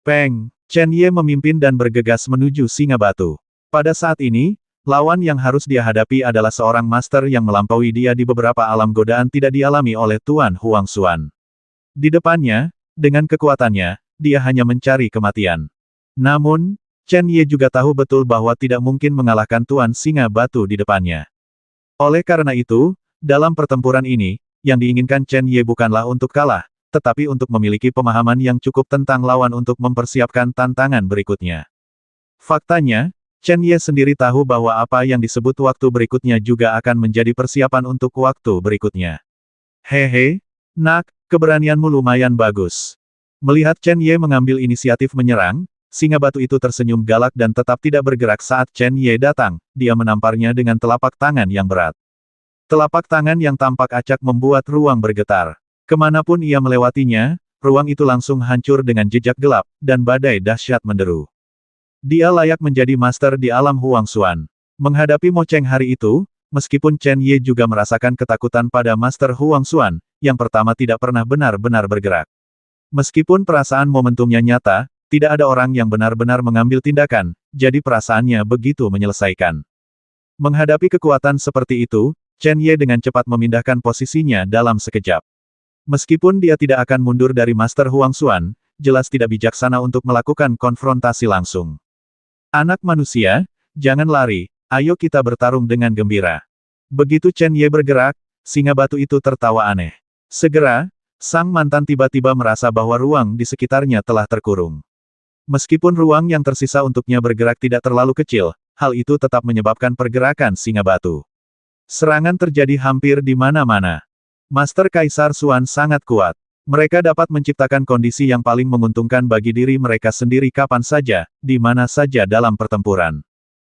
Peng, Chen Ye memimpin dan bergegas menuju Singa Batu. Pada saat ini, lawan yang harus dia hadapi adalah seorang master yang melampaui dia di beberapa alam godaan tidak dialami oleh Tuan Huang Xuan. Di depannya, dengan kekuatannya, dia hanya mencari kematian. Namun, Chen Ye juga tahu betul bahwa tidak mungkin mengalahkan Tuan Singa Batu di depannya. Oleh karena itu, dalam pertempuran ini, yang diinginkan Chen Ye bukanlah untuk kalah, tetapi untuk memiliki pemahaman yang cukup tentang lawan untuk mempersiapkan tantangan berikutnya. Faktanya, Chen Ye sendiri tahu bahwa apa yang disebut waktu berikutnya juga akan menjadi persiapan untuk waktu berikutnya. Hehe, nak, keberanianmu lumayan bagus. Melihat Chen Ye mengambil inisiatif menyerang, Singa Batu itu tersenyum galak dan tetap tidak bergerak saat Chen Ye datang, dia menamparnya dengan telapak tangan yang berat. Telapak tangan yang tampak acak membuat ruang bergetar. Kemanapun ia melewatinya, ruang itu langsung hancur dengan jejak gelap, dan badai dahsyat menderu. Dia layak menjadi master di alam Huang Xuan. Menghadapi Mo Cheng hari itu, meskipun Chen Ye juga merasakan ketakutan pada Master Huang Xuan, yang pertama tidak pernah benar-benar bergerak. Meskipun perasaan momentumnya nyata, tidak ada orang yang benar-benar mengambil tindakan, jadi perasaannya begitu menyelesaikan. Menghadapi kekuatan seperti itu, Chen Ye dengan cepat memindahkan posisinya dalam sekejap. Meskipun dia tidak akan mundur dari Master Huang Xuan, jelas tidak bijaksana untuk melakukan konfrontasi langsung. Anak manusia, jangan lari, ayo kita bertarung dengan gembira. Begitu Chen Ye bergerak, Singa Batu itu tertawa aneh. Segera, sang mantan tiba-tiba merasa bahwa ruang di sekitarnya telah terkurung. Meskipun ruang yang tersisa untuknya bergerak tidak terlalu kecil, hal itu tetap menyebabkan pergerakan Singa Batu. Serangan terjadi hampir di mana-mana. Master Kaisar Xuan sangat kuat. Mereka dapat menciptakan kondisi yang paling menguntungkan bagi diri mereka sendiri kapan saja, di mana saja dalam pertempuran.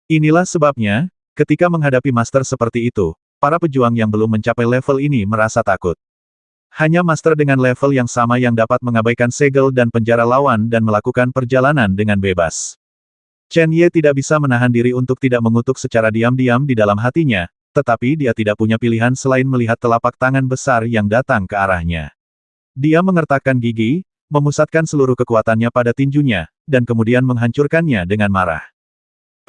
Inilah sebabnya, ketika menghadapi master seperti itu, para pejuang yang belum mencapai level ini merasa takut. Hanya master dengan level yang sama yang dapat mengabaikan segel dan penjara lawan dan melakukan perjalanan dengan bebas. Chen Ye tidak bisa menahan diri untuk tidak mengutuk secara diam-diam di dalam hatinya, tetapi dia tidak punya pilihan selain melihat telapak tangan besar yang datang ke arahnya. Dia mengertakkan gigi, memusatkan seluruh kekuatannya pada tinjunya, dan kemudian menghancurkannya dengan marah.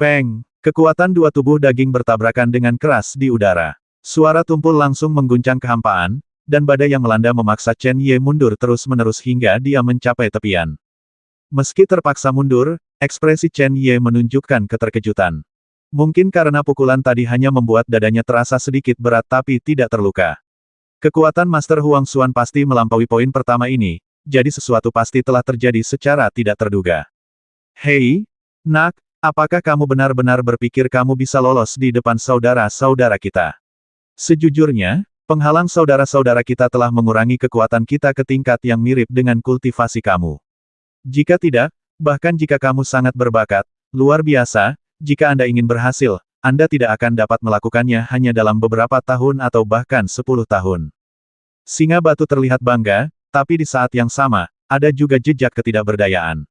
Peng! Kekuatan dua tubuh daging bertabrakan dengan keras di udara. Suara tumpul langsung mengguncang kehampaan, dan badai yang melanda memaksa Chen Ye mundur terus-menerus hingga dia mencapai tepian. Meski terpaksa mundur, ekspresi Chen Ye menunjukkan keterkejutan. Mungkin karena pukulan tadi hanya membuat dadanya terasa sedikit berat tapi tidak terluka. Kekuatan Master Huang Xuan pasti melampaui poin pertama ini, jadi sesuatu pasti telah terjadi secara tidak terduga. Hei, nak, apakah kamu benar-benar berpikir kamu bisa lolos di depan saudara-saudara kita? Sejujurnya, penghalang saudara-saudara kita telah mengurangi kekuatan kita ke tingkat yang mirip dengan kultivasi kamu. Jika tidak, bahkan jika kamu sangat berbakat, luar biasa, jika Anda ingin berhasil, Anda tidak akan dapat melakukannya hanya dalam beberapa tahun atau bahkan 10 tahun. Singa Batu terlihat bangga, tapi di saat yang sama, ada juga jejak ketidakberdayaan.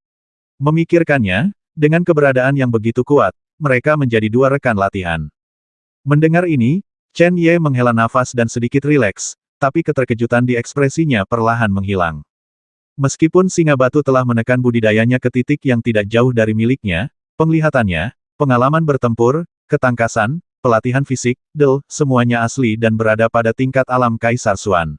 Memikirkannya, dengan keberadaan yang begitu kuat, mereka menjadi dua rekan latihan. Mendengar ini, Chen Ye menghela nafas dan sedikit rileks, tapi keterkejutan di ekspresinya perlahan menghilang. Meskipun Singa Batu telah menekan budidayanya ke titik yang tidak jauh dari miliknya, penglihatannya, pengalaman bertempur, ketangkasan, pelatihan fisik, semuanya asli dan berada pada tingkat alam Kaisar Xuan.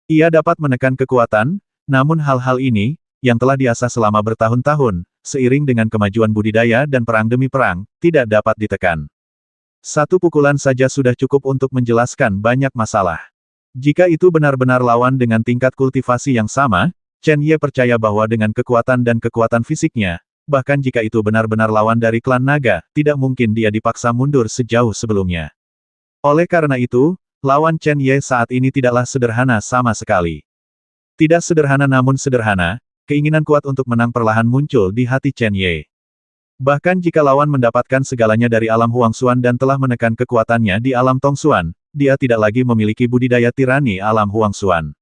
Ia dapat menekan kekuatan, namun hal-hal ini, yang telah diasah selama bertahun-tahun, seiring dengan kemajuan budidaya dan perang demi perang, tidak dapat ditekan. Satu pukulan saja sudah cukup untuk menjelaskan banyak masalah. Jika itu benar-benar lawan dengan tingkat kultivasi yang sama, Chen Ye percaya bahwa dengan kekuatan dan kekuatan fisiknya, bahkan jika itu benar-benar lawan dari klan naga, tidak mungkin dia dipaksa mundur sejauh sebelumnya. Oleh karena itu, lawan Chen Ye saat ini tidaklah sederhana sama sekali. Tidak sederhana namun sederhana, keinginan kuat untuk menang perlahan muncul di hati Chen Ye. Bahkan jika lawan mendapatkan segalanya dari alam Huang Xuan dan telah menekan kekuatannya di alam Tong Xuan, dia tidak lagi memiliki budidaya tirani alam Huang Xuan.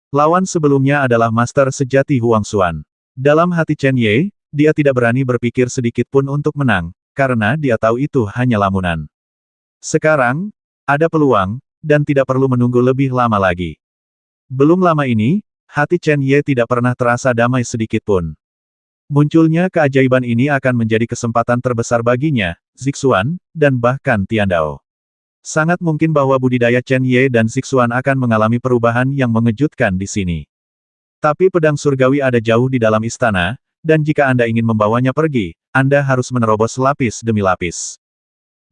Lawan sebelumnya adalah master sejati Huang Xuan. Dalam hati Chen Ye, dia tidak berani berpikir sedikit pun untuk menang, karena dia tahu itu hanya lamunan. Sekarang, ada peluang, dan tidak perlu menunggu lebih lama lagi. Belum lama ini, hati Chen Ye tidak pernah terasa damai sedikit pun. Munculnya keajaiban ini akan menjadi kesempatan terbesar baginya, Zixuan, dan bahkan Tiandao. Sangat mungkin bahwa budidaya Chen Ye dan Zixuan akan mengalami perubahan yang mengejutkan di sini. Tapi pedang surgawi ada jauh di dalam istana, dan jika Anda ingin membawanya pergi, Anda harus menerobos lapis demi lapis.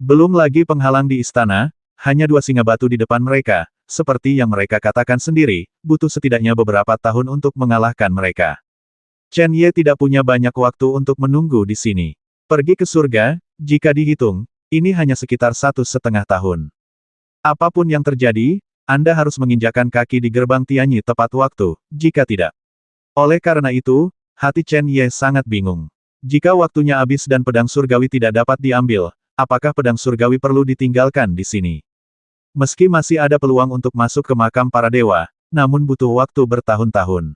Belum lagi penghalang di istana, hanya 2 singa batu di depan mereka, seperti yang mereka katakan sendiri, butuh setidaknya beberapa tahun untuk mengalahkan mereka. Chen Ye tidak punya banyak waktu untuk menunggu di sini. Pergi ke surga, jika dihitung, ini hanya sekitar 1,5 tahun. Apapun yang terjadi, Anda harus menginjakkan kaki di gerbang Tianyi tepat waktu, jika tidak. Oleh karena itu, hati Chen Ye sangat bingung. Jika waktunya habis dan pedang surgawi tidak dapat diambil, apakah pedang surgawi perlu ditinggalkan di sini? Meski masih ada peluang untuk masuk ke makam para dewa, namun butuh waktu bertahun-tahun.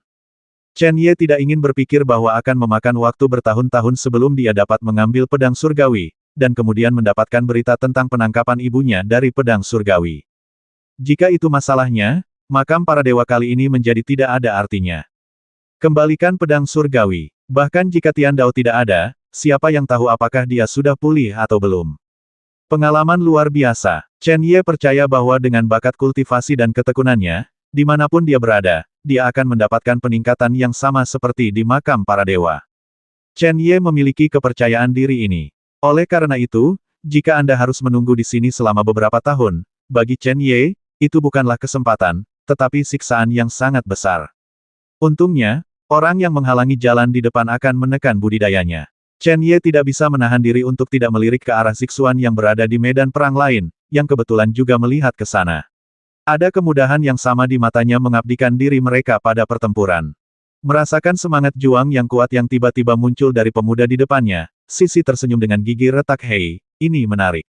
Chen Ye tidak ingin berpikir bahwa akan memakan waktu bertahun-tahun sebelum dia dapat mengambil pedang surgawi, dan kemudian mendapatkan berita tentang penangkapan ibunya dari pedang surgawi. Jika itu masalahnya, makam para dewa kali ini menjadi tidak ada artinya. Kembalikan pedang surgawi. Bahkan jika Tiandao tidak ada, siapa yang tahu apakah dia sudah pulih atau belum. Pengalaman luar biasa. Chen Ye percaya bahwa dengan bakat kultivasi dan ketekunannya, dimanapun dia berada, dia akan mendapatkan peningkatan yang sama seperti di makam para dewa. Chen Ye memiliki kepercayaan diri ini. Oleh karena itu, jika Anda harus menunggu di sini selama beberapa tahun, bagi Chen Ye, itu bukanlah kesempatan, tetapi siksaan yang sangat besar. Untungnya, orang yang menghalangi jalan di depan akan menekan budidayanya. Chen Ye tidak bisa menahan diri untuk tidak melirik ke arah Zixuan yang berada di medan perang lain, yang kebetulan juga melihat ke sana. Ada kemudahan yang sama di matanya mengabdikan diri mereka pada pertempuran. Merasakan semangat juang yang kuat yang tiba-tiba muncul dari pemuda di depannya, Sisi tersenyum dengan gigi retak. Hei, ini menarik.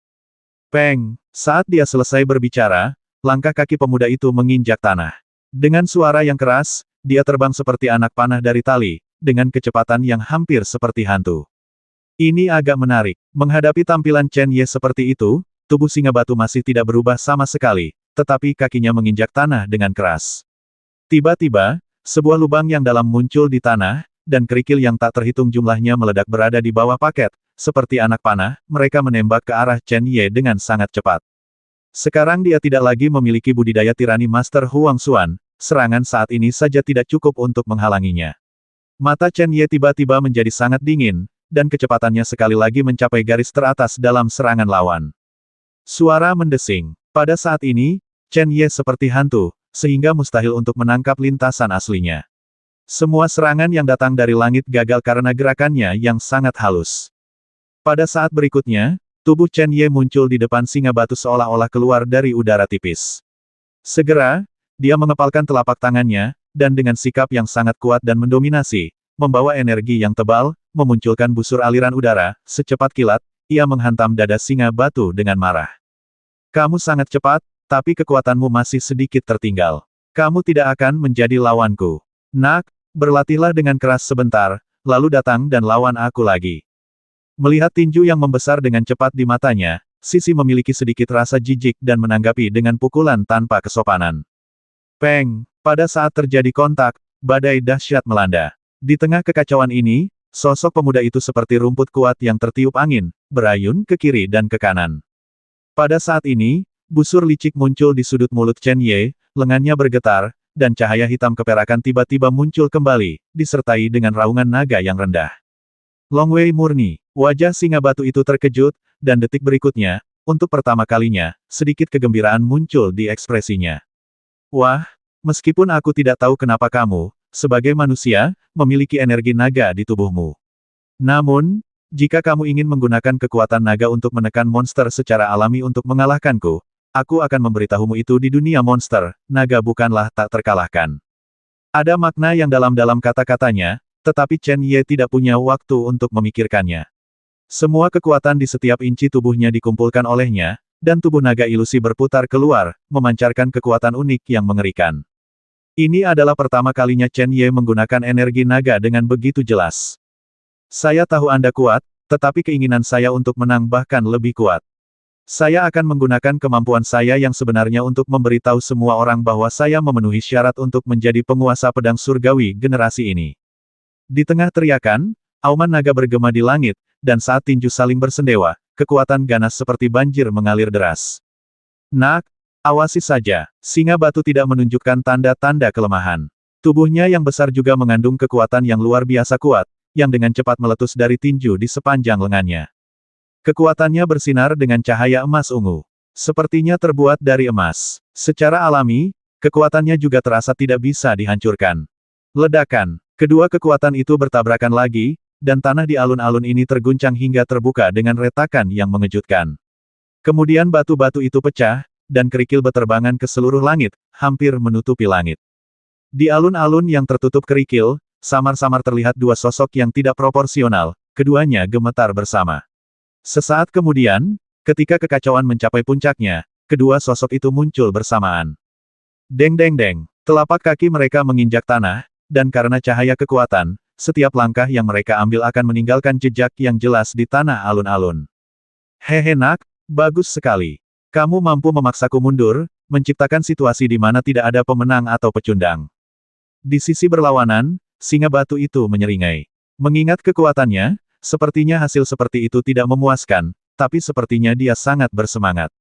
Peng, saat dia selesai berbicara, langkah kaki pemuda itu menginjak tanah. Dengan suara yang keras, dia terbang seperti anak panah dari tali, dengan kecepatan yang hampir seperti hantu. Ini agak menarik. Menghadapi tampilan Chen Ye seperti itu, tubuh singa batu masih tidak berubah sama sekali, tetapi kakinya menginjak tanah dengan keras. Tiba-tiba, sebuah lubang yang dalam muncul di tanah, dan kerikil yang tak terhitung jumlahnya meledak berada di bawah paket. Seperti anak panah, mereka menembak ke arah Chen Ye dengan sangat cepat. Sekarang dia tidak lagi memiliki budidaya tirani Master Huang Xuan, serangan saat ini saja tidak cukup untuk menghalanginya. Mata Chen Ye tiba-tiba menjadi sangat dingin, dan kecepatannya sekali lagi mencapai garis teratas dalam serangan lawan. Suara mendesing. Pada saat ini, Chen Ye seperti hantu, sehingga mustahil untuk menangkap lintasan aslinya. Semua serangan yang datang dari langit gagal karena gerakannya yang sangat halus. Pada saat berikutnya, tubuh Chen Ye muncul di depan singa batu seolah-olah keluar dari udara tipis. Segera, dia mengepalkan telapak tangannya, dan dengan sikap yang sangat kuat dan mendominasi, membawa energi yang tebal, memunculkan busur aliran udara, secepat kilat, ia menghantam dada singa batu dengan marah. Kamu sangat cepat, tapi kekuatanmu masih sedikit tertinggal. Kamu tidak akan menjadi lawanku. Nak, berlatihlah dengan keras sebentar, lalu datang dan lawan aku lagi. Melihat tinju yang membesar dengan cepat di matanya, Sisi memiliki sedikit rasa jijik dan menanggapi dengan pukulan tanpa kesopanan. Peng, pada saat terjadi kontak, badai dahsyat melanda. Di tengah kekacauan ini, sosok pemuda itu seperti rumput kuat yang tertiup angin, berayun ke kiri dan ke kanan. Pada saat ini, busur licik muncul di sudut mulut Chen Ye, lengannya bergetar, dan cahaya hitam keperakan tiba-tiba muncul kembali, disertai dengan raungan naga yang rendah. Long Wei murni, wajah singa batu itu terkejut, dan detik berikutnya, untuk pertama kalinya, sedikit kegembiraan muncul di ekspresinya. Wah, meskipun aku tidak tahu kenapa kamu, sebagai manusia, memiliki energi naga di tubuhmu. Namun, jika kamu ingin menggunakan kekuatan naga untuk menekan monster secara alami untuk mengalahkanku, aku akan memberitahumu itu di dunia monster, naga bukanlah tak terkalahkan. Ada makna yang dalam-dalam kata-katanya, tetapi Chen Ye tidak punya waktu untuk memikirkannya. Semua kekuatan di setiap inci tubuhnya dikumpulkan olehnya, dan tubuh naga ilusi berputar keluar, memancarkan kekuatan unik yang mengerikan. Ini adalah pertama kalinya Chen Ye menggunakan energi naga dengan begitu jelas. Saya tahu Anda kuat, tetapi keinginan saya untuk menang bahkan lebih kuat. Saya akan menggunakan kemampuan saya yang sebenarnya untuk memberitahu semua orang bahwa saya memenuhi syarat untuk menjadi penguasa pedang surgawi generasi ini. Di tengah teriakan, Auman naga bergema di langit, dan saat tinju saling bersendewa, kekuatan ganas seperti banjir mengalir deras. Nak, awasi saja, singa batu tidak menunjukkan tanda-tanda kelemahan. Tubuhnya yang besar juga mengandung kekuatan yang luar biasa kuat, yang dengan cepat meletus dari tinju di sepanjang lengannya. Kekuatannya bersinar dengan cahaya emas ungu. Sepertinya terbuat dari emas. Secara alami, kekuatannya juga terasa tidak bisa dihancurkan. Ledakan. Kedua kekuatan itu bertabrakan lagi, dan tanah di alun-alun ini terguncang hingga terbuka dengan retakan yang mengejutkan. Kemudian batu-batu itu pecah, dan kerikil beterbangan ke seluruh langit, hampir menutupi langit. Di alun-alun yang tertutup kerikil, samar-samar terlihat dua sosok yang tidak proporsional, keduanya gemetar bersama. Sesaat kemudian, ketika kekacauan mencapai puncaknya, kedua sosok itu muncul bersamaan. Deng deng deng, telapak kaki mereka menginjak tanah, dan karena cahaya kekuatan, setiap langkah yang mereka ambil akan meninggalkan jejak yang jelas di tanah alun-alun. Hehe nak, bagus sekali. Kamu mampu memaksaku mundur, menciptakan situasi di mana tidak ada pemenang atau pecundang. Di sisi berlawanan, singa batu itu menyeringai. Mengingat kekuatannya, sepertinya hasil seperti itu tidak memuaskan, tapi sepertinya dia sangat bersemangat.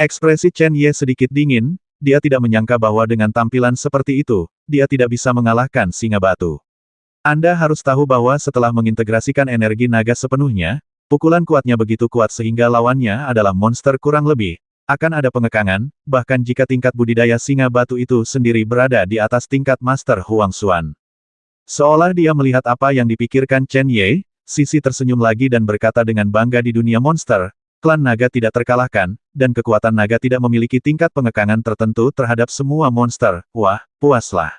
Ekspresi Chen Ye sedikit dingin, dia tidak menyangka bahwa dengan tampilan seperti itu, dia tidak bisa mengalahkan singa batu. Anda harus tahu bahwa setelah mengintegrasikan energi naga sepenuhnya, pukulan kuatnya begitu kuat sehingga lawannya adalah monster kurang lebih. Akan ada pengekangan, bahkan jika tingkat budidaya singa batu itu sendiri berada di atas tingkat Master Huang Xuan. Seolah dia melihat apa yang dipikirkan Chen Ye, Sisi tersenyum lagi dan berkata dengan bangga di dunia monster, klan naga tidak terkalahkan, dan kekuatan naga tidak memiliki tingkat pengekangan tertentu terhadap semua monster. Wah, puaslah.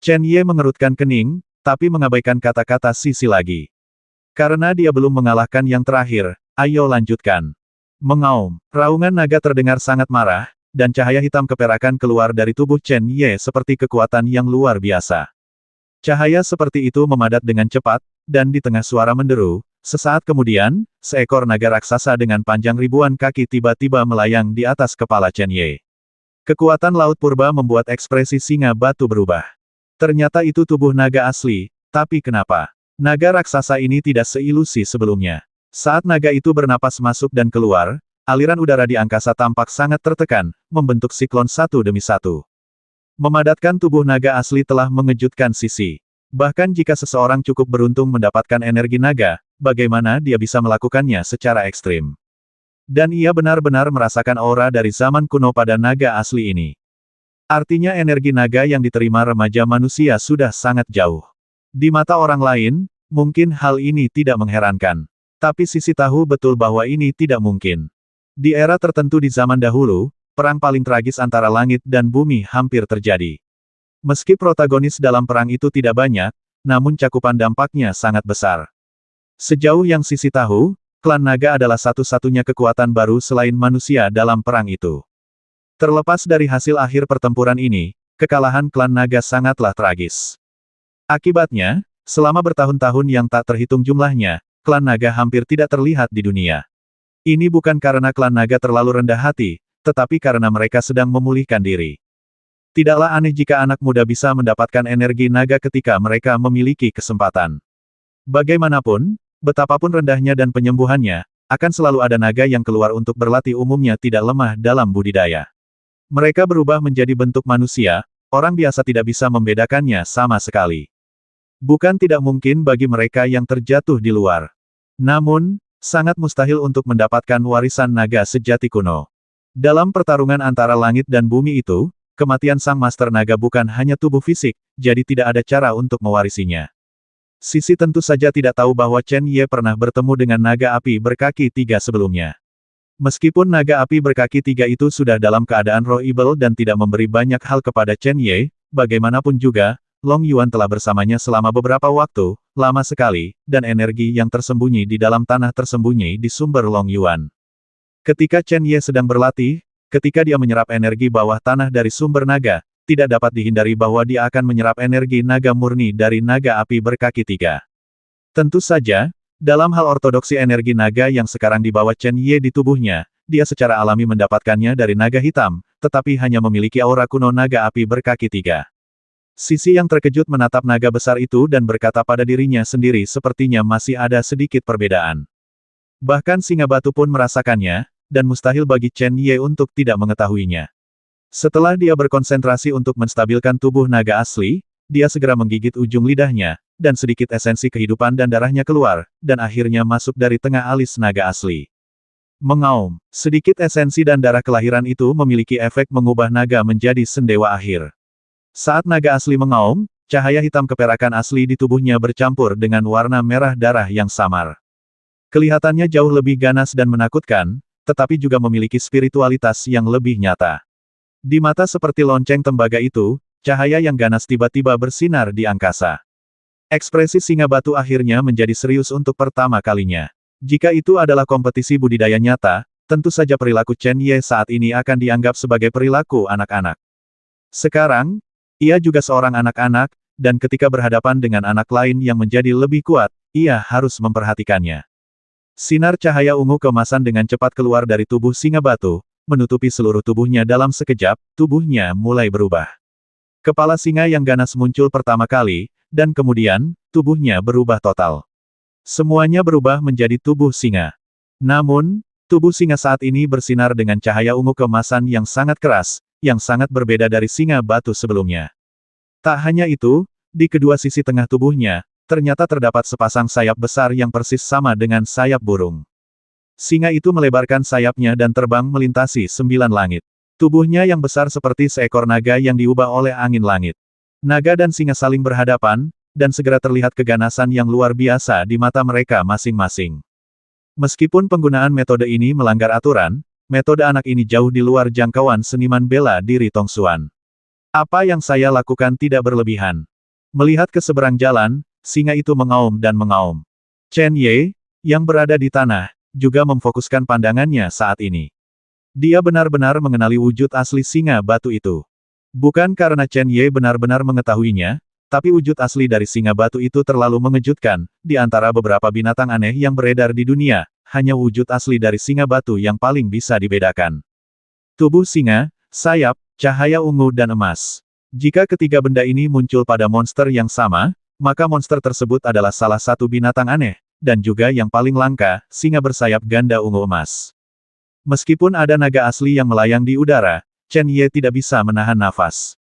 Chen Ye mengerutkan kening, tapi mengabaikan kata-kata Sisi lagi. Karena dia belum mengalahkan yang terakhir, ayo lanjutkan. Mengaum, raungan naga terdengar sangat marah, dan cahaya hitam keperakan keluar dari tubuh Chen Ye seperti kekuatan yang luar biasa. Cahaya seperti itu memadat dengan cepat, dan di tengah suara menderu, sesaat kemudian, seekor naga raksasa dengan panjang ribuan kaki tiba-tiba melayang di atas kepala Chen Ye. Kekuatan laut purba membuat ekspresi singa batu berubah. Ternyata itu tubuh naga asli, tapi kenapa? Naga raksasa ini tidak seilusi sebelumnya. Saat naga itu bernapas masuk dan keluar, aliran udara di angkasa tampak sangat tertekan, membentuk siklon satu demi satu. Memadatkan tubuh naga asli telah mengejutkan Sisi. Bahkan jika seseorang cukup beruntung mendapatkan energi naga, bagaimana dia bisa melakukannya secara ekstrim? Dan ia benar-benar merasakan aura dari zaman kuno pada naga asli ini. Artinya energi naga yang diterima remaja manusia sudah sangat jauh. Di mata orang lain, mungkin hal ini tidak mengherankan. Tapi Sisi tahu betul bahwa ini tidak mungkin. Di era tertentu di zaman dahulu, perang paling tragis antara langit dan bumi hampir terjadi. Meski protagonis dalam perang itu tidak banyak, namun cakupan dampaknya sangat besar. Sejauh yang Sisi tahu, klan naga adalah satu-satunya kekuatan baru selain manusia dalam perang itu. Terlepas dari hasil akhir pertempuran ini, kekalahan klan naga sangatlah tragis. Akibatnya, selama bertahun-tahun yang tak terhitung jumlahnya, klan naga hampir tidak terlihat di dunia. Ini bukan karena klan naga terlalu rendah hati, tetapi karena mereka sedang memulihkan diri. Tidaklah aneh jika anak muda bisa mendapatkan energi naga ketika mereka memiliki kesempatan. Bagaimanapun, betapapun rendahnya dan penyembuhannya, akan selalu ada naga yang keluar untuk berlatih umumnya tidak lemah dalam budidaya. Mereka berubah menjadi bentuk manusia, orang biasa tidak bisa membedakannya sama sekali. Bukan tidak mungkin bagi mereka yang terjatuh di luar. Namun, sangat mustahil untuk mendapatkan warisan naga sejati kuno. Dalam pertarungan antara langit dan bumi itu, kematian sang Master Naga bukan hanya tubuh fisik, jadi tidak ada cara untuk mewarisinya. Sisi tentu saja tidak tahu bahwa Chen Ye pernah bertemu dengan naga api berkaki 3 sebelumnya. Meskipun naga api berkaki 3 itu sudah dalam keadaan roh ibel dan tidak memberi banyak hal kepada Chen Ye, bagaimanapun juga, Long Yuan telah bersamanya selama beberapa waktu, lama sekali, dan energi yang tersembunyi di dalam tanah tersembunyi di sumber Long Yuan. Ketika Chen Ye sedang berlatih, ketika dia menyerap energi bawah tanah dari sumber naga, tidak dapat dihindari bahwa dia akan menyerap energi naga murni dari naga api berkaki 3. Tentu saja, dalam hal ortodoksi energi naga yang sekarang dibawa Chen Ye di tubuhnya, dia secara alami mendapatkannya dari naga hitam, tetapi hanya memiliki aura kuno naga api berkaki 3. Sisi yang terkejut menatap naga besar itu dan berkata pada dirinya sendiri sepertinya masih ada sedikit perbedaan. Bahkan singa batu pun merasakannya, dan mustahil bagi Chen Ye untuk tidak mengetahuinya. Setelah dia berkonsentrasi untuk menstabilkan tubuh naga asli, dia segera menggigit ujung lidahnya, dan sedikit esensi kehidupan dan darahnya keluar, dan akhirnya masuk dari tengah alis naga asli. Mengaum, sedikit esensi dan darah kelahiran itu memiliki efek mengubah naga menjadi sendewa akhir. Saat naga asli mengaum, cahaya hitam keperakan asli di tubuhnya bercampur dengan warna merah darah yang samar. Kelihatannya jauh lebih ganas dan menakutkan, tetapi juga memiliki spiritualitas yang lebih nyata. Di mata seperti lonceng tembaga itu, cahaya yang ganas tiba-tiba bersinar di angkasa. Ekspresi singa batu akhirnya menjadi serius untuk pertama kalinya. Jika itu adalah kompetisi budidaya nyata, tentu saja perilaku Chen Ye saat ini akan dianggap sebagai perilaku anak-anak. Sekarang, ia juga seorang anak-anak, dan ketika berhadapan dengan anak lain yang menjadi lebih kuat, ia harus memperhatikannya. Sinar cahaya ungu keemasan dengan cepat keluar dari tubuh singa batu, menutupi seluruh tubuhnya dalam sekejap, tubuhnya mulai berubah. Kepala singa yang ganas muncul pertama kali, dan kemudian, tubuhnya berubah total. Semuanya berubah menjadi tubuh singa. Namun, tubuh singa saat ini bersinar dengan cahaya ungu keemasan yang sangat keras, yang sangat berbeda dari singa batu sebelumnya. Tak hanya itu, di kedua sisi tengah tubuhnya, ternyata terdapat sepasang sayap besar yang persis sama dengan sayap burung. Singa itu melebarkan sayapnya dan terbang melintasi 9 langit. Tubuhnya yang besar seperti seekor naga yang diubah oleh angin langit. Naga dan singa saling berhadapan, dan segera terlihat keganasan yang luar biasa di mata mereka masing-masing. Meskipun penggunaan metode ini melanggar aturan, metode anak ini jauh di luar jangkauan seniman bela diri Tong Xuan. Apa yang saya lakukan tidak berlebihan. Melihat ke seberang jalan, singa itu mengaum dan mengaum. Chen Ye, yang berada di tanah, juga memfokuskan pandangannya saat ini. Dia benar-benar mengenali wujud asli singa batu itu. Bukan karena Chen Ye benar-benar mengetahuinya, tapi wujud asli dari singa batu itu terlalu mengejutkan. Di antara beberapa binatang aneh yang beredar di dunia, hanya wujud asli dari singa batu yang paling bisa dibedakan. Tubuh singa, sayap, cahaya ungu dan emas. Jika ketiga benda ini muncul pada monster yang sama, maka monster tersebut adalah salah satu binatang aneh, dan juga yang paling langka, singa bersayap ganda ungu emas. Meskipun ada naga asli yang melayang di udara, Chen Ye tidak bisa menahan nafas.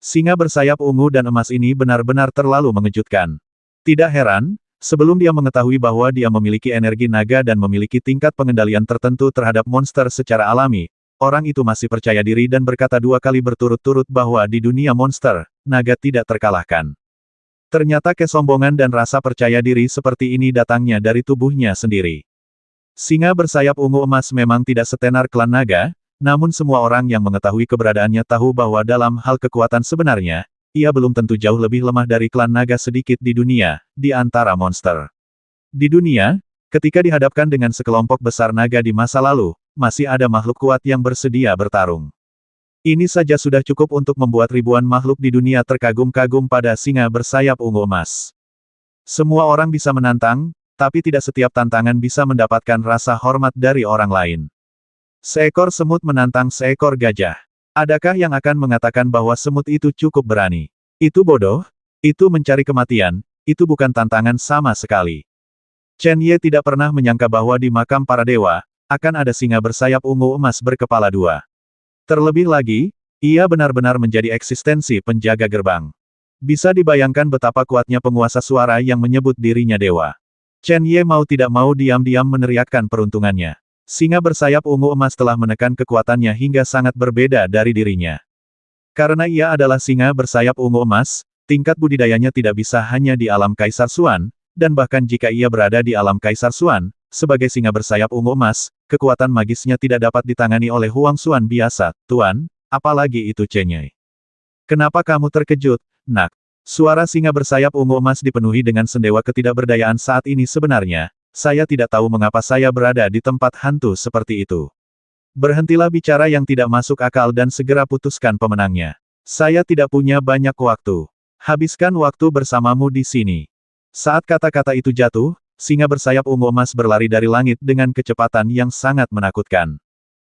Singa bersayap ungu dan emas ini benar-benar terlalu mengejutkan. Tidak heran, sebelum dia mengetahui bahwa dia memiliki energi naga dan memiliki tingkat pengendalian tertentu terhadap monster secara alami, orang itu masih percaya diri dan berkata 2 kali berturut-turut bahwa di dunia monster, naga tidak terkalahkan. Ternyata kesombongan dan rasa percaya diri seperti ini datangnya dari tubuhnya sendiri. Singa bersayap ungu emas memang tidak setenar klan naga, namun semua orang yang mengetahui keberadaannya tahu bahwa dalam hal kekuatan sebenarnya, ia belum tentu jauh lebih lemah dari klan naga sedikit di dunia, di antara monster. Di dunia, ketika dihadapkan dengan sekelompok besar naga di masa lalu, masih ada makhluk kuat yang bersedia bertarung. Ini saja sudah cukup untuk membuat ribuan makhluk di dunia terkagum-kagum pada singa bersayap ungu emas. Semua orang bisa menantang, tapi tidak setiap tantangan bisa mendapatkan rasa hormat dari orang lain. Seekor semut menantang seekor gajah. Adakah yang akan mengatakan bahwa semut itu cukup berani? Itu bodoh, itu mencari kematian, itu bukan tantangan sama sekali. Chen Ye tidak pernah menyangka bahwa di makam para dewa, akan ada singa bersayap ungu emas berkepala 2. Terlebih lagi, ia benar-benar menjadi eksistensi penjaga gerbang. Bisa dibayangkan betapa kuatnya penguasa suara yang menyebut dirinya dewa. Chen Ye mau tidak mau diam-diam meneriakkan peruntungannya. Singa bersayap ungu emas telah menekan kekuatannya hingga sangat berbeda dari dirinya. Karena ia adalah singa bersayap ungu emas, tingkat budidayanya tidak bisa hanya di alam Kaisar Xuan, dan bahkan jika ia berada di alam Kaisar Xuan, sebagai singa bersayap ungu emas, kekuatan magisnya tidak dapat ditangani oleh Huang Xuan biasa, Tuan, apalagi itu Chen Ye. Kenapa kamu terkejut, nak? Suara singa bersayap ungu emas dipenuhi dengan sendewa ketidakberdayaan saat ini sebenarnya. Saya tidak tahu mengapa saya berada di tempat hantu seperti itu. Berhentilah bicara yang tidak masuk akal dan segera putuskan pemenangnya. Saya tidak punya banyak waktu. Habiskan waktu bersamamu di sini. Saat kata-kata itu jatuh, singa bersayap ungu emas berlari dari langit dengan kecepatan yang sangat menakutkan.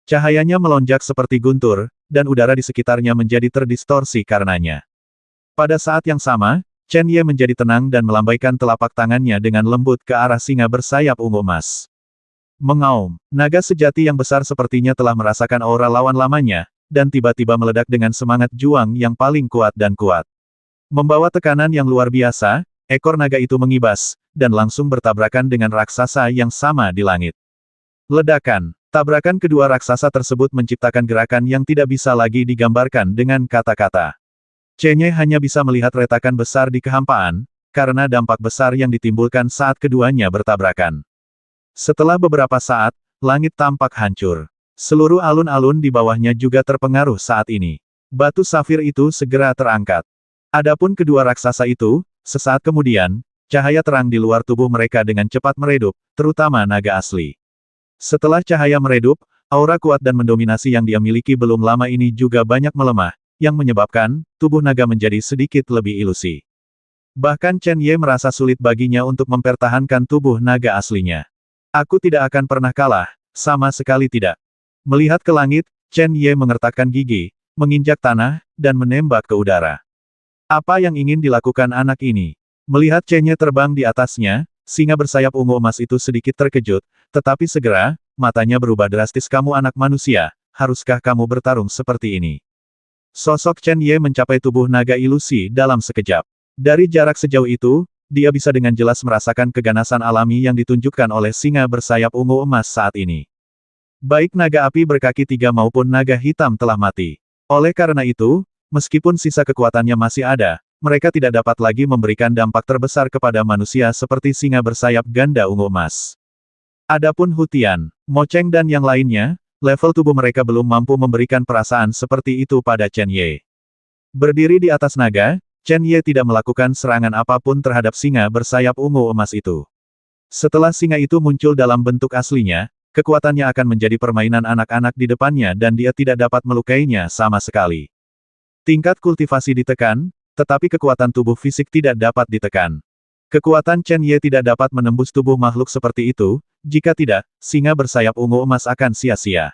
Cahayanya melonjak seperti guntur, dan udara di sekitarnya menjadi terdistorsi karenanya. Pada saat yang sama, Chen Ye menjadi tenang dan melambaikan telapak tangannya dengan lembut ke arah singa bersayap ungu emas. Mengaum, naga sejati yang besar sepertinya telah merasakan aura lawan lamanya, dan tiba-tiba meledak dengan semangat juang yang paling kuat dan kuat. Membawa tekanan yang luar biasa, ekor naga itu mengibas, dan langsung bertabrakan dengan raksasa yang sama di langit. Ledakan. Tabrakan kedua raksasa tersebut menciptakan gerakan yang tidak bisa lagi digambarkan dengan kata-kata. Chen Ye hanya bisa melihat retakan besar di kehampaan, karena dampak besar yang ditimbulkan saat keduanya bertabrakan. Setelah beberapa saat, langit tampak hancur. Seluruh alun-alun di bawahnya juga terpengaruh saat ini. Batu safir itu segera terangkat. Adapun kedua raksasa itu, sesaat kemudian, cahaya terang di luar tubuh mereka dengan cepat meredup, terutama naga asli. Setelah cahaya meredup, aura kuat dan mendominasi yang dia miliki belum lama ini juga banyak melemah, yang menyebabkan tubuh naga menjadi sedikit lebih ilusi. Bahkan Chen Ye merasa sulit baginya untuk mempertahankan tubuh naga aslinya. Aku tidak akan pernah kalah, sama sekali tidak. Melihat ke langit, Chen Ye mengertakkan gigi, menginjak tanah, dan menembak ke udara. Apa yang ingin dilakukan anak ini? Melihat Chen Ye terbang di atasnya, singa bersayap ungu emas itu sedikit terkejut, tetapi segera, matanya berubah drastis. Kamu anak manusia, haruskah kamu bertarung seperti ini? Sosok Chen Ye mencapai tubuh naga ilusi dalam sekejap. Dari jarak sejauh itu, dia bisa dengan jelas merasakan keganasan alami yang ditunjukkan oleh singa bersayap ungu emas saat ini. Baik naga api berkaki 3 maupun naga hitam telah mati. Oleh karena itu, meskipun sisa kekuatannya masih ada, mereka tidak dapat lagi memberikan dampak terbesar kepada manusia seperti singa bersayap ganda ungu emas. Adapun Hu Tian, Mo Cheng dan yang lainnya, level tubuh mereka belum mampu memberikan perasaan seperti itu pada Chen Ye. Berdiri di atas naga, Chen Ye tidak melakukan serangan apapun terhadap singa bersayap ungu emas itu. Setelah singa itu muncul dalam bentuk aslinya, kekuatannya akan menjadi permainan anak-anak di depannya dan dia tidak dapat melukainya sama sekali. Tingkat kultivasi ditekan, tetapi kekuatan tubuh fisik tidak dapat ditekan. Kekuatan Chen Ye tidak dapat menembus tubuh makhluk seperti itu, jika tidak, singa bersayap ungu emas akan sia-sia.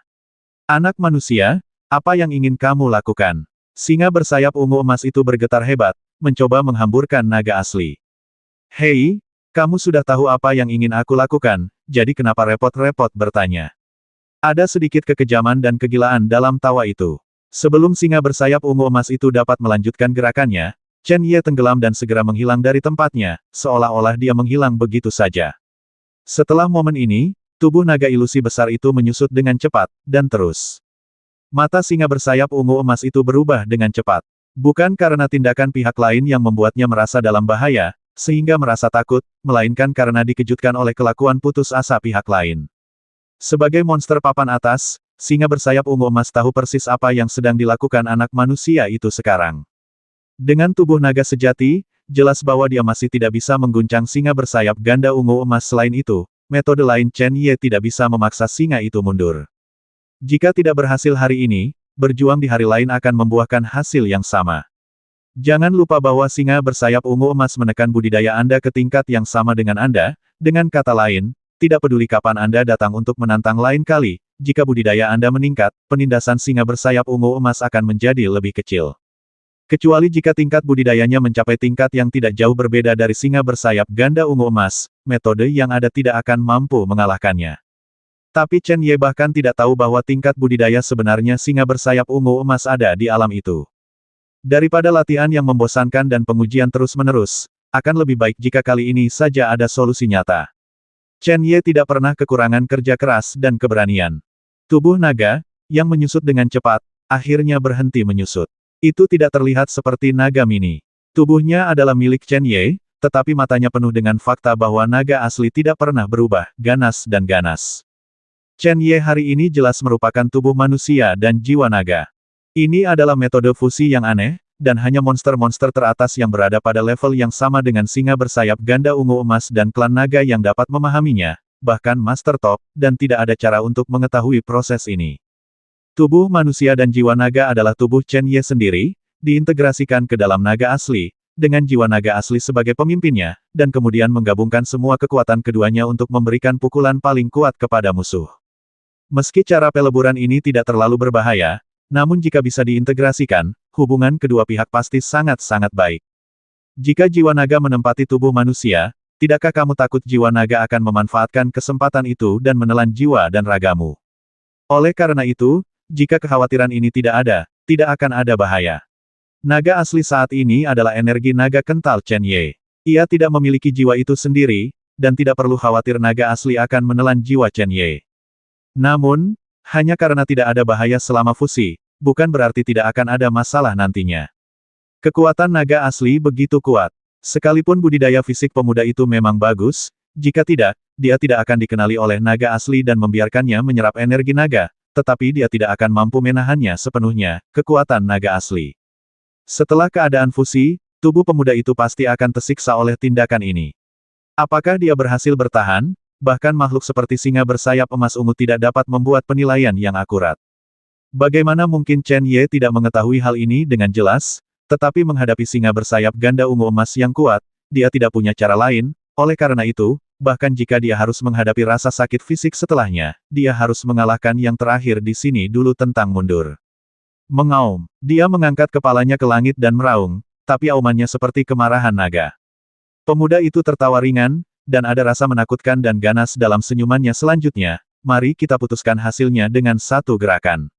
Anak manusia, apa yang ingin kamu lakukan? Singa bersayap ungu emas itu bergetar hebat, mencoba menghamburkan naga asli. Hei, kamu sudah tahu apa yang ingin aku lakukan, jadi kenapa repot-repot bertanya? Ada sedikit kekejaman dan kegilaan dalam tawa itu. Sebelum singa bersayap ungu emas itu dapat melanjutkan gerakannya, Chen Ye tenggelam dan segera menghilang dari tempatnya, seolah-olah dia menghilang begitu saja. Setelah momen ini, tubuh naga ilusi besar itu menyusut dengan cepat, dan terus. Mata singa bersayap ungu emas itu berubah dengan cepat. Bukan karena tindakan pihak lain yang membuatnya merasa dalam bahaya, sehingga merasa takut, melainkan karena dikejutkan oleh kelakuan putus asa pihak lain. Sebagai monster papan atas, singa bersayap ungu emas tahu persis apa yang sedang dilakukan anak manusia itu sekarang. Dengan tubuh naga sejati, jelas bahwa dia masih tidak bisa mengguncang singa bersayap ganda ungu emas. Selain itu, metode lain Chen Ye tidak bisa memaksa singa itu mundur. Jika tidak berhasil hari ini, berjuang di hari lain akan membuahkan hasil yang sama. Jangan lupa bahwa singa bersayap ungu emas menekan budidaya Anda ke tingkat yang sama dengan Anda, dengan kata lain, tidak peduli kapan Anda datang untuk menantang lain kali, jika budidaya Anda meningkat, penindasan singa bersayap ungu emas akan menjadi lebih kecil. Kecuali jika tingkat budidayanya mencapai tingkat yang tidak jauh berbeda dari singa bersayap ganda ungu emas, metode yang ada tidak akan mampu mengalahkannya. Tapi Chen Ye bahkan tidak tahu bahwa tingkat budidaya sebenarnya singa bersayap ungu emas ada di alam itu. Daripada latihan yang membosankan dan pengujian terus-menerus, akan lebih baik jika kali ini saja ada solusi nyata. Chen Ye tidak pernah kekurangan kerja keras dan keberanian. Tubuh naga, yang menyusut dengan cepat, akhirnya berhenti menyusut. Itu tidak terlihat seperti naga mini. Tubuhnya adalah milik Chen Ye, tetapi matanya penuh dengan fakta bahwa naga asli tidak pernah berubah, ganas dan ganas. Chen Ye hari ini jelas merupakan tubuh manusia dan jiwa naga. Ini adalah metode fusi yang aneh, dan hanya monster-monster teratas yang berada pada level yang sama dengan singa bersayap ganda ungu emas dan klan naga yang dapat memahaminya, bahkan Master Top, dan tidak ada cara untuk mengetahui proses ini. Tubuh manusia dan jiwa naga adalah tubuh Chen Ye sendiri, diintegrasikan ke dalam naga asli, dengan jiwa naga asli sebagai pemimpinnya, dan kemudian menggabungkan semua kekuatan keduanya untuk memberikan pukulan paling kuat kepada musuh. Meski cara peleburan ini tidak terlalu berbahaya, namun jika bisa diintegrasikan, hubungan kedua pihak pasti sangat-sangat baik. Jika jiwa naga menempati tubuh manusia, tidakkah kamu takut jiwa naga akan memanfaatkan kesempatan itu dan menelan jiwa dan ragamu? Oleh karena itu, jika kekhawatiran ini tidak ada, tidak akan ada bahaya. Naga asli saat ini adalah energi naga kental Chen Ye. Ia tidak memiliki jiwa itu sendiri, dan tidak perlu khawatir naga asli akan menelan jiwa Chen Ye. Namun, hanya karena tidak ada bahaya selama fusi, bukan berarti tidak akan ada masalah nantinya. Kekuatan naga asli begitu kuat. Sekalipun budidaya fisik pemuda itu memang bagus, jika tidak, dia tidak akan dikenali oleh naga asli dan membiarkannya menyerap energi naga, tetapi dia tidak akan mampu menahannya sepenuhnya, kekuatan naga asli. Setelah keadaan fusi, tubuh pemuda itu pasti akan tersiksa oleh tindakan ini. Apakah dia berhasil bertahan? Bahkan makhluk seperti singa bersayap emas ungu tidak dapat membuat penilaian yang akurat. Bagaimana mungkin Chen Ye tidak mengetahui hal ini dengan jelas? Tetapi menghadapi singa bersayap ganda ungu emas yang kuat, dia tidak punya cara lain, oleh karena itu, bahkan jika dia harus menghadapi rasa sakit fisik setelahnya, dia harus mengalahkan yang terakhir di sini dulu tentang mundur. Mengaum, dia mengangkat kepalanya ke langit dan meraung, tapi aumannya seperti kemarahan naga. Pemuda itu tertawa ringan, dan ada rasa menakutkan dan ganas dalam senyumannya selanjutnya, mari kita putuskan hasilnya dengan satu gerakan.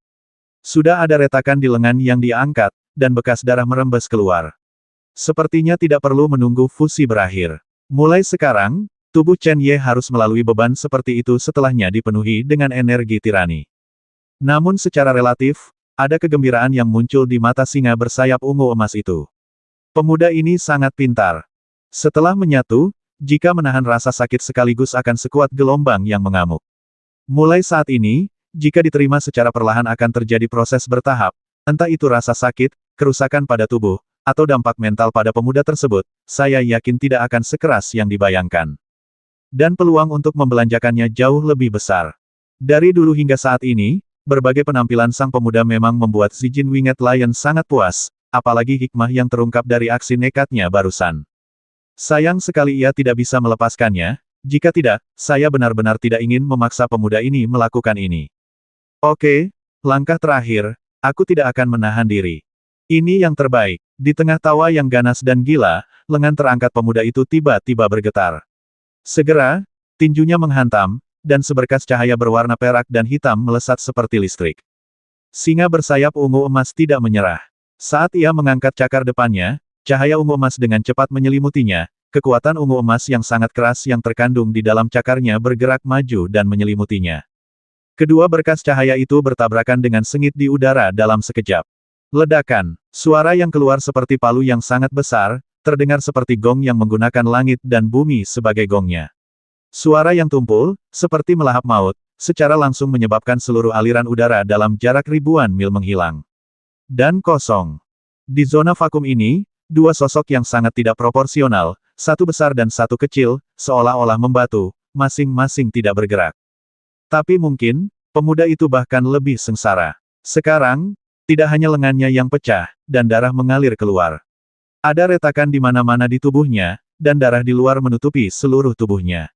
Sudah ada retakan di lengan yang dia angkat, dan bekas darah merembes keluar. Sepertinya tidak perlu menunggu fusi berakhir. Mulai sekarang, tubuh Chen Ye harus melalui beban seperti itu setelahnya dipenuhi dengan energi tirani. Namun secara relatif, ada kegembiraan yang muncul di mata singa bersayap ungu emas itu. Pemuda ini sangat pintar. Setelah menyatu, jika menahan rasa sakit sekaligus akan sekuat gelombang yang mengamuk. Mulai saat ini, jika diterima secara perlahan akan terjadi proses bertahap, entah itu rasa sakit, kerusakan pada tubuh, atau dampak mental pada pemuda tersebut, saya yakin tidak akan sekeras yang dibayangkan. Dan peluang untuk membelanjakannya jauh lebih besar. Dari dulu hingga saat ini, berbagai penampilan sang pemuda memang membuat Zijin Winged Lion sangat puas, apalagi hikmah yang terungkap dari aksi nekatnya barusan. Sayang sekali ia tidak bisa melepaskannya, jika tidak, saya benar-benar tidak ingin memaksa pemuda ini melakukan ini. Oke, langkah terakhir, aku tidak akan menahan diri. Ini yang terbaik. Di tengah tawa yang ganas dan gila, lengan terangkat pemuda itu tiba-tiba bergetar. Segera, tinjunya menghantam, dan seberkas cahaya berwarna perak dan hitam melesat seperti listrik. Singa bersayap ungu emas tidak menyerah. Saat ia mengangkat cakar depannya, cahaya ungu emas dengan cepat menyelimutinya, kekuatan ungu emas yang sangat keras yang terkandung di dalam cakarnya bergerak maju dan menyelimutinya. Kedua berkas cahaya itu bertabrakan dengan sengit di udara dalam sekejap. Ledakan, suara yang keluar seperti palu yang sangat besar, terdengar seperti gong yang menggunakan langit dan bumi sebagai gongnya. Suara yang tumpul, seperti melahap maut, secara langsung menyebabkan seluruh aliran udara dalam jarak ribuan mil menghilang. Dan kosong. Di zona vakum ini, dua sosok yang sangat tidak proporsional, satu besar dan satu kecil, seolah-olah membatu, masing-masing tidak bergerak. Tapi mungkin, pemuda itu bahkan lebih sengsara. Sekarang, tidak hanya lengannya yang pecah, dan darah mengalir keluar. Ada retakan di mana-mana di tubuhnya, dan darah di luar menutupi seluruh tubuhnya.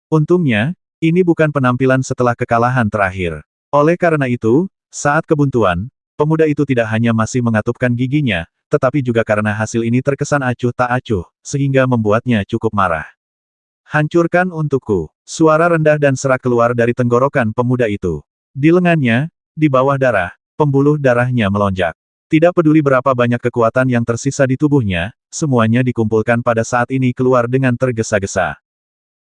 Untungnya, ini bukan penampilan setelah kekalahan terakhir. Oleh karena itu, saat kebuntuan, pemuda itu tidak hanya masih mengatupkan giginya, tetapi juga karena hasil ini terkesan acuh tak acuh, sehingga membuatnya cukup marah. Hancurkan untukku. Suara rendah dan serak keluar dari tenggorokan pemuda itu. Di lengannya, di bawah darah, pembuluh darahnya melonjak. Tidak peduli berapa banyak kekuatan yang tersisa di tubuhnya, semuanya dikumpulkan pada saat ini keluar dengan tergesa-gesa.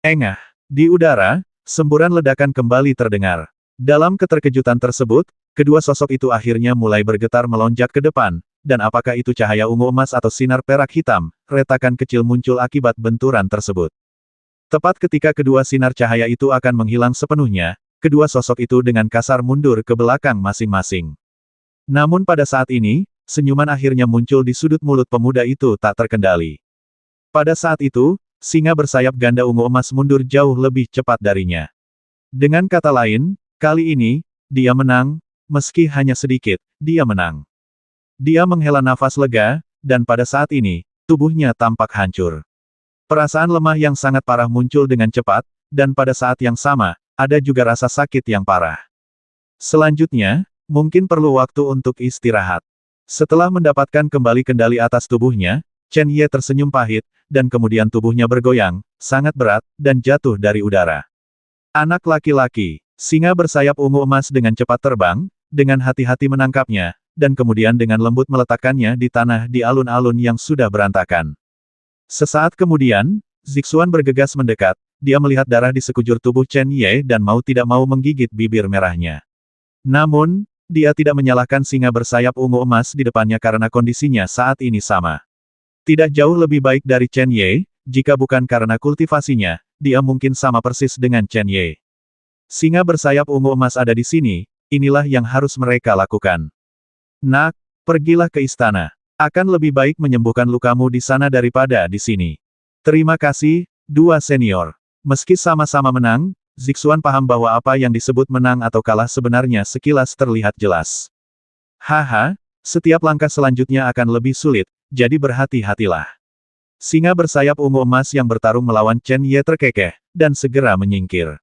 Engah. Di udara, semburan ledakan kembali terdengar. Dalam keterkejutan tersebut, kedua sosok itu akhirnya mulai bergetar melonjak ke depan, dan apakah itu cahaya ungu emas atau sinar perak hitam, retakan kecil muncul akibat benturan tersebut. Tepat ketika kedua sinar cahaya itu akan menghilang sepenuhnya, kedua sosok itu dengan kasar mundur ke belakang masing-masing. Namun pada saat ini, senyuman akhirnya muncul di sudut mulut pemuda itu tak terkendali. Pada saat itu, singa bersayap ganda ungu emas mundur jauh lebih cepat darinya. Dengan kata lain, kali ini, dia menang, meski hanya sedikit, dia menang. Dia menghela nafas lega, dan pada saat ini, tubuhnya tampak hancur. Perasaan lemah yang sangat parah muncul dengan cepat, dan pada saat yang sama, ada juga rasa sakit yang parah. Selanjutnya, mungkin perlu waktu untuk istirahat. Setelah mendapatkan kembali kendali atas tubuhnya, Chen Ye tersenyum pahit, dan kemudian tubuhnya bergoyang, sangat berat, dan jatuh dari udara. Anak laki-laki, singa bersayap ungu emas dengan cepat terbang, dengan hati-hati menangkapnya, dan kemudian dengan lembut meletakkannya di tanah di alun-alun yang sudah berantakan. Sesaat kemudian, Zixuan bergegas mendekat, dia melihat darah di sekujur tubuh Chen Ye dan mau tidak mau menggigit bibir merahnya. Namun, dia tidak menyalahkan singa bersayap ungu emas di depannya karena kondisinya saat ini sama. Tidak jauh lebih baik dari Chen Ye, jika bukan karena kultivasinya, dia mungkin sama persis dengan Chen Ye. Singa bersayap ungu emas ada di sini, inilah yang harus mereka lakukan. Nak, pergilah ke istana. Akan lebih baik menyembuhkan lukamu di sana daripada di sini. Terima kasih, dua senior. Meski sama-sama menang, Zixuan paham bahwa apa yang disebut menang atau kalah sebenarnya sekilas terlihat jelas. Haha, setiap langkah selanjutnya akan lebih sulit, jadi berhati-hatilah. Singa bersayap ungu emas yang bertarung melawan Chen Ye terkekeh, dan segera menyingkir.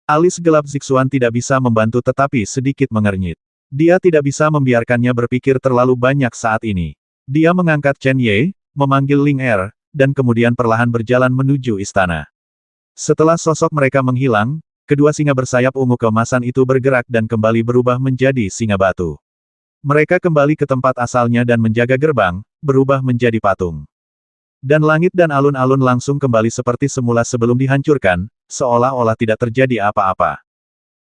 Alis gelap Zixuan tidak bisa membantu tetapi sedikit mengernyit. Dia tidak bisa membiarkannya berpikir terlalu banyak saat ini. Dia mengangkat Chen Ye, memanggil Ling Er, dan kemudian perlahan berjalan menuju istana. Setelah sosok mereka menghilang, kedua singa bersayap ungu keemasan itu bergerak dan kembali berubah menjadi singa batu. Mereka kembali ke tempat asalnya dan menjaga gerbang, berubah menjadi patung. Dan langit dan alun-alun langsung kembali seperti semula sebelum dihancurkan, seolah-olah tidak terjadi apa-apa.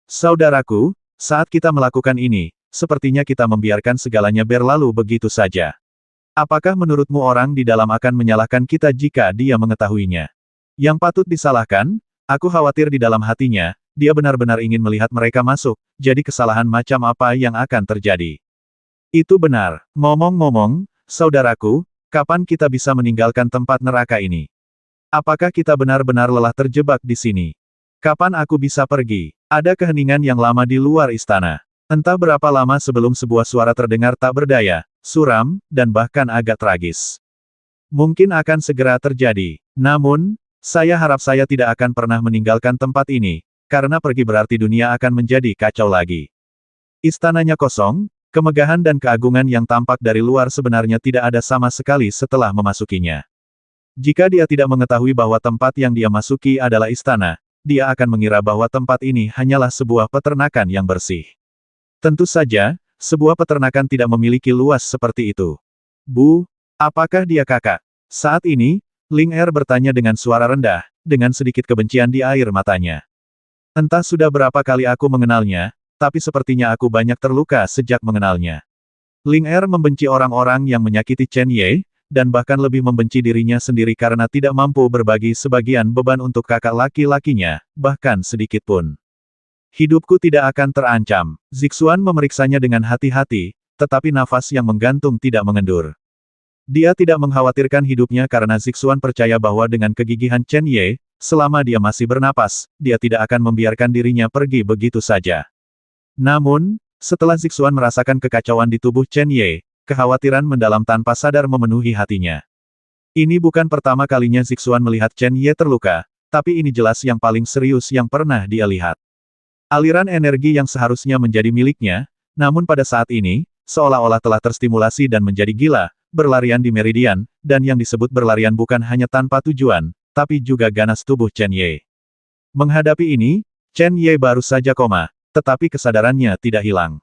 Saudaraku, saat kita melakukan ini, sepertinya kita membiarkan segalanya berlalu begitu saja. Apakah menurutmu orang di dalam akan menyalahkan kita jika dia mengetahuinya? Yang patut disalahkan, aku khawatir di dalam hatinya, dia benar-benar ingin melihat mereka masuk, jadi kesalahan macam apa yang akan terjadi. Itu benar. Ngomong-ngomong, saudaraku, kapan kita bisa meninggalkan tempat neraka ini? Apakah kita benar-benar lelah terjebak di sini? Kapan aku bisa pergi? Ada keheningan yang lama di luar istana. Entah berapa lama sebelum sebuah suara terdengar tak berdaya, suram, dan bahkan agak tragis. Mungkin akan segera terjadi. Namun, saya harap saya tidak akan pernah meninggalkan tempat ini, karena pergi berarti dunia akan menjadi kacau lagi. Istananya kosong, kemegahan dan keagungan yang tampak dari luar sebenarnya tidak ada sama sekali setelah memasukinya. Jika dia tidak mengetahui bahwa tempat yang dia masuki adalah istana, dia akan mengira bahwa tempat ini hanyalah sebuah peternakan yang bersih. Tentu saja, sebuah peternakan tidak memiliki luas seperti itu. Bu, apakah dia kakak? Saat ini, Ling Er bertanya dengan suara rendah, dengan sedikit kebencian di air matanya. Entah sudah berapa kali aku mengenalnya, tapi sepertinya aku banyak terluka sejak mengenalnya. Ling Er membenci orang-orang yang menyakiti Chen Ye, dan bahkan lebih membenci dirinya sendiri karena tidak mampu berbagi sebagian beban untuk kakak laki-lakinya, bahkan sedikit pun. Hidupku tidak akan terancam. Zixuan memeriksanya dengan hati-hati, tetapi nafas yang menggantung tidak mengendur. Dia tidak mengkhawatirkan hidupnya karena Zixuan percaya bahwa dengan kegigihan Chen Ye, selama dia masih bernapas, dia tidak akan membiarkan dirinya pergi begitu saja. Namun, setelah Zixuan merasakan kekacauan di tubuh Chen Ye, kekhawatiran mendalam tanpa sadar memenuhi hatinya. Ini bukan pertama kalinya Zixuan melihat Chen Ye terluka, tapi ini jelas yang paling serius yang pernah dia lihat. Aliran energi yang seharusnya menjadi miliknya, namun pada saat ini, seolah-olah telah terstimulasi dan menjadi gila, berlarian di meridian, dan yang disebut berlarian bukan hanya tanpa tujuan, tapi juga ganas tubuh Chen Ye. Menghadapi ini, Chen Ye baru saja koma, tetapi kesadarannya tidak hilang.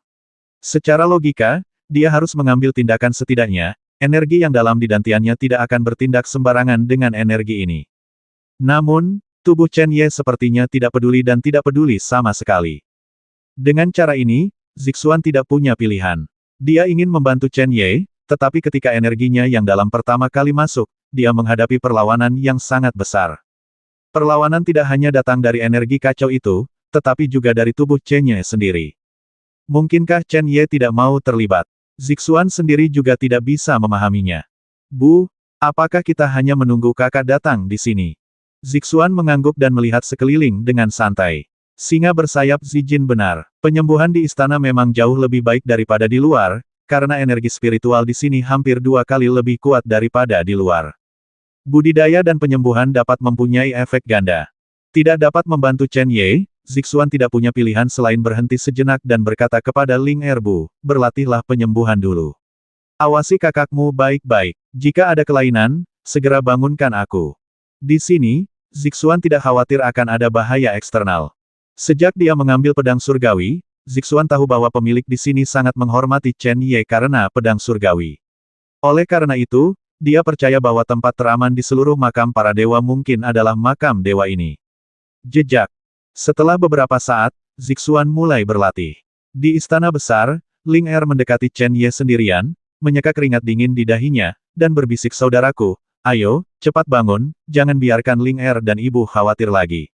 Secara logika, dia harus mengambil tindakan setidaknya, energi yang dalam di dantiannya tidak akan bertindak sembarangan dengan energi ini. Namun, tubuh Chen Ye sepertinya tidak peduli dan tidak peduli sama sekali. Dengan cara ini, Zixuan tidak punya pilihan. Dia ingin membantu Chen Ye, tetapi ketika energinya yang dalam pertama kali masuk, dia menghadapi perlawanan yang sangat besar. Perlawanan tidak hanya datang dari energi kacau itu, tetapi juga dari tubuh Chen Ye sendiri. Mungkinkah Chen Ye tidak mau terlibat? Zixuan sendiri juga tidak bisa memahaminya. Bu, apakah kita hanya menunggu kakak datang di sini? Zixuan mengangguk dan melihat sekeliling dengan santai. Singa bersayap Zijin benar. Penyembuhan di istana memang jauh lebih baik daripada di luar, karena energi spiritual di sini hampir 2 kali lebih kuat daripada di luar. Budidaya dan penyembuhan dapat mempunyai efek ganda. Tidak dapat membantu Chen Ye, Zixuan tidak punya pilihan selain berhenti sejenak dan berkata kepada Ling Erbu, berlatihlah penyembuhan dulu. Awasi kakakmu baik-baik. Jika ada kelainan, segera bangunkan aku. Di sini, Zixuan tidak khawatir akan ada bahaya eksternal. Sejak dia mengambil pedang surgawi, Zixuan tahu bahwa pemilik di sini sangat menghormati Chen Ye karena pedang surgawi. Oleh karena itu, dia percaya bahwa tempat teraman di seluruh makam para dewa mungkin adalah makam dewa ini. Jejak. Setelah beberapa saat, Zixuan mulai berlatih. Di istana besar, Ling Er mendekati Chen Ye sendirian, menyeka keringat dingin di dahinya, dan berbisik, saudaraku, ayo, cepat bangun, jangan biarkan Ling Er dan ibu khawatir lagi.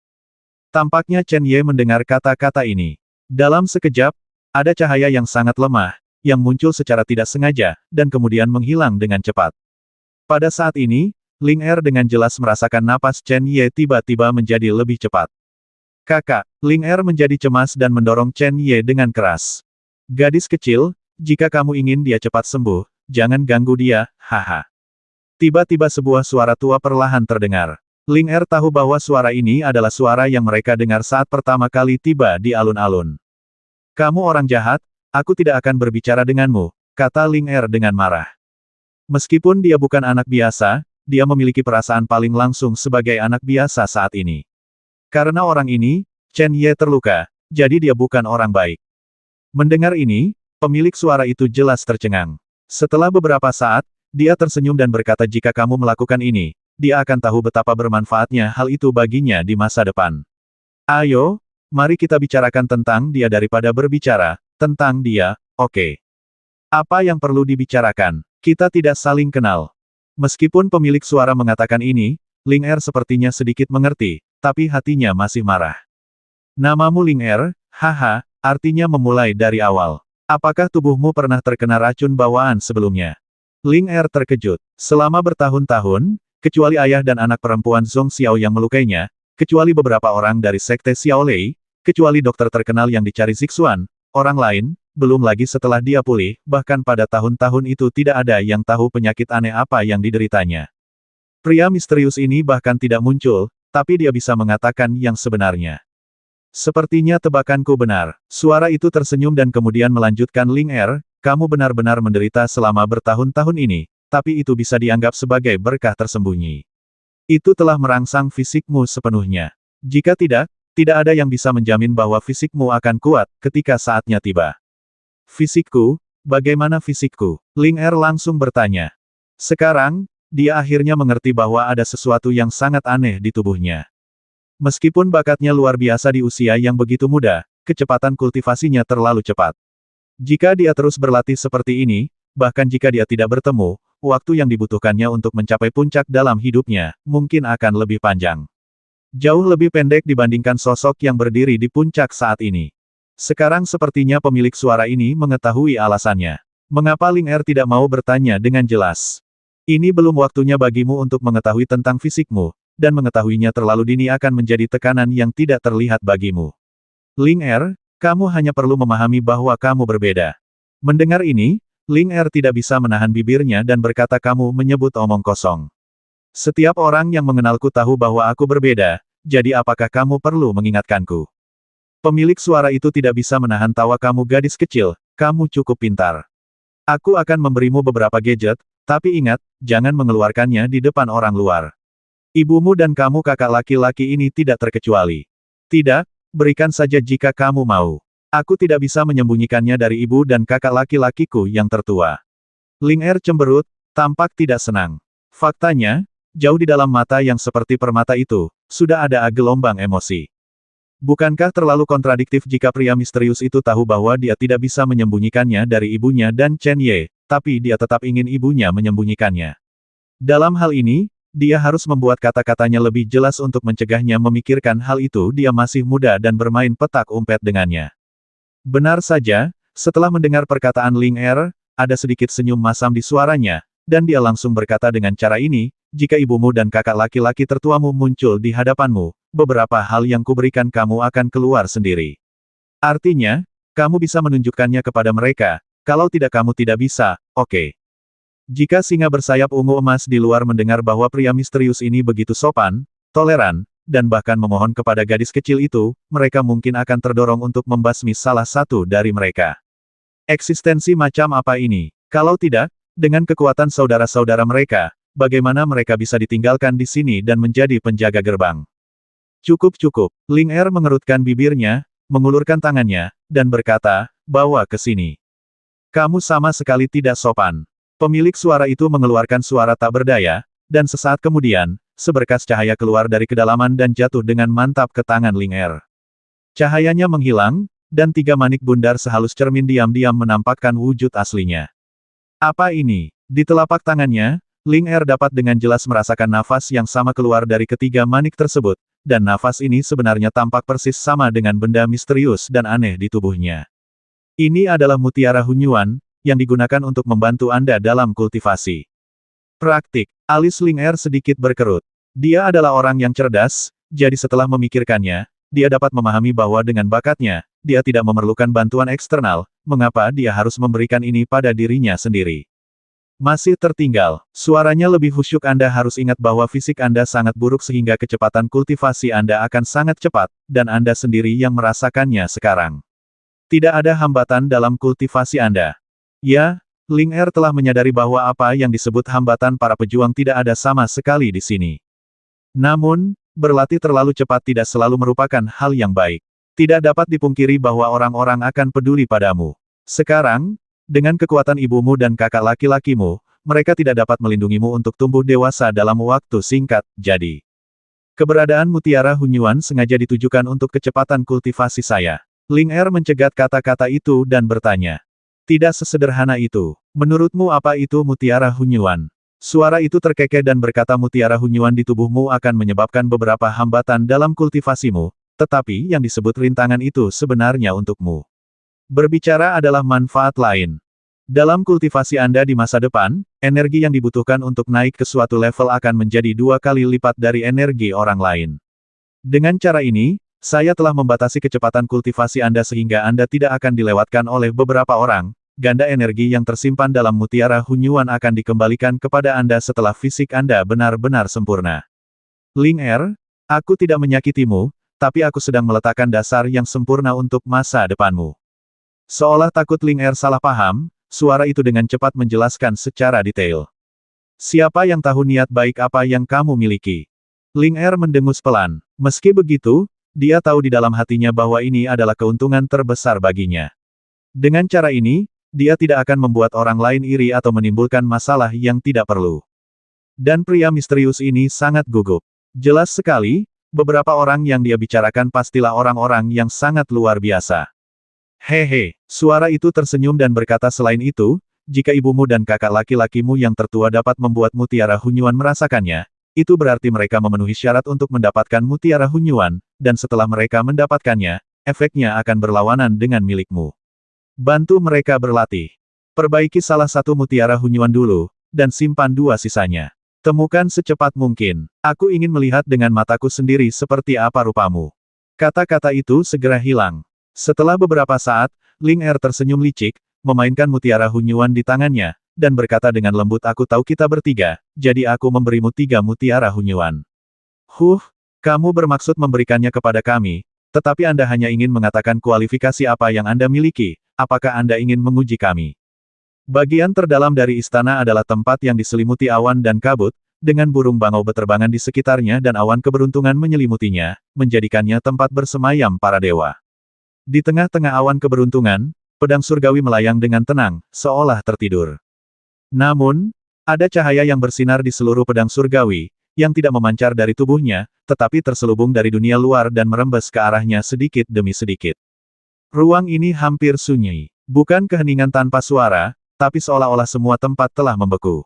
Tampaknya Chen Ye mendengar kata-kata ini. Dalam sekejap, ada cahaya yang sangat lemah, yang muncul secara tidak sengaja, dan kemudian menghilang dengan cepat. Pada saat ini, Ling Er dengan jelas merasakan napas Chen Ye tiba-tiba menjadi lebih cepat. Kakak, Ling Er menjadi cemas dan mendorong Chen Ye dengan keras. Gadis kecil, jika kamu ingin dia cepat sembuh, jangan ganggu dia, haha. Tiba-tiba sebuah suara tua perlahan terdengar. Ling Er tahu bahwa suara ini adalah suara yang mereka dengar saat pertama kali tiba di alun-alun. Kamu orang jahat, aku tidak akan berbicara denganmu, kata Ling Er dengan marah. Meskipun dia bukan anak biasa, dia memiliki perasaan paling langsung sebagai anak biasa saat ini. Karena orang ini, Chen Ye terluka, jadi dia bukan orang baik. Mendengar ini, pemilik suara itu jelas tercengang. Setelah beberapa saat, dia tersenyum dan berkata, jika kamu melakukan ini, dia akan tahu betapa bermanfaatnya hal itu baginya di masa depan. Ayo, mari kita bicarakan tentang dia daripada berbicara tentang dia, oke. Apa yang perlu dibicarakan? Kita tidak saling kenal. Meskipun pemilik suara mengatakan ini, Ling Er sepertinya sedikit mengerti, tapi hatinya masih marah. Namamu Ling Er, haha, artinya memulai dari awal. Apakah tubuhmu pernah terkena racun bawaan sebelumnya? Ling Er terkejut. Selama bertahun-tahun, kecuali ayah dan anak perempuan Zhong Xiao yang melukainya, kecuali beberapa orang dari sekte Xiao Lei, kecuali dokter terkenal yang dicari Zixuan, orang lain, belum lagi setelah dia pulih, bahkan pada tahun-tahun itu tidak ada yang tahu penyakit aneh apa yang dideritanya. Pria misterius ini bahkan tidak muncul, tapi dia bisa mengatakan yang sebenarnya. Sepertinya tebakanku benar. Suara itu tersenyum dan kemudian melanjutkan, Ling Er, kamu benar-benar menderita selama bertahun-tahun ini, tapi itu bisa dianggap sebagai berkah tersembunyi. Itu telah merangsang fisikmu sepenuhnya. Jika tidak, tidak ada yang bisa menjamin bahwa fisikmu akan kuat ketika saatnya tiba. Fisikku? Bagaimana fisikku? Ling Er langsung bertanya. Sekarang, dia akhirnya mengerti bahwa ada sesuatu yang sangat aneh di tubuhnya. Meskipun bakatnya luar biasa di usia yang begitu muda, kecepatan kultivasinya terlalu cepat. Jika dia terus berlatih seperti ini, bahkan jika dia tidak bertemu, waktu yang dibutuhkannya untuk mencapai puncak dalam hidupnya, mungkin akan lebih panjang. Jauh lebih pendek dibandingkan sosok yang berdiri di puncak saat ini. Sekarang sepertinya pemilik suara ini mengetahui alasannya. Mengapa Ling Er tidak mau bertanya dengan jelas? Ini belum waktunya bagimu untuk mengetahui tentang fisikmu, dan mengetahuinya terlalu dini akan menjadi tekanan yang tidak terlihat bagimu. Ling Er, kamu hanya perlu memahami bahwa kamu berbeda. Mendengar ini, Ling Er tidak bisa menahan bibirnya dan berkata, kamu menyebut omong kosong. Setiap orang yang mengenalku tahu bahwa aku berbeda, jadi apakah kamu perlu mengingatkanku? Pemilik suara itu tidak bisa menahan tawa, kamu gadis kecil, kamu cukup pintar. Aku akan memberimu beberapa gadget, tapi ingat, jangan mengeluarkannya di depan orang luar. Ibumu dan kamu kakak laki-laki ini tidak terkecuali. Tidak, berikan saja jika kamu mau. Aku tidak bisa menyembunyikannya dari ibu dan kakak laki-lakiku yang tertua. Ling Er cemberut, tampak tidak senang. Faktanya, jauh di dalam mata yang seperti permata itu, sudah ada gelombang emosi. Bukankah terlalu kontradiktif jika pria misterius itu tahu bahwa dia tidak bisa menyembunyikannya dari ibunya dan Chen Ye, tapi dia tetap ingin ibunya menyembunyikannya. Dalam hal ini, dia harus membuat kata-katanya lebih jelas untuk mencegahnya memikirkan hal itu. Dia masih muda dan bermain petak umpet dengannya. Benar saja, setelah mendengar perkataan Ling Er, ada sedikit senyum masam di suaranya, dan dia langsung berkata dengan cara ini, jika ibumu dan kakak laki-laki tertuamu muncul di hadapanmu, beberapa hal yang kuberikan kamu akan keluar sendiri. Artinya, kamu bisa menunjukkannya kepada mereka. Kalau tidak, kamu tidak bisa, oke. Jika singa bersayap ungu emas di luar mendengar bahwa pria misterius ini begitu sopan, toleran, dan bahkan memohon kepada gadis kecil itu, mereka mungkin akan terdorong untuk membasmi salah satu dari mereka. Eksistensi macam apa ini? Kalau tidak, Dengan kekuatan saudara-saudara mereka, bagaimana mereka bisa ditinggalkan di sini dan menjadi penjaga gerbang? Cukup. Ling Er mengerutkan bibirnya, mengulurkan tangannya, dan berkata, bawa ke sini. Kamu sama sekali tidak sopan. Pemilik suara itu mengeluarkan suara tak berdaya, dan sesaat kemudian, seberkas cahaya keluar dari kedalaman dan jatuh dengan mantap ke tangan Ling Er. Cahayanya menghilang, dan 3 manik bundar sehalus cermin diam-diam menampakkan wujud aslinya. Apa ini? Di telapak tangannya, Ling Er dapat dengan jelas merasakan nafas yang sama keluar dari ketiga manik tersebut, dan nafas ini sebenarnya tampak persis sama dengan benda misterius dan aneh di tubuhnya. Ini adalah mutiara Hunyuan, yang digunakan untuk membantu Anda dalam kultivasi. Praktik. Alis Ling Er sedikit berkerut. Dia adalah orang yang cerdas, jadi setelah memikirkannya, dia dapat memahami bahwa dengan bakatnya, dia tidak memerlukan bantuan eksternal, mengapa dia harus memberikan ini pada dirinya sendiri. Masih tertinggal, suaranya lebih khusyuk. Anda harus ingat bahwa fisik Anda sangat buruk sehingga kecepatan kultivasi Anda akan sangat cepat, dan Anda sendiri yang merasakannya sekarang. Tidak ada hambatan dalam kultivasi Anda. Ya, Ling Er telah menyadari bahwa apa yang disebut hambatan para pejuang tidak ada sama sekali di sini. Namun, berlatih terlalu cepat tidak selalu merupakan hal yang baik. Tidak dapat dipungkiri bahwa orang-orang akan peduli padamu. Sekarang, dengan kekuatan ibumu dan kakak laki-lakimu, mereka tidak dapat melindungimu untuk tumbuh dewasa dalam waktu singkat, jadi. Keberadaan mutiara Hunyuan sengaja ditujukan untuk kecepatan kultivasi saya. Ling Er mencegat kata-kata itu dan bertanya. Tidak sesederhana itu. Menurutmu apa itu mutiara Hunyuan? Suara itu terkekeh dan berkata mutiara Hunyuan di tubuhmu akan menyebabkan beberapa hambatan dalam kultivasimu, tetapi yang disebut rintangan itu sebenarnya untukmu. Berbicara adalah manfaat lain. Dalam kultivasi Anda di masa depan, energi yang dibutuhkan untuk naik ke suatu level akan menjadi 2 kali lipat dari energi orang lain. Dengan cara ini, saya telah membatasi kecepatan kultivasi Anda sehingga Anda tidak akan dilewatkan oleh beberapa orang. Ganda energi yang tersimpan dalam mutiara Hunyuan akan dikembalikan kepada Anda setelah fisik Anda benar-benar sempurna. Ling Er, aku tidak menyakitimu, tapi aku sedang meletakkan dasar yang sempurna untuk masa depanmu. Seolah takut Ling Er salah paham, suara itu dengan cepat menjelaskan secara detail. Siapa yang tahu niat baik apa yang kamu miliki? Ling Er mendengus pelan. Meski begitu, dia tahu di dalam hatinya bahwa ini adalah keuntungan terbesar baginya. Dengan cara ini, dia tidak akan membuat orang lain iri atau menimbulkan masalah yang tidak perlu. Dan pria misterius ini sangat gugup. Jelas sekali, beberapa orang yang dia bicarakan pastilah orang-orang yang sangat luar biasa. Hehe, suara itu tersenyum dan berkata selain itu, jika ibumu dan kakak laki-lakimu yang tertua dapat membuat mutiara Hunyuan merasakannya, itu berarti mereka memenuhi syarat untuk mendapatkan mutiara Hunyuan, dan setelah mereka mendapatkannya, efeknya akan berlawanan dengan milikmu. Bantu mereka berlatih. Perbaiki salah satu mutiara Hunyuan dulu, dan simpan 2 sisanya. Temukan secepat mungkin. Aku ingin melihat dengan mataku sendiri seperti apa rupamu. Kata-kata itu segera hilang. Setelah beberapa saat, Ling Er tersenyum licik, memainkan mutiara Hunyuan di tangannya, dan berkata dengan lembut aku tahu kita bertiga, jadi aku memberimu 3 mutiara Hunyuan. Kamu bermaksud memberikannya kepada kami, tetapi Anda hanya ingin mengatakan kualifikasi apa yang Anda miliki. Apakah Anda ingin menguji kami? Bagian terdalam dari istana adalah tempat yang diselimuti awan dan kabut, dengan burung bangau berterbangan di sekitarnya dan awan keberuntungan menyelimutinya, menjadikannya tempat bersemayam para dewa. Di tengah-tengah awan keberuntungan, pedang surgawi melayang dengan tenang, seolah tertidur. Namun, ada cahaya yang bersinar di seluruh pedang surgawi, yang tidak memancar dari tubuhnya, tetapi terselubung dari dunia luar dan merembes ke arahnya sedikit demi sedikit. Ruang ini hampir sunyi. Bukan keheningan tanpa suara, tapi seolah-olah semua tempat telah membeku.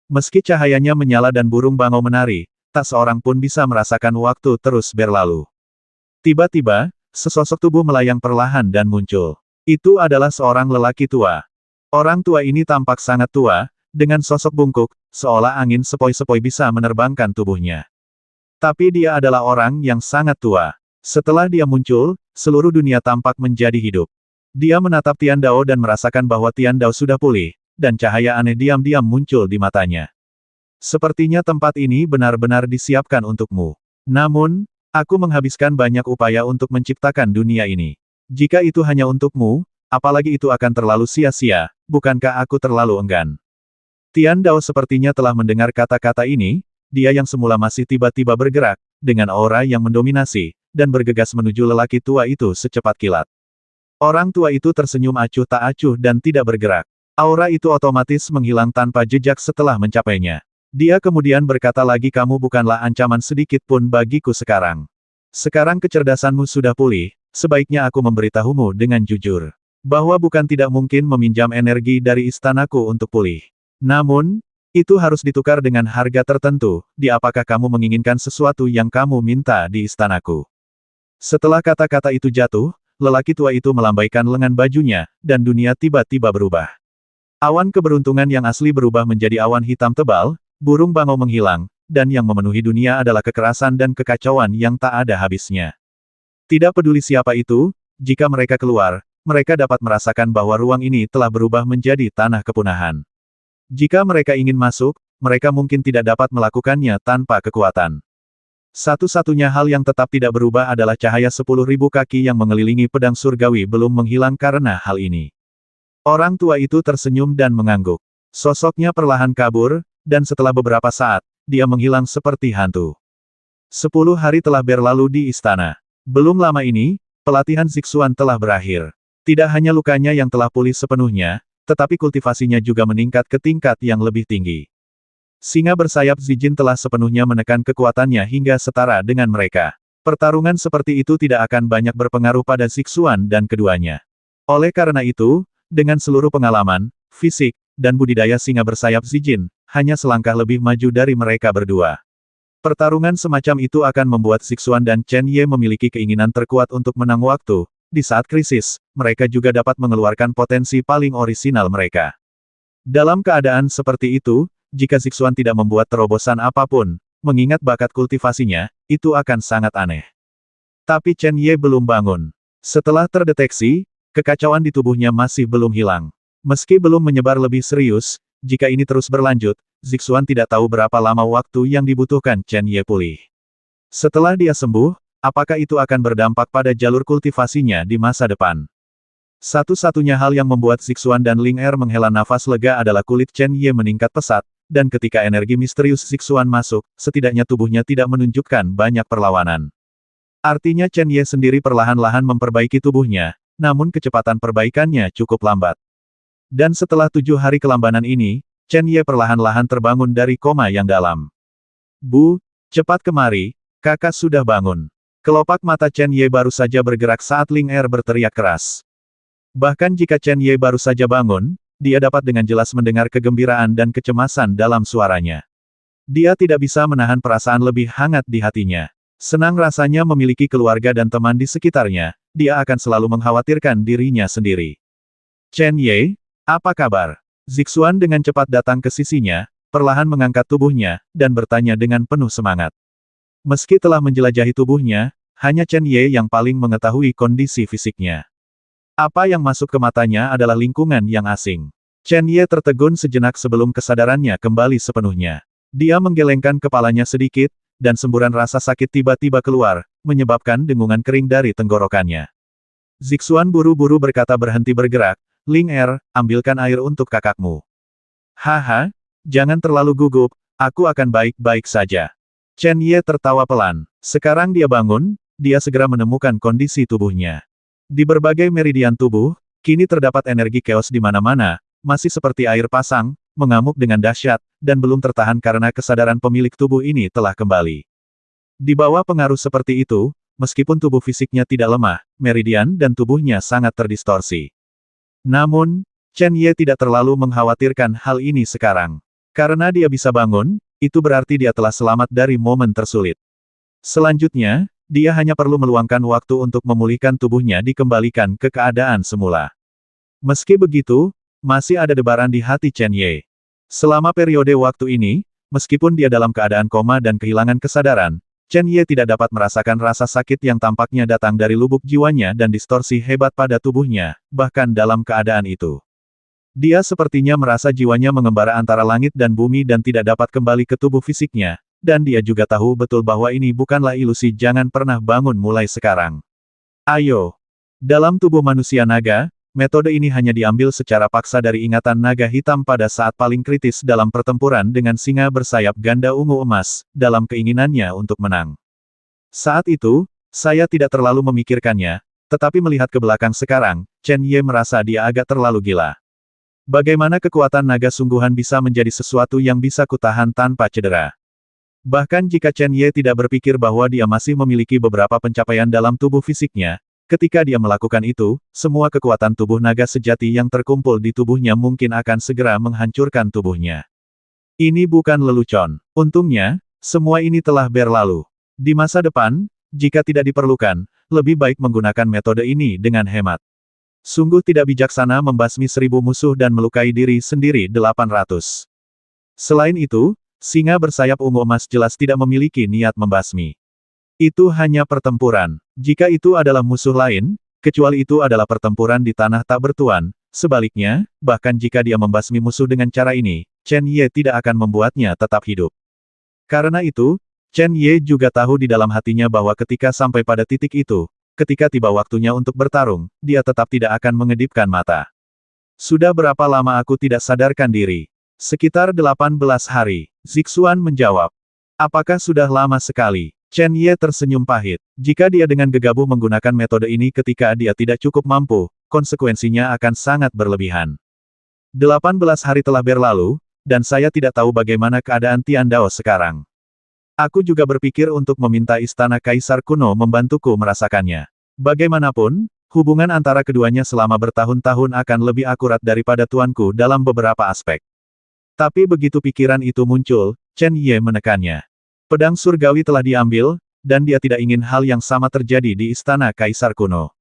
Meski cahayanya menyala dan burung bangau menari, tak seorang pun bisa merasakan waktu terus berlalu. Tiba-tiba, sesosok tubuh melayang perlahan dan muncul. Itu adalah seorang lelaki tua. Orang tua ini tampak sangat tua, dengan sosok bungkuk, seolah angin sepoi-sepoi bisa menerbangkan tubuhnya. Tapi dia adalah orang yang sangat tua. Setelah dia muncul, seluruh dunia tampak menjadi hidup. Dia menatap Tian Dao dan merasakan bahwa Tian Dao sudah pulih, dan cahaya aneh diam-diam muncul di matanya. Sepertinya tempat ini benar-benar disiapkan untukmu. Namun, aku menghabiskan banyak upaya untuk menciptakan dunia ini. Jika itu hanya untukmu, apalagi itu akan terlalu sia-sia, bukankah aku terlalu enggan? Tian Dao sepertinya telah mendengar kata-kata ini, dia yang semula masih tiba-tiba bergerak, dengan aura yang mendominasi, dan bergegas menuju lelaki tua itu secepat kilat. Orang tua itu tersenyum acuh tak acuh dan tidak bergerak. Aura itu otomatis menghilang tanpa jejak setelah mencapainya. Dia kemudian berkata lagi, kamu bukanlah ancaman sedikit pun bagiku sekarang. Sekarang kecerdasanmu sudah pulih, sebaiknya aku memberitahumu dengan jujur. Bahwa bukan tidak mungkin meminjam energi dari istanaku untuk pulih. Namun, itu harus ditukar dengan harga tertentu, apakah kamu menginginkan sesuatu yang kamu minta di istanaku? Setelah kata-kata itu jatuh, lelaki tua itu melambaikan lengan bajunya, dan dunia tiba-tiba berubah. Awan keberuntungan yang asli berubah menjadi awan hitam tebal, burung bangau menghilang, dan yang memenuhi dunia adalah kekerasan dan kekacauan yang tak ada habisnya. Tidak peduli siapa itu, jika mereka keluar, mereka dapat merasakan bahwa ruang ini telah berubah menjadi tanah kepunahan. Jika mereka ingin masuk, mereka mungkin tidak dapat melakukannya tanpa kekuatan. Satu-satunya hal yang tetap tidak berubah adalah cahaya 10.000 kaki yang mengelilingi pedang surgawi belum menghilang karena hal ini. Orang tua itu tersenyum dan mengangguk. Sosoknya perlahan kabur, dan setelah beberapa saat, dia menghilang seperti hantu. 10 hari telah berlalu di istana. Belum lama ini, pelatihan Zixuan telah berakhir. Tidak hanya lukanya yang telah pulih sepenuhnya, tetapi kultivasinya juga meningkat ke tingkat yang lebih tinggi. Singa bersayap Zijin telah sepenuhnya menekan kekuatannya hingga setara dengan mereka. Pertarungan seperti itu tidak akan banyak berpengaruh pada Zixuan dan keduanya. Oleh karena itu, dengan seluruh pengalaman, fisik, dan budidaya singa bersayap Zijin, hanya selangkah lebih maju dari mereka berdua. Pertarungan semacam itu akan membuat Zixuan dan Chen Ye memiliki keinginan terkuat untuk menang waktu. Di saat krisis, mereka juga dapat mengeluarkan potensi paling orisinal mereka. Dalam keadaan seperti itu, jika Zixuan tidak membuat terobosan apapun, mengingat bakat kultivasinya, itu akan sangat aneh. Tapi Chen Ye belum bangun. Setelah terdeteksi, kekacauan di tubuhnya masih belum hilang. Meski belum menyebar lebih serius, jika ini terus berlanjut, Zixuan tidak tahu berapa lama waktu yang dibutuhkan Chen Ye pulih. Setelah dia sembuh, apakah itu akan berdampak pada jalur kultivasinya di masa depan? Satu-satunya hal yang membuat Zixuan dan Ling Er menghela nafas lega adalah kulit Chen Ye meningkat pesat, dan ketika energi misterius Zixuan masuk, setidaknya tubuhnya tidak menunjukkan banyak perlawanan. Artinya Chen Ye sendiri perlahan-lahan memperbaiki tubuhnya, namun kecepatan perbaikannya cukup lambat. Dan setelah 7 hari kelambanan ini, Chen Ye perlahan-lahan terbangun dari koma yang dalam. Bu, cepat kemari, kakak sudah bangun. Kelopak mata Chen Ye baru saja bergerak saat Ling Er berteriak keras. Bahkan jika Chen Ye baru saja bangun, dia dapat dengan jelas mendengar kegembiraan dan kecemasan dalam suaranya. Dia tidak bisa menahan perasaan lebih hangat di hatinya. Senang rasanya memiliki keluarga dan teman di sekitarnya, dia akan selalu mengkhawatirkan dirinya sendiri. Chen Ye, apa kabar? Zixuan dengan cepat datang ke sisinya, perlahan mengangkat tubuhnya, dan bertanya dengan penuh semangat. Meski telah menjelajahi tubuhnya, hanya Chen Ye yang paling mengetahui kondisi fisiknya. Apa yang masuk ke matanya adalah lingkungan yang asing. Chen Ye tertegun sejenak sebelum kesadarannya kembali sepenuhnya. Dia menggelengkan kepalanya sedikit, dan semburan rasa sakit tiba-tiba keluar, menyebabkan dengungan kering dari tenggorokannya. Zixuan buru-buru berkata berhenti bergerak, Ling Er, ambilkan air untuk kakakmu. Haha, jangan terlalu gugup, aku akan baik-baik saja. Chen Ye tertawa pelan. Sekarang dia bangun, dia segera menemukan kondisi tubuhnya. Di berbagai meridian tubuh, kini terdapat energi chaos di mana-mana, masih seperti air pasang, mengamuk dengan dahsyat, dan belum tertahan karena kesadaran pemilik tubuh ini telah kembali. Di bawah pengaruh seperti itu, meskipun tubuh fisiknya tidak lemah, meridian dan tubuhnya sangat terdistorsi. Namun, Chen Ye tidak terlalu mengkhawatirkan hal ini sekarang. Karena dia bisa bangun, itu berarti dia telah selamat dari momen tersulit. Selanjutnya, dia hanya perlu meluangkan waktu untuk memulihkan tubuhnya dikembalikan ke keadaan semula. Meski begitu, masih ada debaran di hati Chen Ye. Selama periode waktu ini, meskipun dia dalam keadaan koma dan kehilangan kesadaran, Chen Ye tidak dapat merasakan rasa sakit yang tampaknya datang dari lubuk jiwanya dan distorsi hebat pada tubuhnya, bahkan dalam keadaan itu. Dia sepertinya merasa jiwanya mengembara antara langit dan bumi dan tidak dapat kembali ke tubuh fisiknya, dan dia juga tahu betul bahwa ini bukanlah ilusi. Jangan pernah bangun mulai sekarang. Ayo. Dalam tubuh manusia naga, metode ini hanya diambil secara paksa dari ingatan naga hitam pada saat paling kritis dalam pertempuran dengan singa bersayap ganda ungu emas, dalam keinginannya untuk menang. Saat itu, saya tidak terlalu memikirkannya, tetapi melihat ke belakang sekarang, Chen Ye merasa dia agak terlalu gila. Bagaimana kekuatan naga sungguhan bisa menjadi sesuatu yang bisa kutahan tanpa cedera? Bahkan jika Chen Ye tidak berpikir bahwa dia masih memiliki beberapa pencapaian dalam tubuh fisiknya, ketika dia melakukan itu, semua kekuatan tubuh naga sejati yang terkumpul di tubuhnya mungkin akan segera menghancurkan tubuhnya. Ini bukan lelucon. Untungnya, semua ini telah berlalu. Di masa depan, jika tidak diperlukan, lebih baik menggunakan metode ini dengan hemat. Sungguh tidak bijaksana membasmi 1000 musuh dan melukai diri sendiri 800. Selain itu, singa bersayap ungu emas jelas tidak memiliki niat membasmi. Itu hanya pertempuran. Jika itu adalah musuh lain, kecuali itu adalah pertempuran di tanah tak bertuan, sebaliknya, bahkan jika dia membasmi musuh dengan cara ini, Chen Ye tidak akan membuatnya tetap hidup. Karena itu, Chen Ye juga tahu di dalam hatinya bahwa ketika sampai pada titik itu, ketika tiba waktunya untuk bertarung, dia tetap tidak akan mengedipkan mata. Sudah berapa lama aku tidak sadarkan diri? Sekitar 18 hari, Zixuan menjawab. Apakah sudah lama sekali? Chen Ye tersenyum pahit. Jika dia dengan gegabah menggunakan metode ini ketika dia tidak cukup mampu, konsekuensinya akan sangat berlebihan. 18 hari telah berlalu, dan saya tidak tahu bagaimana keadaan Tian Dao sekarang. Aku juga berpikir untuk meminta Istana Kaisar Kuno membantuku merasakannya. Bagaimanapun, hubungan antara keduanya selama bertahun-tahun akan lebih akurat daripada tuanku dalam beberapa aspek. Tapi begitu pikiran itu muncul, Chen Ye menekannya. Pedang surgawi telah diambil, dan dia tidak ingin hal yang sama terjadi di Istana Kaisar Kuno.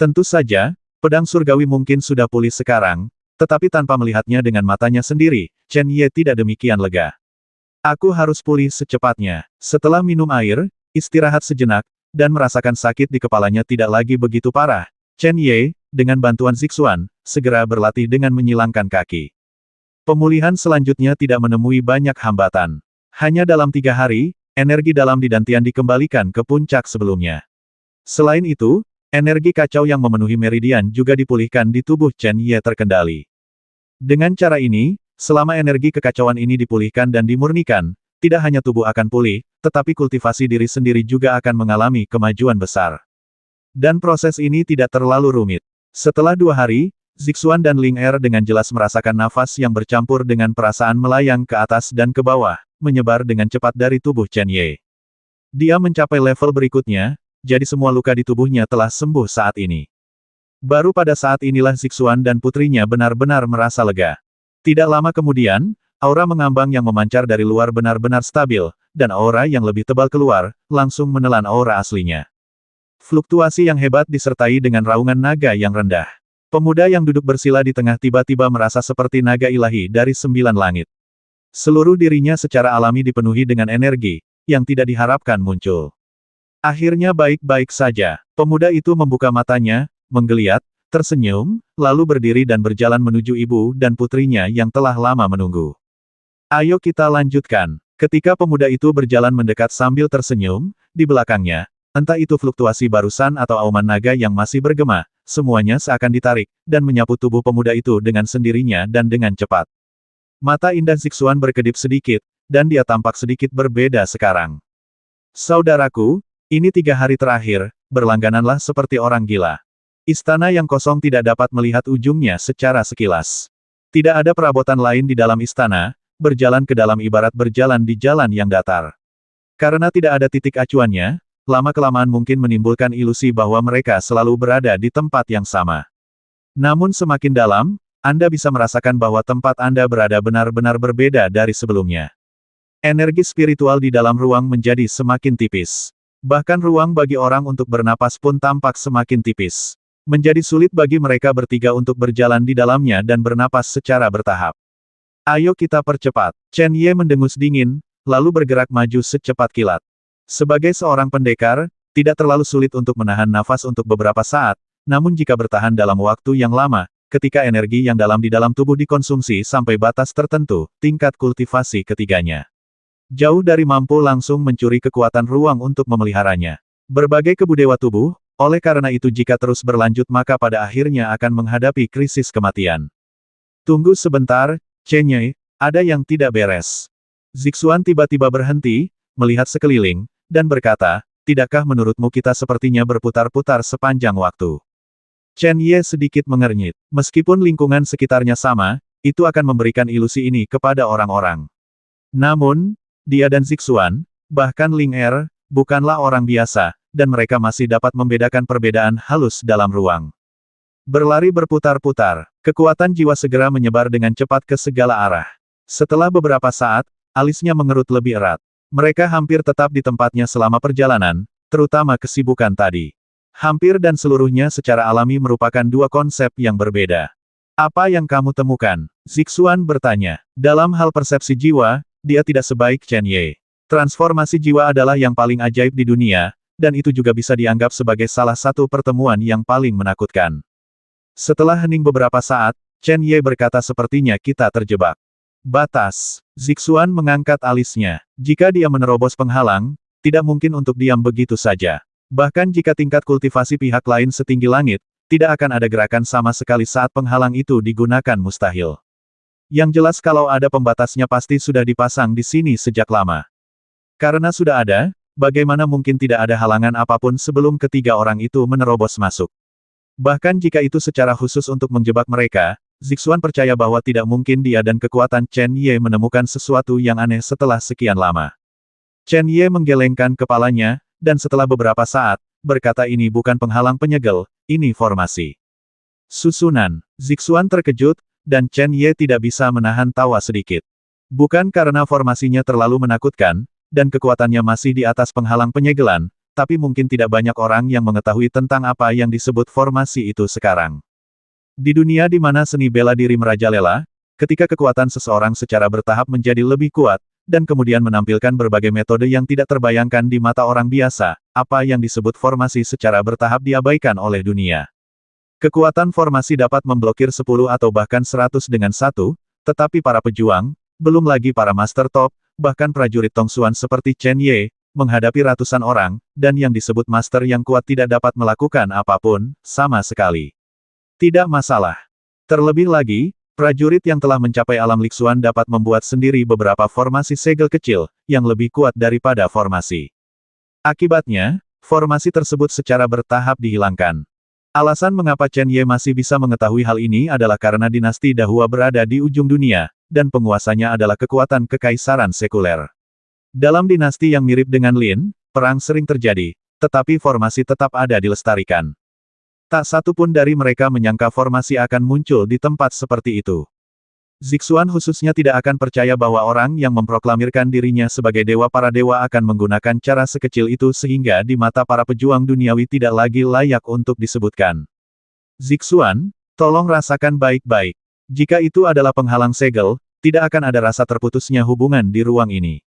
Tentu saja, pedang surgawi mungkin sudah pulih sekarang, tetapi tanpa melihatnya dengan matanya sendiri, Chen Ye tidak demikian lega. Aku harus pulih secepatnya. Setelah minum air, istirahat sejenak, dan merasakan sakit di kepalanya tidak lagi begitu parah, Chen Ye, dengan bantuan Zixuan, segera berlatih dengan menyilangkan kaki. Pemulihan selanjutnya tidak menemui banyak hambatan. Hanya dalam 3 hari, energi dalam di Dantian dikembalikan ke puncak sebelumnya. Selain itu, energi kacau yang memenuhi meridian juga dipulihkan di tubuh Chen Ye terkendali. Dengan cara ini, selama energi kekacauan ini dipulihkan dan dimurnikan, tidak hanya tubuh akan pulih, tetapi kultivasi diri sendiri juga akan mengalami kemajuan besar. Dan proses ini tidak terlalu rumit. Setelah 2 hari, Zixuan dan Ling Er dengan jelas merasakan nafas yang bercampur dengan perasaan melayang ke atas dan ke bawah, menyebar dengan cepat dari tubuh Chen Ye. Dia mencapai level berikutnya, jadi semua luka di tubuhnya telah sembuh saat ini. Baru pada saat inilah Zixuan dan putrinya benar-benar merasa lega. Tidak lama kemudian, aura mengambang yang memancar dari luar benar-benar stabil, dan aura yang lebih tebal keluar, langsung menelan aura aslinya. Fluktuasi yang hebat disertai dengan raungan naga yang rendah. Pemuda yang duduk bersila di tengah tiba-tiba merasa seperti naga ilahi dari 9 langit. Seluruh dirinya secara alami dipenuhi dengan energi, yang tidak diharapkan muncul. Akhirnya baik-baik saja, pemuda itu membuka matanya, menggeliat, tersenyum, lalu berdiri dan berjalan menuju ibu dan putrinya yang telah lama menunggu. Ayo kita lanjutkan. Ketika pemuda itu berjalan mendekat sambil tersenyum, di belakangnya, entah itu fluktuasi barusan atau auman naga yang masih bergema, semuanya seakan ditarik, dan menyapu tubuh pemuda itu dengan sendirinya dan dengan cepat. Mata indah Zixuan berkedip sedikit, dan dia tampak sedikit berbeda sekarang. Saudaraku, ini 3 hari terakhir, berlanggananlah seperti orang gila. Istana yang kosong tidak dapat melihat ujungnya secara sekilas. Tidak ada perabotan lain di dalam istana, berjalan ke dalam ibarat berjalan di jalan yang datar. Karena tidak ada titik acuannya, lama-kelamaan mungkin menimbulkan ilusi bahwa mereka selalu berada di tempat yang sama. Namun semakin dalam, Anda bisa merasakan bahwa tempat Anda berada benar-benar berbeda dari sebelumnya. Energi spiritual di dalam ruang menjadi semakin tipis. Bahkan ruang bagi orang untuk bernapas pun tampak semakin tipis. Menjadi sulit bagi mereka bertiga untuk berjalan di dalamnya dan bernapas secara bertahap. Ayo kita percepat. Chen Ye mendengus dingin, lalu bergerak maju secepat kilat. Sebagai seorang pendekar, tidak terlalu sulit untuk menahan nafas untuk beberapa saat, namun jika bertahan dalam waktu yang lama, ketika energi yang dalam di dalam tubuh dikonsumsi sampai batas tertentu, tingkat kultivasi ketiganya jauh dari mampu langsung mencuri kekuatan ruang untuk memeliharanya. Berbagai kebu dewa tubuh, Oleh karena itu jika terus berlanjut maka pada akhirnya akan menghadapi krisis kematian. Tunggu sebentar, Chen Ye, ada yang tidak beres. Zixuan tiba-tiba berhenti, melihat sekeliling, dan berkata, tidakkah menurutmu kita sepertinya berputar-putar sepanjang waktu? Chen Ye sedikit mengernyit. Meskipun lingkungan sekitarnya sama, itu akan memberikan ilusi ini kepada orang-orang. Namun, dia dan Zixuan, bahkan Ling Er, bukanlah orang biasa, dan mereka masih dapat membedakan perbedaan halus dalam ruang. Berlari berputar-putar, kekuatan jiwa segera menyebar dengan cepat ke segala arah. Setelah beberapa saat, alisnya mengerut lebih erat. Mereka hampir tetap di tempatnya selama perjalanan, terutama kesibukan tadi. Hampir dan seluruhnya secara alami merupakan dua konsep yang berbeda. Apa yang kamu temukan? Zixuan bertanya. Dalam hal persepsi jiwa, dia tidak sebaik Chen Ye. Transformasi jiwa adalah yang paling ajaib di dunia, dan itu juga bisa dianggap sebagai salah satu pertemuan yang paling menakutkan. Setelah hening beberapa saat, Chen Ye berkata sepertinya kita terjebak. Batas. Zixuan mengangkat alisnya. Jika dia menerobos penghalang, tidak mungkin untuk diam begitu saja. Bahkan jika tingkat kultivasi pihak lain setinggi langit, tidak akan ada gerakan sama sekali saat penghalang itu digunakan mustahil. Yang jelas kalau ada pembatasnya pasti sudah dipasang di sini sejak lama. Karena sudah ada, bagaimana mungkin tidak ada halangan apapun sebelum ketiga orang itu menerobos masuk. Bahkan jika itu secara khusus untuk menjebak mereka, Zixuan percaya bahwa tidak mungkin dia dan kekuatan Chen Ye menemukan sesuatu yang aneh setelah sekian lama. Chen Ye menggelengkan kepalanya, dan setelah beberapa saat, berkata ini bukan penghalang penyegel, ini formasi. Susunan. Zixuan terkejut, dan Chen Ye tidak bisa menahan tawa sedikit. Bukan karena formasinya terlalu menakutkan, dan kekuatannya masih di atas penghalang penyegelan, tapi mungkin tidak banyak orang yang mengetahui tentang apa yang disebut formasi itu sekarang. Di dunia di mana seni bela diri merajalela, ketika kekuatan seseorang secara bertahap menjadi lebih kuat, dan kemudian menampilkan berbagai metode yang tidak terbayangkan di mata orang biasa, apa yang disebut formasi secara bertahap diabaikan oleh dunia. Kekuatan formasi dapat memblokir 10 atau bahkan 100 dengan satu, tetapi para pejuang, belum lagi para master top, bahkan prajurit Tongsuan seperti Chen Ye, menghadapi ratusan orang, dan yang disebut master yang kuat tidak dapat melakukan apapun, sama sekali. Tidak masalah. Terlebih lagi, prajurit yang telah mencapai alam Lixuan dapat membuat sendiri beberapa formasi segel kecil, yang lebih kuat daripada formasi. Akibatnya, formasi tersebut secara bertahap dihilangkan. Alasan mengapa Chen Ye masih bisa mengetahui hal ini adalah karena dinasti Dahua berada di ujung dunia, dan penguasanya adalah kekuatan kekaisaran sekuler. Dalam dinasti yang mirip dengan Lin, perang sering terjadi, tetapi formasi tetap ada dilestarikan. Tak satu pun dari mereka menyangka formasi akan muncul di tempat seperti itu. Zixuan khususnya tidak akan percaya bahwa orang yang memproklamirkan dirinya sebagai dewa para dewa akan menggunakan cara sekecil itu sehingga di mata para pejuang duniawi tidak lagi layak untuk disebutkan. Zixuan, tolong rasakan baik-baik. Jika itu adalah penghalang segel, tidak akan ada rasa terputusnya hubungan di ruang ini.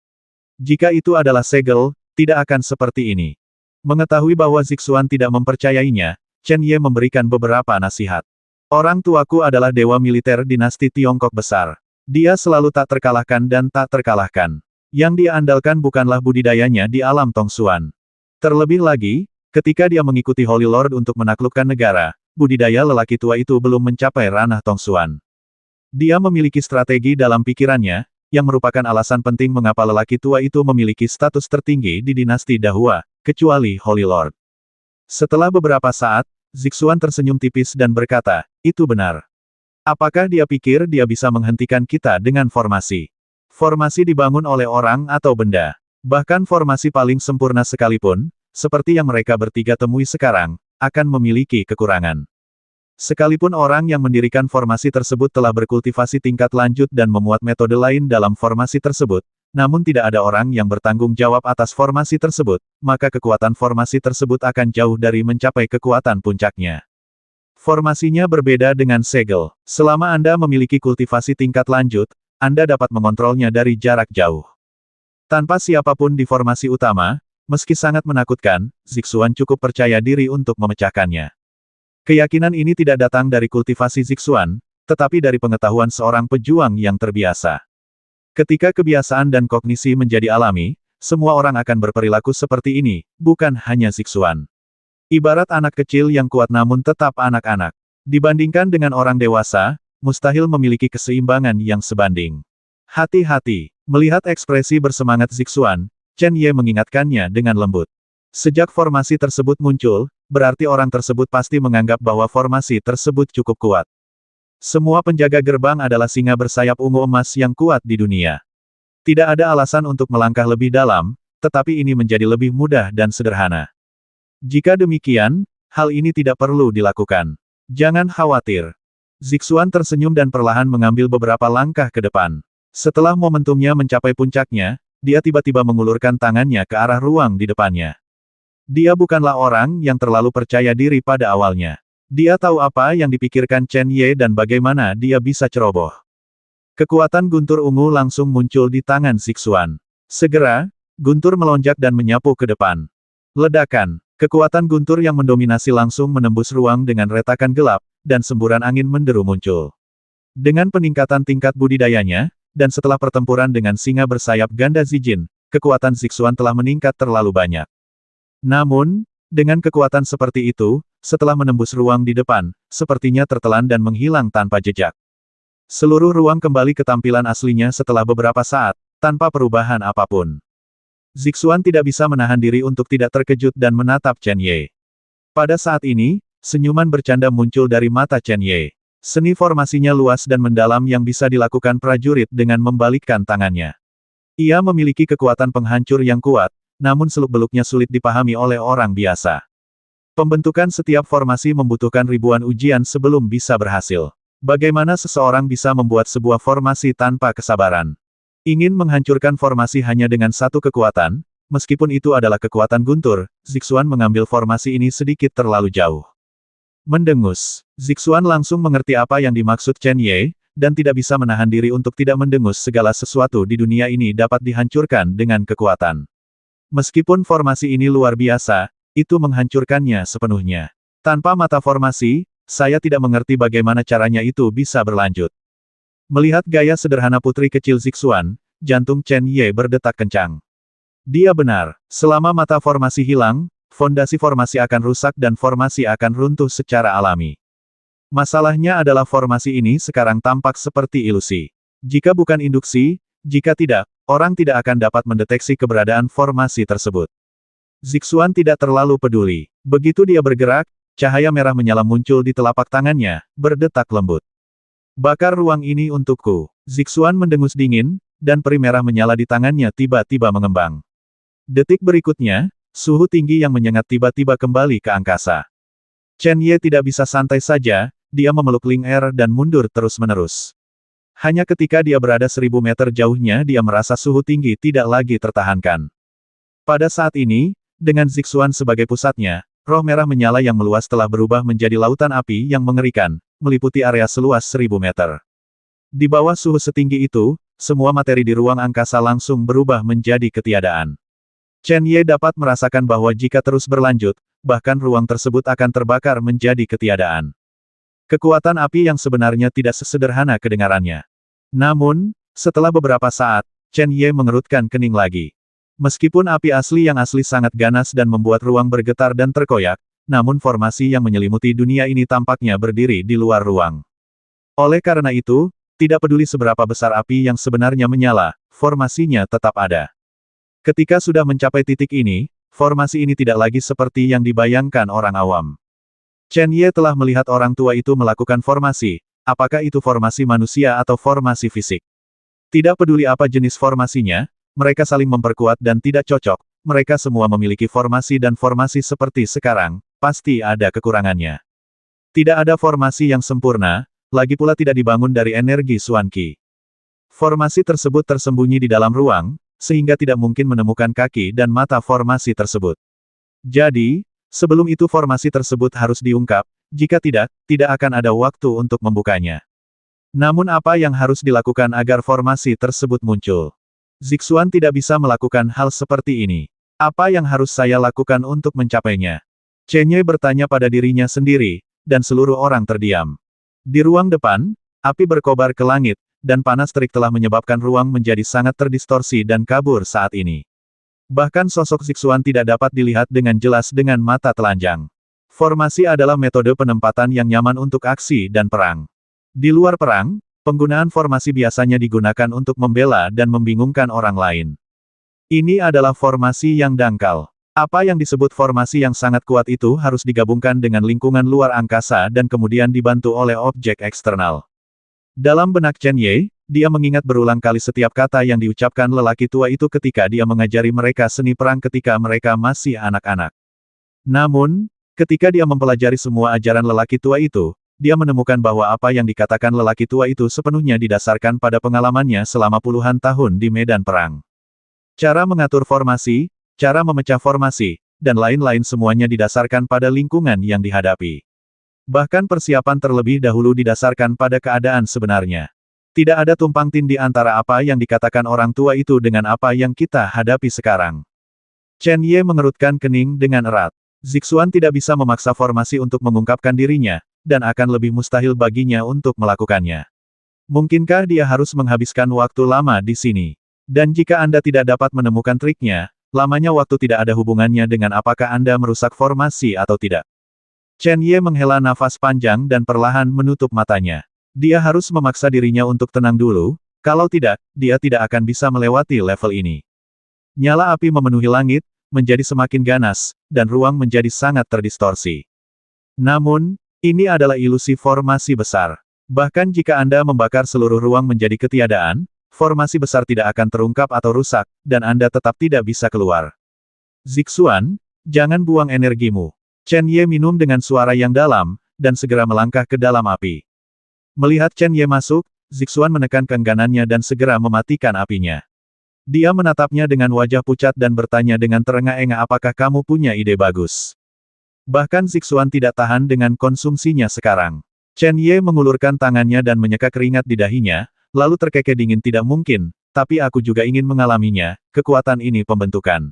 Jika itu adalah segel, tidak akan seperti ini. Mengetahui bahwa Zixuan tidak mempercayainya, Chen Ye memberikan beberapa nasihat. Orang tuaku adalah dewa militer dinasti Tiongkok besar. Dia selalu tak terkalahkan dan tak terkalahkan. Yang dia andalkan bukanlah budidayanya di alam Tongsuan. Terlebih lagi, ketika dia mengikuti Holy Lord untuk menaklukkan negara, budidaya lelaki tua itu belum mencapai ranah Tongsuan. Dia memiliki strategi dalam pikirannya, yang merupakan alasan penting mengapa lelaki tua itu memiliki status tertinggi di dinasti Dahua, kecuali Holy Lord. Setelah beberapa saat, Zixuan tersenyum tipis dan berkata, itu benar. Apakah dia pikir dia bisa menghentikan kita dengan formasi? Formasi dibangun oleh orang atau benda. Bahkan formasi paling sempurna sekalipun, seperti yang mereka bertiga temui sekarang, akan memiliki kekurangan. Sekalipun orang yang mendirikan formasi tersebut telah berkultivasi tingkat lanjut dan memuat metode lain dalam formasi tersebut, namun tidak ada orang yang bertanggung jawab atas formasi tersebut, maka kekuatan formasi tersebut akan jauh dari mencapai kekuatan puncaknya. Formasinya berbeda dengan segel. Selama Anda memiliki kultivasi tingkat lanjut, Anda dapat mengontrolnya dari jarak jauh. Tanpa siapapun di formasi utama, meski sangat menakutkan, Zixuan cukup percaya diri untuk memecahkannya. Keyakinan ini tidak datang dari kultivasi Zixuan, tetapi dari pengetahuan seorang pejuang yang terbiasa. Ketika kebiasaan dan kognisi menjadi alami, semua orang akan berperilaku seperti ini, bukan hanya Zixuan. Ibarat anak kecil yang kuat namun tetap anak-anak. Dibandingkan dengan orang dewasa, mustahil memiliki keseimbangan yang sebanding. Hati-hati, melihat ekspresi bersemangat Zixuan, Chen Ye mengingatkannya dengan lembut. Sejak formasi tersebut muncul, berarti orang tersebut pasti menganggap bahwa formasi tersebut cukup kuat. Semua penjaga gerbang adalah singa bersayap ungu emas yang kuat di dunia. Tidak ada alasan untuk melangkah lebih dalam, tetapi ini menjadi lebih mudah dan sederhana. Jika demikian, hal ini tidak perlu dilakukan. Jangan khawatir. Zixuan tersenyum dan perlahan mengambil beberapa langkah ke depan. Setelah momentumnya mencapai puncaknya, dia tiba-tiba mengulurkan tangannya ke arah ruang di depannya. Dia bukanlah orang yang terlalu percaya diri pada awalnya. Dia tahu apa yang dipikirkan Chen Ye dan bagaimana dia bisa ceroboh. Kekuatan guntur ungu langsung muncul di tangan Zixuan. Segera, guntur melonjak dan menyapu ke depan. Ledakan. Kekuatan guntur yang mendominasi langsung menembus ruang dengan retakan gelap, dan semburan angin menderu muncul. Dengan peningkatan tingkat budidayanya, dan setelah pertempuran dengan singa bersayap ganda Zijin, kekuatan Zixuan telah meningkat terlalu banyak. Namun, dengan kekuatan seperti itu, setelah menembus ruang di depan, sepertinya tertelan dan menghilang tanpa jejak. Seluruh ruang kembali ke tampilan aslinya setelah beberapa saat, tanpa perubahan apapun. Zixuan tidak bisa menahan diri untuk tidak terkejut dan menatap Chen Ye. Pada saat ini, senyuman bercanda muncul dari mata Chen Ye. Seni formasinya luas dan mendalam yang bisa dilakukan prajurit dengan membalikkan tangannya. Ia memiliki kekuatan penghancur yang kuat, namun seluk-beluknya sulit dipahami oleh orang biasa. Pembentukan setiap formasi membutuhkan ribuan ujian sebelum bisa berhasil. Bagaimana seseorang bisa membuat sebuah formasi tanpa kesabaran? Ingin menghancurkan formasi hanya dengan satu kekuatan, meskipun itu adalah kekuatan guntur, Zixuan mengambil formasi ini sedikit terlalu jauh. Mendengus. Zixuan langsung mengerti apa yang dimaksud Chen Ye, dan tidak bisa menahan diri untuk tidak mendengus segala sesuatu di dunia ini dapat dihancurkan dengan kekuatan. Meskipun formasi ini luar biasa, itu menghancurkannya sepenuhnya. Tanpa mata formasi, saya tidak mengerti bagaimana caranya itu bisa berlanjut. Melihat gaya sederhana putri kecil Zixuan, jantung Chen Ye berdetak kencang. Dia benar, selama mata formasi hilang, fondasi formasi akan rusak dan formasi akan runtuh secara alami. Masalahnya adalah formasi ini sekarang tampak seperti ilusi. Jika bukan induksi, jika tidak, orang tidak akan dapat mendeteksi keberadaan formasi tersebut. Zixuan tidak terlalu peduli. Begitu dia bergerak, cahaya merah menyala muncul di telapak tangannya, berdetak lembut. Bakar ruang ini untukku. Zixuan mendengus dingin, dan peri merah menyala di tangannya tiba-tiba mengembang. Detik berikutnya, suhu tinggi yang menyengat tiba-tiba kembali ke angkasa. Chen Ye tidak bisa santai saja, dia memeluk Ling Er dan mundur terus-menerus. Hanya ketika dia berada 1000 meter jauhnya dia merasa suhu tinggi tidak lagi tertahankan. Pada saat ini, dengan Zixuan sebagai pusatnya, roh merah menyala yang meluas telah berubah menjadi lautan api yang mengerikan, meliputi area seluas 1000 meter. Di bawah suhu setinggi itu, semua materi di ruang angkasa langsung berubah menjadi ketiadaan. Chen Ye dapat merasakan bahwa jika terus berlanjut, bahkan ruang tersebut akan terbakar menjadi ketiadaan. Kekuatan api yang sebenarnya tidak sesederhana kedengarannya. Namun, setelah beberapa saat, Chen Ye mengerutkan kening lagi. Meskipun api asli yang asli sangat ganas dan membuat ruang bergetar dan terkoyak, namun formasi yang menyelimuti dunia ini tampaknya berdiri di luar ruang. Oleh karena itu, tidak peduli seberapa besar api yang sebenarnya menyala, formasinya tetap ada. Ketika sudah mencapai titik ini, formasi ini tidak lagi seperti yang dibayangkan orang awam. Chen Ye telah melihat orang tua itu melakukan formasi, apakah itu formasi manusia atau formasi fisik. Tidak peduli apa jenis formasinya, mereka saling memperkuat dan tidak cocok, mereka semua memiliki formasi dan formasi seperti sekarang, pasti ada kekurangannya. Tidak ada formasi yang sempurna, lagi pula tidak dibangun dari energi Xuan Qi. Formasi tersebut tersembunyi di dalam ruang, sehingga tidak mungkin menemukan kaki dan mata formasi tersebut. Jadi, sebelum itu formasi tersebut harus diungkap, jika tidak, tidak akan ada waktu untuk membukanya. Namun apa yang harus dilakukan agar formasi tersebut muncul? Zixuan tidak bisa melakukan hal seperti ini. Apa yang harus saya lakukan untuk mencapainya? Chen Ye bertanya pada dirinya sendiri, dan seluruh orang terdiam. Di ruang depan, api berkobar ke langit, dan panas terik telah menyebabkan ruang menjadi sangat terdistorsi dan kabur saat ini. Bahkan sosok Zixuan tidak dapat dilihat dengan jelas dengan mata telanjang. Formasi adalah metode penempatan yang nyaman untuk aksi dan perang. Di luar perang, penggunaan formasi biasanya digunakan untuk membela dan membingungkan orang lain. Ini adalah formasi yang dangkal. Apa yang disebut formasi yang sangat kuat itu harus digabungkan dengan lingkungan luar angkasa dan kemudian dibantu oleh objek eksternal. Dalam benak Chen Ye, dia mengingat berulang kali setiap kata yang diucapkan lelaki tua itu ketika dia mengajari mereka seni perang ketika mereka masih anak-anak. Namun, ketika dia mempelajari semua ajaran lelaki tua itu, dia menemukan bahwa apa yang dikatakan lelaki tua itu sepenuhnya didasarkan pada pengalamannya selama puluhan tahun di medan perang. Cara mengatur formasi, cara memecah formasi, dan lain-lain semuanya didasarkan pada lingkungan yang dihadapi. Bahkan persiapan terlebih dahulu didasarkan pada keadaan sebenarnya. Tidak ada tumpang tindih antara apa yang dikatakan orang tua itu dengan apa yang kita hadapi sekarang. Chen Ye mengerutkan kening dengan erat. Zixuan tidak bisa memaksa formasi untuk mengungkapkan dirinya, dan akan lebih mustahil baginya untuk melakukannya. Mungkinkah dia harus menghabiskan waktu lama di sini? Dan jika Anda tidak dapat menemukan triknya, lamanya waktu tidak ada hubungannya dengan apakah Anda merusak formasi atau tidak. Chen Ye menghela nafas panjang dan perlahan menutup matanya. Dia harus memaksa dirinya untuk tenang dulu, kalau tidak, dia tidak akan bisa melewati level ini. Nyala api memenuhi langit, menjadi semakin ganas, dan ruang menjadi sangat terdistorsi. Namun, ini adalah ilusi formasi besar. Bahkan jika Anda membakar seluruh ruang menjadi ketiadaan, formasi besar tidak akan terungkap atau rusak, dan Anda tetap tidak bisa keluar. Zixuan, jangan buang energimu. Chen Ye minum dengan suara yang dalam, dan segera melangkah ke dalam api. Melihat Chen Ye masuk, Zixuan menekan keengganannya dan segera mematikan apinya. Dia menatapnya dengan wajah pucat dan bertanya dengan terengah-engah apakah kamu punya ide bagus. Bahkan Zixuan tidak tahan dengan konsumsinya sekarang. Chen Ye mengulurkan tangannya dan menyeka keringat di dahinya, lalu terkekeh dingin tidak mungkin, tapi aku juga ingin mengalaminya, kekuatan ini pembentukan.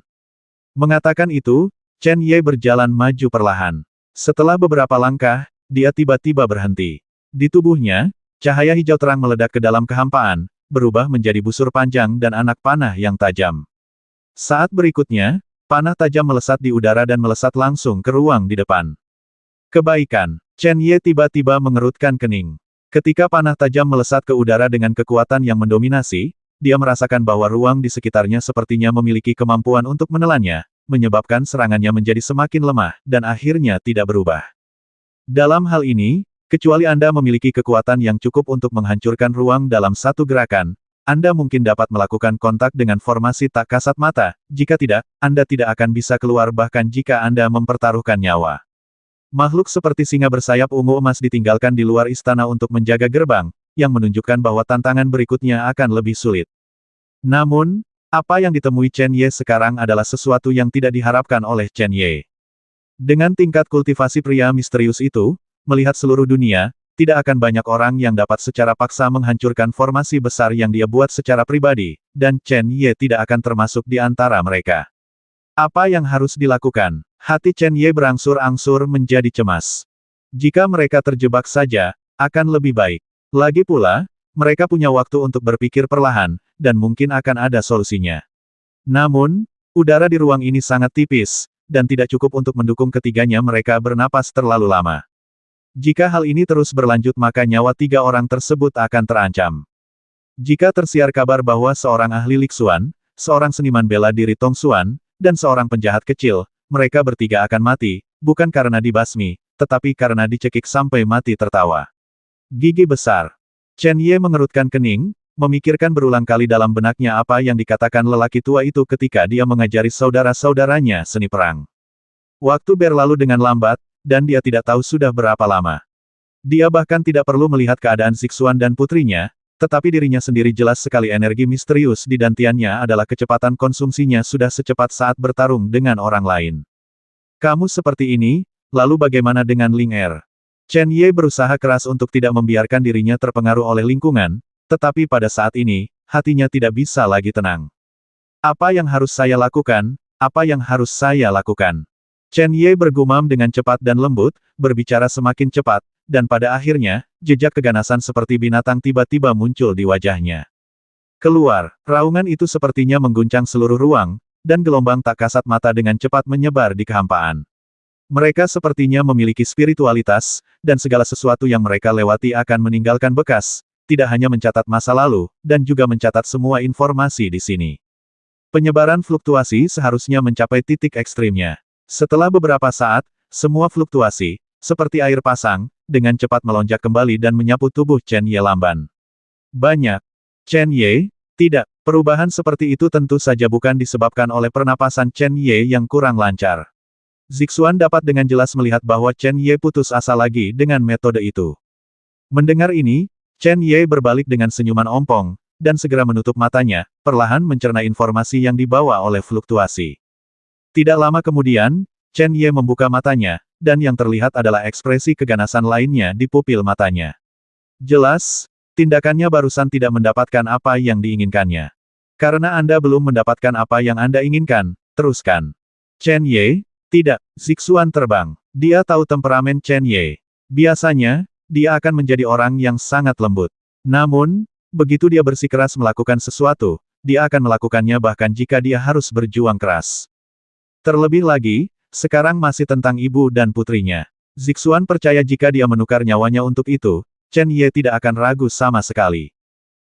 Mengatakan itu, Chen Ye berjalan maju perlahan. Setelah beberapa langkah, dia tiba-tiba berhenti. Di tubuhnya, cahaya hijau terang meledak ke dalam kehampaan, berubah menjadi busur panjang dan anak panah yang tajam. Saat berikutnya, panah tajam melesat di udara dan melesat langsung ke ruang di depan. Kebaikan. Chen Ye tiba-tiba mengerutkan kening. Ketika panah tajam melesat ke udara dengan kekuatan yang mendominasi, dia merasakan bahwa ruang di sekitarnya sepertinya memiliki kemampuan untuk menelannya, menyebabkan serangannya menjadi semakin lemah, dan akhirnya tidak berubah. Dalam hal ini, kecuali Anda memiliki kekuatan yang cukup untuk menghancurkan ruang dalam satu gerakan, Anda mungkin dapat melakukan kontak dengan formasi tak kasat mata, jika tidak, Anda tidak akan bisa keluar bahkan jika Anda mempertaruhkan nyawa. Makhluk seperti singa bersayap ungu emas ditinggalkan di luar istana untuk menjaga gerbang, yang menunjukkan bahwa tantangan berikutnya akan lebih sulit. Namun, apa yang ditemui Chen Ye sekarang adalah sesuatu yang tidak diharapkan oleh Chen Ye. Dengan tingkat kultivasi pria misterius itu, melihat seluruh dunia, tidak akan banyak orang yang dapat secara paksa menghancurkan formasi besar yang dia buat secara pribadi, dan Chen Ye tidak akan termasuk di antara mereka. Apa yang harus dilakukan? Hati Chen Ye berangsur-angsur menjadi cemas. Jika mereka terjebak saja, akan lebih baik. Lagi pula, mereka punya waktu untuk berpikir perlahan, dan mungkin akan ada solusinya. Namun, udara di ruang ini sangat tipis, dan tidak cukup untuk mendukung ketiganya mereka bernapas terlalu lama. Jika hal ini terus berlanjut maka nyawa 3 orang tersebut akan terancam. Jika tersiar kabar bahwa seorang ahli Lixuan, seorang seniman bela diri Tongxuan, dan seorang penjahat kecil, mereka bertiga akan mati, bukan karena dibasmi, tetapi karena dicekik sampai mati tertawa. Gigi besar. Chen Ye mengerutkan kening, memikirkan berulang kali dalam benaknya apa yang dikatakan lelaki tua itu ketika dia mengajari saudara-saudaranya seni perang. Waktu berlalu dengan lambat, dan dia tidak tahu sudah berapa lama. Dia bahkan tidak perlu melihat keadaan Zixuan dan putrinya, tetapi dirinya sendiri jelas sekali energi misterius di dantiannya adalah kecepatan konsumsinya sudah secepat saat bertarung dengan orang lain. Kamu seperti ini, lalu bagaimana dengan Ling Er? Chen Ye berusaha keras untuk tidak membiarkan dirinya terpengaruh oleh lingkungan, tetapi pada saat ini, hatinya tidak bisa lagi tenang. Apa yang harus saya lakukan? Apa yang harus saya lakukan? Chen Ye bergumam dengan cepat dan lembut, berbicara semakin cepat, dan pada akhirnya, jejak keganasan seperti binatang tiba-tiba muncul di wajahnya. Keluar, raungan itu sepertinya mengguncang seluruh ruang, dan gelombang tak kasat mata dengan cepat menyebar di kehampaan. Mereka sepertinya memiliki spiritualitas, dan segala sesuatu yang mereka lewati akan meninggalkan bekas, tidak hanya mencatat masa lalu, dan juga mencatat semua informasi di sini. Penyebaran fluktuasi seharusnya mencapai titik ekstrimnya. Setelah beberapa saat, semua fluktuasi, seperti air pasang, dengan cepat melonjak kembali dan menyapu tubuh Chen Ye lamban. Banyak. Chen Ye, tidak. Perubahan seperti itu tentu saja bukan disebabkan oleh pernapasan Chen Ye yang kurang lancar. Zixuan dapat dengan jelas melihat bahwa Chen Ye putus asa lagi dengan metode itu. Mendengar ini, Chen Ye berbalik dengan senyuman ompong, dan segera menutup matanya, perlahan mencerna informasi yang dibawa oleh fluktuasi. Tidak lama kemudian, Chen Ye membuka matanya, dan yang terlihat adalah ekspresi keganasan lainnya di pupil matanya. Jelas, tindakannya barusan tidak mendapatkan apa yang diinginkannya. Karena Anda belum mendapatkan apa yang Anda inginkan, teruskan. Chen Ye, tidak, Zixuan terbang. Dia tahu temperamen Chen Ye. Biasanya, dia akan menjadi orang yang sangat lembut. Namun, begitu dia bersikeras melakukan sesuatu, dia akan melakukannya bahkan jika dia harus berjuang keras. Terlebih lagi, sekarang masih tentang ibu dan putrinya. Zixuan percaya jika dia menukar nyawanya untuk itu, Chen Ye tidak akan ragu sama sekali.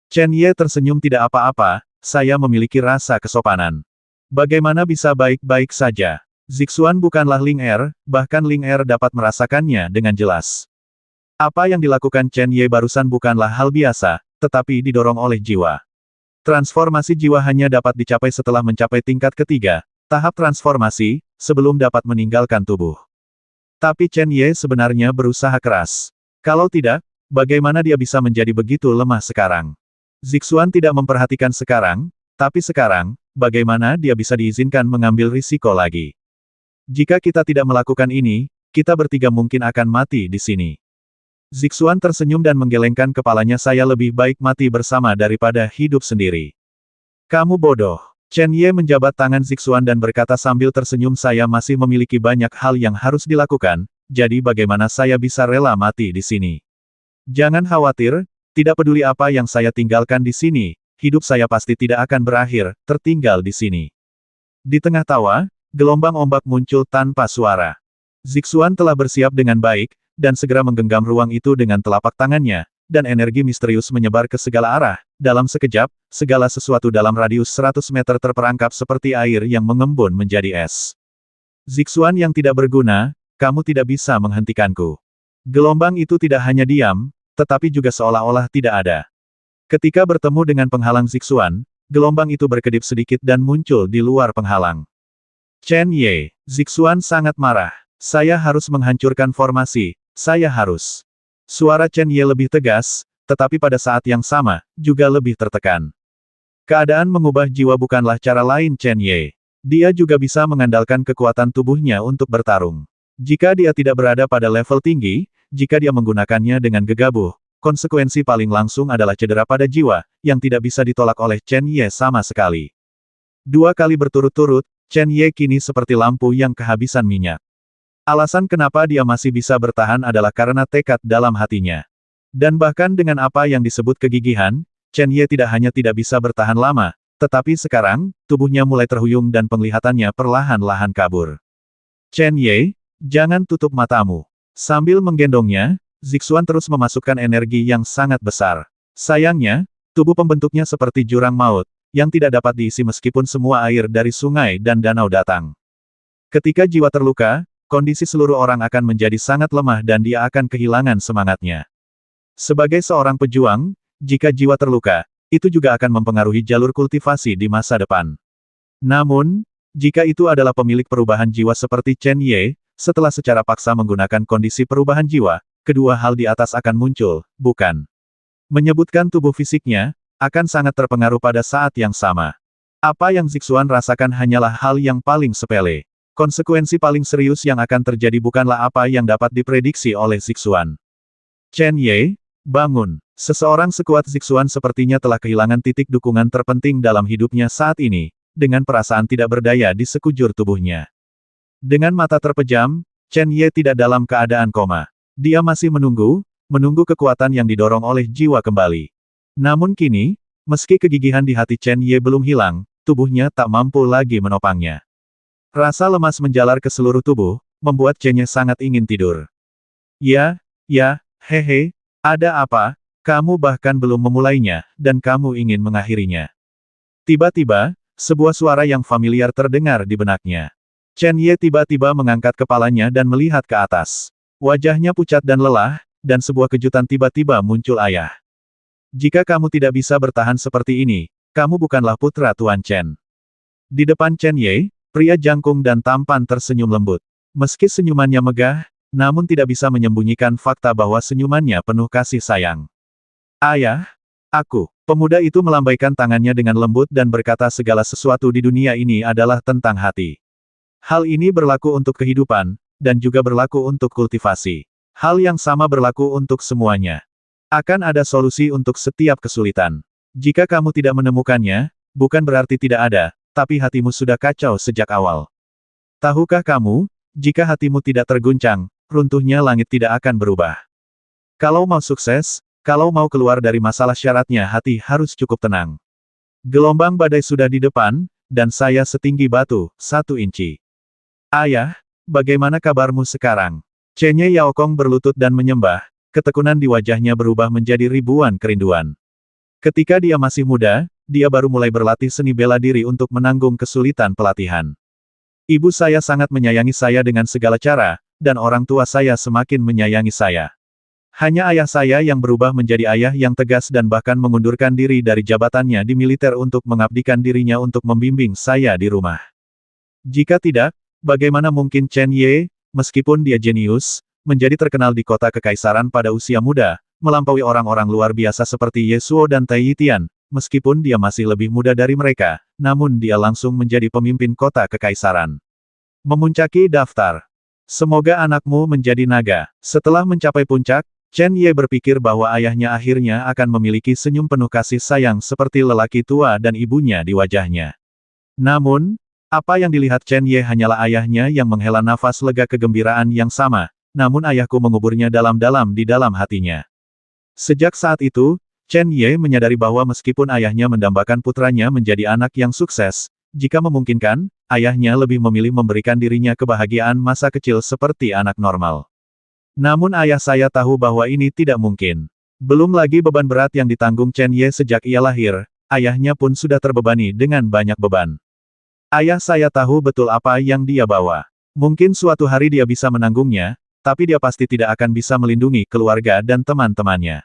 Chen Ye tersenyum tidak apa-apa, saya memiliki rasa kesopanan. Bagaimana bisa baik-baik saja? Zixuan bukanlah Ling Er, bahkan Ling Er dapat merasakannya dengan jelas. Apa yang dilakukan Chen Ye barusan bukanlah hal biasa, tetapi didorong oleh jiwa. Transformasi jiwa hanya dapat dicapai setelah mencapai tingkat ketiga, tahap transformasi, sebelum dapat meninggalkan tubuh. Tapi Chen Ye sebenarnya berusaha keras. Kalau tidak, bagaimana dia bisa menjadi begitu lemah sekarang? Zixuan tidak memperhatikan sekarang, tapi sekarang, bagaimana dia bisa diizinkan mengambil risiko lagi? Jika kita tidak melakukan ini, kita bertiga mungkin akan mati di sini. Zixuan tersenyum dan menggelengkan kepalanya, saya lebih baik mati bersama daripada hidup sendiri. Kamu bodoh. Chen Ye menjabat tangan Zixuan dan berkata sambil tersenyum, saya masih memiliki banyak hal yang harus dilakukan, jadi bagaimana saya bisa rela mati di sini? Jangan khawatir, tidak peduli apa yang saya tinggalkan di sini, hidup saya pasti tidak akan berakhir, tertinggal di sini. Di tengah tawa, gelombang ombak muncul tanpa suara. Zixuan telah bersiap dengan baik, dan segera menggenggam ruang itu dengan telapak tangannya, dan energi misterius menyebar ke segala arah. Dalam sekejap, segala sesuatu dalam radius 100 meter terperangkap seperti air yang mengembun menjadi es. Zixuan yang tidak berguna, kamu tidak bisa menghentikanku. Gelombang itu tidak hanya diam, tetapi juga seolah-olah tidak ada. Ketika bertemu dengan penghalang Zixuan, gelombang itu berkedip sedikit dan muncul di luar penghalang. Chen Ye, Zixuan sangat marah. Saya harus menghancurkan formasi, saya harus. Suara Chen Ye lebih tegas, tetapi pada saat yang sama, juga lebih tertekan. Keadaan mengubah jiwa bukanlah cara lain Chen Ye. Dia juga bisa mengandalkan kekuatan tubuhnya untuk bertarung. Jika dia tidak berada pada level tinggi, jika dia menggunakannya dengan gegabah, konsekuensi paling langsung adalah cedera pada jiwa, yang tidak bisa ditolak oleh Chen Ye sama sekali. 2 kali berturut-turut, Chen Ye kini seperti lampu yang kehabisan minyak. Alasan kenapa dia masih bisa bertahan adalah karena tekad dalam hatinya. Dan bahkan dengan apa yang disebut kegigihan, Chen Ye tidak hanya tidak bisa bertahan lama, tetapi sekarang, tubuhnya mulai terhuyung dan penglihatannya perlahan-lahan kabur. Chen Ye, jangan tutup matamu. Sambil menggendongnya, Zixuan terus memasukkan energi yang sangat besar. Sayangnya, tubuh pembentuknya seperti jurang maut, yang tidak dapat diisi meskipun semua air dari sungai dan danau datang. Ketika jiwa terluka, kondisi seluruh orang akan menjadi sangat lemah dan dia akan kehilangan semangatnya. Sebagai seorang pejuang, jika jiwa terluka, itu juga akan mempengaruhi jalur kultivasi di masa depan. Namun, jika itu adalah pemilik perubahan jiwa seperti Chen Ye, setelah secara paksa menggunakan kondisi perubahan jiwa, kedua hal di atas akan muncul, bukan? Menyebutkan tubuh fisiknya, akan sangat terpengaruh pada saat yang sama. Apa yang Zixuan rasakan hanyalah hal yang paling sepele. Konsekuensi paling serius yang akan terjadi bukanlah apa yang dapat diprediksi oleh Zixuan. Chen Ye, bangun. Seseorang sekuat Zixuan sepertinya telah kehilangan titik dukungan terpenting dalam hidupnya saat ini, dengan perasaan tidak berdaya di sekujur tubuhnya. Dengan mata terpejam, Chen Ye tidak dalam keadaan koma. Dia masih menunggu kekuatan yang didorong oleh jiwa kembali. Namun kini, meski kegigihan di hati Chen Ye belum hilang, tubuhnya tak mampu lagi menopangnya. Rasa lemas menjalar ke seluruh tubuh, membuat Chen Ye sangat ingin tidur. Ya, hehe, ada apa? Kamu bahkan belum memulainya, dan kamu ingin mengakhirinya. Tiba-tiba, sebuah suara yang familiar terdengar di benaknya. Chen Ye tiba-tiba mengangkat kepalanya dan melihat ke atas. Wajahnya pucat dan lelah, dan sebuah kejutan tiba-tiba muncul ayah. Jika kamu tidak bisa bertahan seperti ini, kamu bukanlah putra Tuan Chen. Di depan Chen Ye, pria jangkung dan tampan tersenyum lembut. Meski senyumannya megah, namun tidak bisa menyembunyikan fakta bahwa senyumannya penuh kasih sayang. Ayah, aku. Pemuda itu melambaikan tangannya dengan lembut dan berkata segala sesuatu di dunia ini adalah tentang hati. Hal ini berlaku untuk kehidupan, dan juga berlaku untuk kultivasi. Hal yang sama berlaku untuk semuanya. Akan ada solusi untuk setiap kesulitan. Jika kamu tidak menemukannya, bukan berarti tidak ada, tapi hatimu sudah kacau sejak awal. Tahukah kamu, jika hatimu tidak terguncang, runtuhnya langit tidak akan berubah. Kalau mau sukses, kalau mau keluar dari masalah syaratnya hati harus cukup tenang. Gelombang badai sudah di depan, dan saya setinggi batu, 1 inci. Ayah, bagaimana kabarmu sekarang? Chen Ye Yaokong berlutut dan menyembah, ketekunan di wajahnya berubah menjadi ribuan kerinduan. Ketika dia masih muda, dia baru mulai berlatih seni bela diri untuk menanggung kesulitan pelatihan. Ibu saya sangat menyayangi saya dengan segala cara, dan orang tua saya semakin menyayangi saya. Hanya ayah saya yang berubah menjadi ayah yang tegas dan bahkan mengundurkan diri dari jabatannya di militer untuk mengabdikan dirinya untuk membimbing saya di rumah. Jika tidak, bagaimana mungkin Chen Ye, meskipun dia jenius, menjadi terkenal di kota kekaisaran pada usia muda, melampaui orang-orang luar biasa seperti Ye Suo dan Tai Yitian, meskipun dia masih lebih muda dari mereka, namun dia langsung menjadi pemimpin kota kekaisaran. Memuncaki daftar. Semoga anakmu menjadi naga. Setelah mencapai puncak, Chen Ye berpikir bahwa ayahnya akhirnya akan memiliki senyum penuh kasih sayang seperti lelaki tua dan ibunya di wajahnya. Namun, apa yang dilihat Chen Ye hanyalah ayahnya yang menghela nafas lega kegembiraan yang sama, namun ayahku menguburnya dalam-dalam di dalam hatinya. Sejak saat itu, Chen Ye menyadari bahwa meskipun ayahnya mendambakan putranya menjadi anak yang sukses, jika memungkinkan, ayahnya lebih memilih memberikan dirinya kebahagiaan masa kecil seperti anak normal. Namun ayah saya tahu bahwa ini tidak mungkin. Belum lagi beban berat yang ditanggung Chen Ye sejak ia lahir, ayahnya pun sudah terbebani dengan banyak beban. Ayah saya tahu betul apa yang dia bawa. Mungkin suatu hari dia bisa menanggungnya, tapi dia pasti tidak akan bisa melindungi keluarga dan teman-temannya.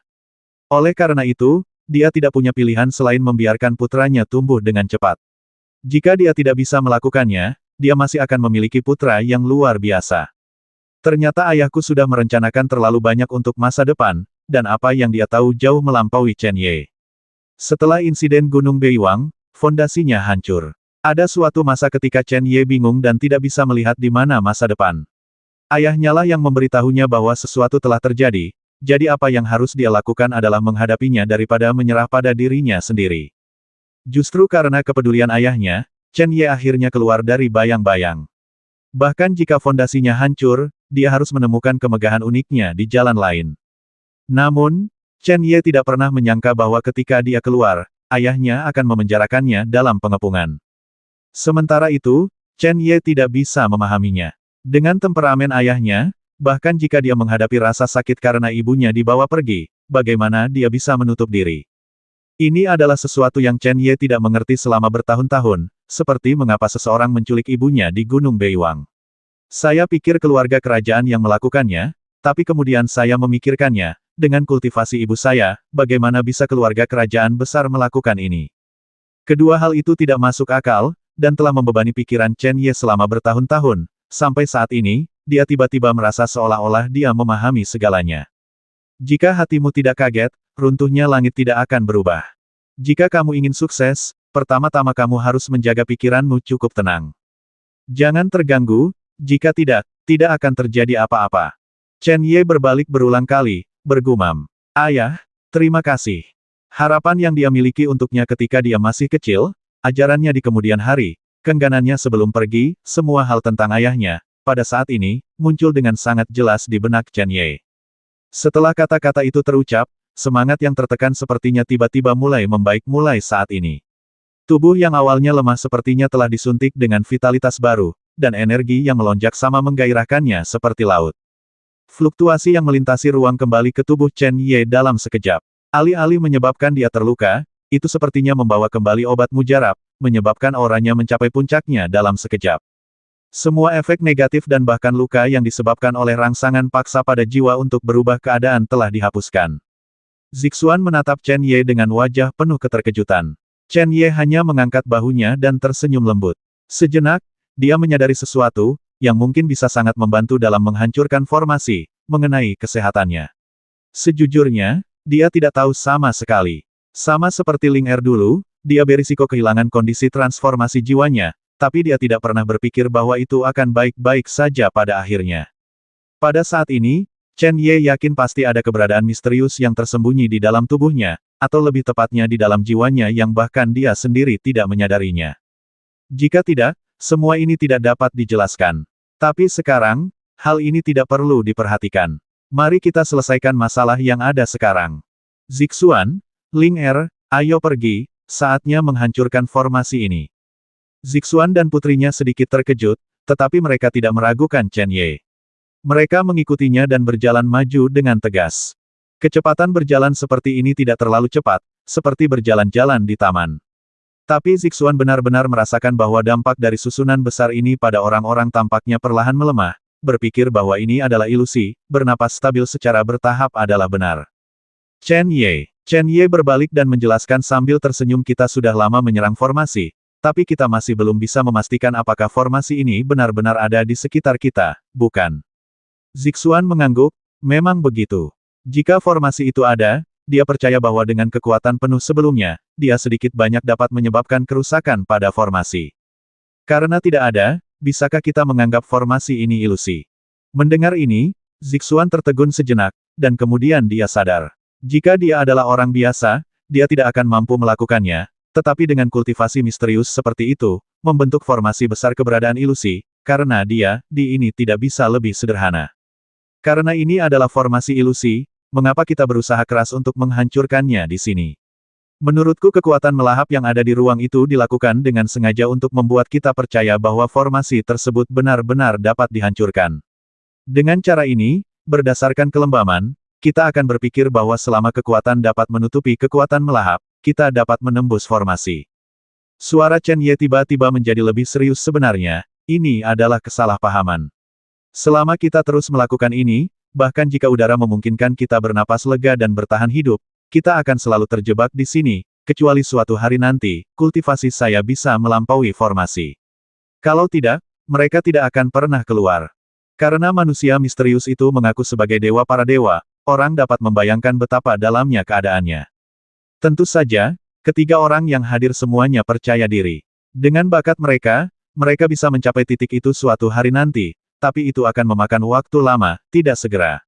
Oleh karena itu, dia tidak punya pilihan selain membiarkan putranya tumbuh dengan cepat. Jika dia tidak bisa melakukannya, dia masih akan memiliki putra yang luar biasa. Ternyata ayahku sudah merencanakan terlalu banyak untuk masa depan, dan apa yang dia tahu jauh melampaui Chen Ye. Setelah insiden Gunung Beiwang, fondasinya hancur. Ada suatu masa ketika Chen Ye bingung dan tidak bisa melihat di mana masa depan. Ayahnya lah yang memberitahunya bahwa sesuatu telah terjadi, jadi apa yang harus dia lakukan adalah menghadapinya daripada menyerah pada dirinya sendiri. Justru karena kepedulian ayahnya, Chen Ye akhirnya keluar dari bayang-bayang. Bahkan jika fondasinya hancur, dia harus menemukan kemegahan uniknya di jalan lain. Namun, Chen Ye tidak pernah menyangka bahwa ketika dia keluar, ayahnya akan memenjarakannya dalam pengepungan. Sementara itu, Chen Ye tidak bisa memahaminya. Dengan temperamen ayahnya, bahkan jika dia menghadapi rasa sakit karena ibunya dibawa pergi, bagaimana dia bisa menutup diri? Ini adalah sesuatu yang Chen Ye tidak mengerti selama bertahun-tahun, seperti mengapa seseorang menculik ibunya di Gunung Beiwang. Saya pikir keluarga kerajaan yang melakukannya, tapi kemudian saya memikirkannya, dengan kultivasi ibu saya, bagaimana bisa keluarga kerajaan besar melakukan ini? Kedua hal itu tidak masuk akal, dan telah membebani pikiran Chen Ye selama bertahun-tahun, sampai saat ini, dia tiba-tiba merasa seolah-olah dia memahami segalanya. Jika hatimu tidak kaget, runtuhnya langit tidak akan berubah. Jika kamu ingin sukses, pertama-tama kamu harus menjaga pikiranmu cukup tenang. Jangan terganggu, jika tidak, tidak akan terjadi apa-apa. Chen Ye berbalik berulang kali, bergumam. Ayah, terima kasih. Harapan yang dia miliki untuknya ketika dia masih kecil, ajarannya di kemudian hari, keengganannya sebelum pergi, semua hal tentang ayahnya, pada saat ini, muncul dengan sangat jelas di benak Chen Ye. Setelah kata-kata itu terucap, semangat yang tertekan sepertinya tiba-tiba mulai membaik mulai saat ini. Tubuh yang awalnya lemah sepertinya telah disuntik dengan vitalitas baru, dan energi yang melonjak sama menggairahkannya seperti laut. Fluktuasi yang melintasi ruang kembali ke tubuh Chen Ye dalam sekejap. Alih-alih menyebabkan dia terluka, itu sepertinya membawa kembali obat mujarab, menyebabkan auranya mencapai puncaknya dalam sekejap. Semua efek negatif dan bahkan luka yang disebabkan oleh rangsangan paksa pada jiwa untuk berubah keadaan telah dihapuskan. Zixuan menatap Chen Ye dengan wajah penuh keterkejutan. Chen Ye hanya mengangkat bahunya dan tersenyum lembut. Sejenak, dia menyadari sesuatu, yang mungkin bisa sangat membantu dalam menghancurkan formasi, mengenai kesehatannya. Sejujurnya, dia tidak tahu sama sekali. Sama seperti Ling Er dulu, dia berisiko kehilangan kondisi transformasi jiwanya, tapi dia tidak pernah berpikir bahwa itu akan baik-baik saja pada akhirnya. Pada saat ini, Chen Ye yakin pasti ada keberadaan misterius yang tersembunyi di dalam tubuhnya, atau lebih tepatnya di dalam jiwanya yang bahkan dia sendiri tidak menyadarinya. Jika tidak, semua ini tidak dapat dijelaskan. Tapi sekarang, hal ini tidak perlu diperhatikan. Mari kita selesaikan masalah yang ada sekarang. Zixuan, Ling Er, ayo pergi, saatnya menghancurkan formasi ini. Zixuan dan putrinya sedikit terkejut, tetapi mereka tidak meragukan Chen Ye. Mereka mengikutinya dan berjalan maju dengan tegas. Kecepatan berjalan seperti ini tidak terlalu cepat, seperti berjalan-jalan di taman. Tapi Zixuan benar-benar merasakan bahwa dampak dari susunan besar ini pada orang-orang tampaknya perlahan melemah, berpikir bahwa ini adalah ilusi, bernapas stabil secara bertahap adalah benar. Chen Ye berbalik dan menjelaskan sambil tersenyum, kita sudah lama menyerang formasi, tapi kita masih belum bisa memastikan apakah formasi ini benar-benar ada di sekitar kita, bukan? Zixuan mengangguk, memang begitu. Jika formasi itu ada, dia percaya bahwa dengan kekuatan penuh sebelumnya, dia sedikit banyak dapat menyebabkan kerusakan pada formasi. Karena tidak ada, bisakah kita menganggap formasi ini ilusi? Mendengar ini, Zixuan tertegun sejenak, dan kemudian dia sadar. Jika dia adalah orang biasa, dia tidak akan mampu melakukannya, tetapi dengan kultivasi misterius seperti itu, membentuk formasi besar keberadaan ilusi, karena dia, di ini tidak bisa lebih sederhana. Karena ini adalah formasi ilusi, mengapa kita berusaha keras untuk menghancurkannya di sini? Menurutku kekuatan melahap yang ada di ruang itu dilakukan dengan sengaja untuk membuat kita percaya bahwa formasi tersebut benar-benar dapat dihancurkan. Dengan cara ini, berdasarkan kelembaman, kita akan berpikir bahwa selama kekuatan dapat menutupi kekuatan melahap, kita dapat menembus formasi. Suara Chen Ye tiba-tiba menjadi lebih serius. Sebenarnya, ini adalah kesalahpahaman. Selama kita terus melakukan ini, bahkan jika udara memungkinkan kita bernapas lega dan bertahan hidup, kita akan selalu terjebak di sini, kecuali suatu hari nanti, kultivasi saya bisa melampaui formasi. Kalau tidak, mereka tidak akan pernah keluar. Karena manusia misterius itu mengaku sebagai dewa para dewa, orang dapat membayangkan betapa dalamnya keadaannya. Tentu saja, ketiga orang yang hadir semuanya percaya diri. Dengan bakat mereka, mereka bisa mencapai titik itu suatu hari nanti, tapi itu akan memakan waktu lama, tidak segera.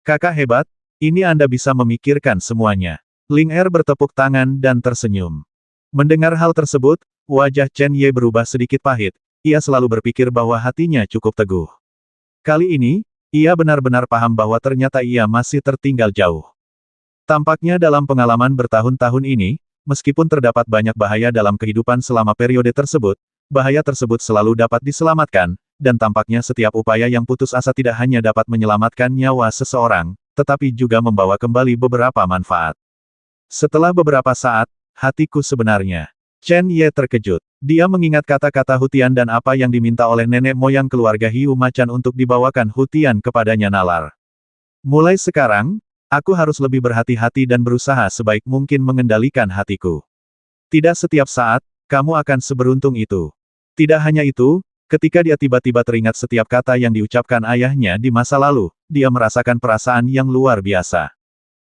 Kakak hebat, ini Anda bisa memikirkan semuanya. Ling Er bertepuk tangan dan tersenyum. Mendengar hal tersebut, wajah Chen Ye berubah sedikit pahit, ia selalu berpikir bahwa hatinya cukup teguh. Kali ini, ia benar-benar paham bahwa ternyata ia masih tertinggal jauh. Tampaknya dalam pengalaman bertahun-tahun ini, meskipun terdapat banyak bahaya dalam kehidupan selama periode tersebut, bahaya tersebut selalu dapat diselamatkan, dan tampaknya setiap upaya yang putus asa tidak hanya dapat menyelamatkan nyawa seseorang, tetapi juga membawa kembali beberapa manfaat. Setelah beberapa saat, hatiku sebenarnya. Chen Ye terkejut. Dia mengingat kata-kata Hutian dan apa yang diminta oleh nenek moyang keluarga Hiu Macan untuk dibawakan Hutian kepadanya nalar. Mulai sekarang, aku harus lebih berhati-hati dan berusaha sebaik mungkin mengendalikan hatiku. Tidak setiap saat, kamu akan seberuntung itu. Tidak hanya itu, ketika dia tiba-tiba teringat setiap kata yang diucapkan ayahnya di masa lalu, dia merasakan perasaan yang luar biasa.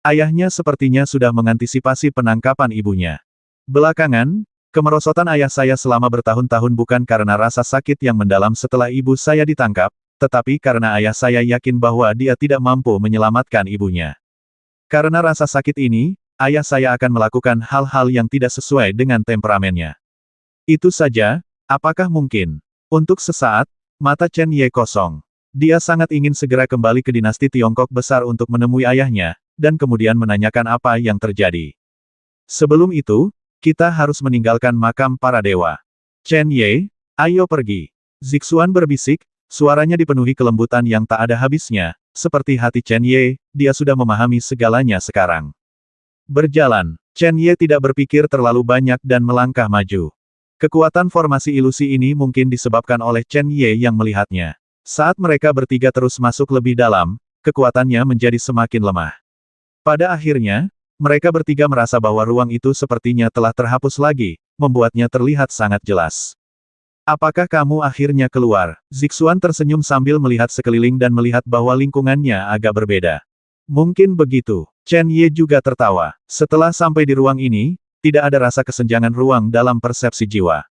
Ayahnya sepertinya sudah mengantisipasi penangkapan ibunya. Belakangan, kemerosotan ayah saya selama bertahun-tahun bukan karena rasa sakit yang mendalam setelah ibu saya ditangkap, tetapi karena ayah saya yakin bahwa dia tidak mampu menyelamatkan ibunya. Karena rasa sakit ini, ayah saya akan melakukan hal-hal yang tidak sesuai dengan temperamennya. Itu saja, apakah mungkin? Untuk sesaat, mata Chen Ye kosong. Dia sangat ingin segera kembali ke dinasti Tiongkok besar untuk menemui ayahnya, dan kemudian menanyakan apa yang terjadi. Sebelum itu, kita harus meninggalkan makam para dewa. Chen Ye, ayo pergi. Zixuan berbisik, suaranya dipenuhi kelembutan yang tak ada habisnya, seperti hati Chen Ye, dia sudah memahami segalanya sekarang. Berjalan, Chen Ye tidak berpikir terlalu banyak dan melangkah maju. Kekuatan formasi ilusi ini mungkin disebabkan oleh Chen Ye yang melihatnya. Saat mereka bertiga terus masuk lebih dalam, kekuatannya menjadi semakin lemah. Pada akhirnya, mereka bertiga merasa bahwa ruang itu sepertinya telah terhapus lagi, membuatnya terlihat sangat jelas. Apakah kamu akhirnya keluar? Zixuan tersenyum sambil melihat sekeliling dan melihat bahwa lingkungannya agak berbeda. Mungkin begitu. Chen Ye juga tertawa. Setelah sampai di ruang ini, tidak ada rasa kesenjangan ruang dalam persepsi jiwa.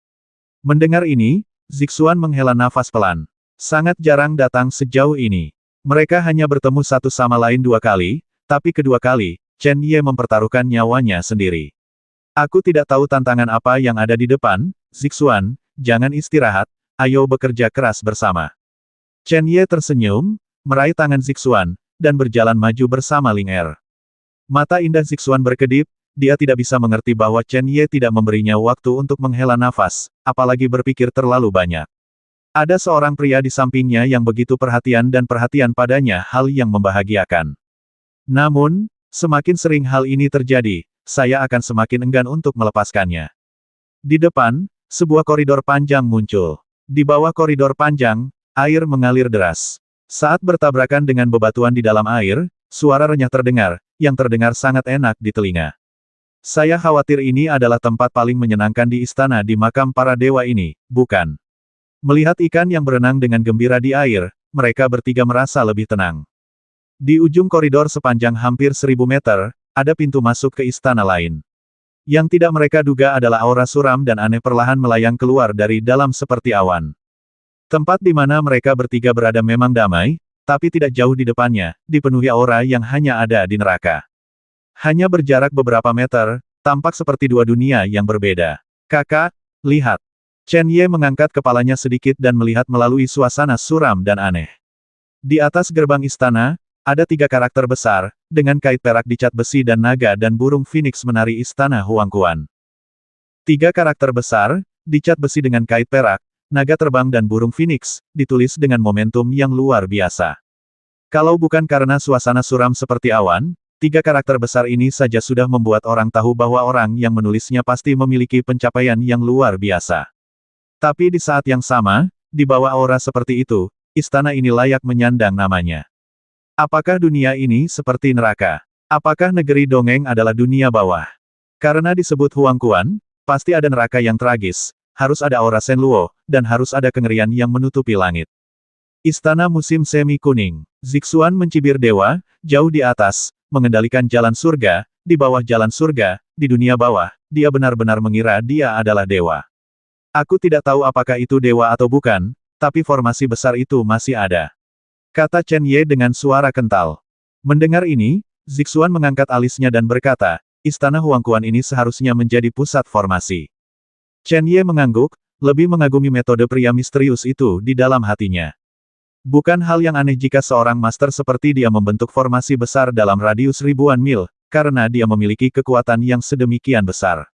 Mendengar ini, Zixuan menghela nafas pelan. Sangat jarang datang sejauh ini. Mereka hanya bertemu satu sama lain 2 kali, tapi kedua kali, Chen Ye mempertaruhkan nyawanya sendiri. Aku tidak tahu tantangan apa yang ada di depan, Zixuan, jangan istirahat, ayo bekerja keras bersama. Chen Ye tersenyum, meraih tangan Zixuan, dan berjalan maju bersama Ling Er. Mata indah Zixuan berkedip, dia tidak bisa mengerti bahwa Chen Ye tidak memberinya waktu untuk menghela nafas, apalagi berpikir terlalu banyak. Ada seorang pria di sampingnya yang begitu perhatian dan perhatian padanya hal yang membahagiakan. Namun, semakin sering hal ini terjadi, saya akan semakin enggan untuk melepaskannya. Di depan, sebuah koridor panjang muncul. Di bawah koridor panjang, air mengalir deras. Saat bertabrakan dengan bebatuan di dalam air, suara renyah terdengar, yang terdengar sangat enak di telinga. Saya khawatir ini adalah tempat paling menyenangkan di istana di makam para dewa ini, bukan? Melihat ikan yang berenang dengan gembira di air, mereka bertiga merasa lebih tenang. Di ujung koridor sepanjang hampir 1000 meter, ada pintu masuk ke istana lain. Yang tidak mereka duga adalah aura suram dan aneh perlahan melayang keluar dari dalam seperti awan. Tempat di mana mereka bertiga berada memang damai, tapi tidak jauh di depannya, dipenuhi aura yang hanya ada di neraka. Hanya berjarak beberapa meter, tampak seperti dua dunia yang berbeda. Kakak, lihat. Chen Ye mengangkat kepalanya sedikit dan melihat melalui suasana suram dan aneh. Di atas gerbang istana, ada 3 karakter besar, dengan kait perak dicat besi dan naga dan burung phoenix menari istana Huangquan. 3 karakter besar, dicat besi dengan kait perak, naga terbang dan burung phoenix, ditulis dengan momentum yang luar biasa. Kalau bukan karena suasana suram seperti awan, 3 karakter besar ini saja sudah membuat orang tahu bahwa orang yang menulisnya pasti memiliki pencapaian yang luar biasa. Tapi di saat yang sama, di bawah aura seperti itu, istana ini layak menyandang namanya. Apakah dunia ini seperti neraka? Apakah negeri dongeng adalah dunia bawah? Karena disebut Huangquan, pasti ada neraka yang tragis, harus ada aura Shenluo, dan harus ada kengerian yang menutupi langit. Istana musim semi kuning. Zixuan mencibir dewa, jauh di atas, mengendalikan jalan surga, di bawah jalan surga, di dunia bawah, dia benar-benar mengira dia adalah dewa. Aku tidak tahu apakah itu dewa atau bukan, tapi formasi besar itu masih ada. Kata Chen Ye dengan suara kental. Mendengar ini, Zixuan mengangkat alisnya dan berkata, Istana Huangquan ini seharusnya menjadi pusat formasi. Chen Ye mengangguk, lebih mengagumi metode pria misterius itu di dalam hatinya. Bukan hal yang aneh jika seorang master seperti dia membentuk formasi besar dalam radius ribuan mil, karena dia memiliki kekuatan yang sedemikian besar.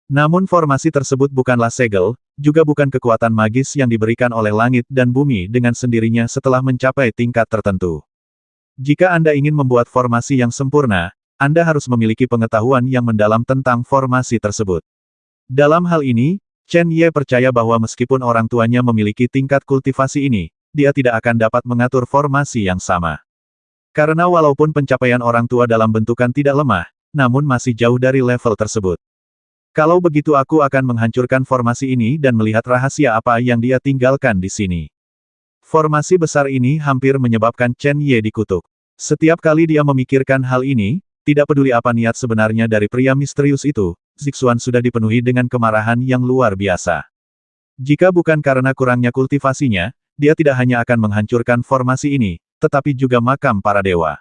Namun formasi tersebut bukanlah segel, juga bukan kekuatan magis yang diberikan oleh langit dan bumi dengan sendirinya setelah mencapai tingkat tertentu. Jika Anda ingin membuat formasi yang sempurna, Anda harus memiliki pengetahuan yang mendalam tentang formasi tersebut. Dalam hal ini, Chen Ye percaya bahwa meskipun orang tuanya memiliki tingkat kultivasi ini, dia tidak akan dapat mengatur formasi yang sama. Karena walaupun pencapaian orang tua dalam bentukan tidak lemah, namun masih jauh dari level tersebut. Kalau begitu aku akan menghancurkan formasi ini dan melihat rahasia apa yang dia tinggalkan di sini. Formasi besar ini hampir menyebabkan Chen Ye dikutuk. Setiap kali dia memikirkan hal ini, tidak peduli apa niat sebenarnya dari pria misterius itu, Zixuan sudah dipenuhi dengan kemarahan yang luar biasa. Jika bukan karena kurangnya kultivasinya, dia tidak hanya akan menghancurkan formasi ini, tetapi juga makam para dewa.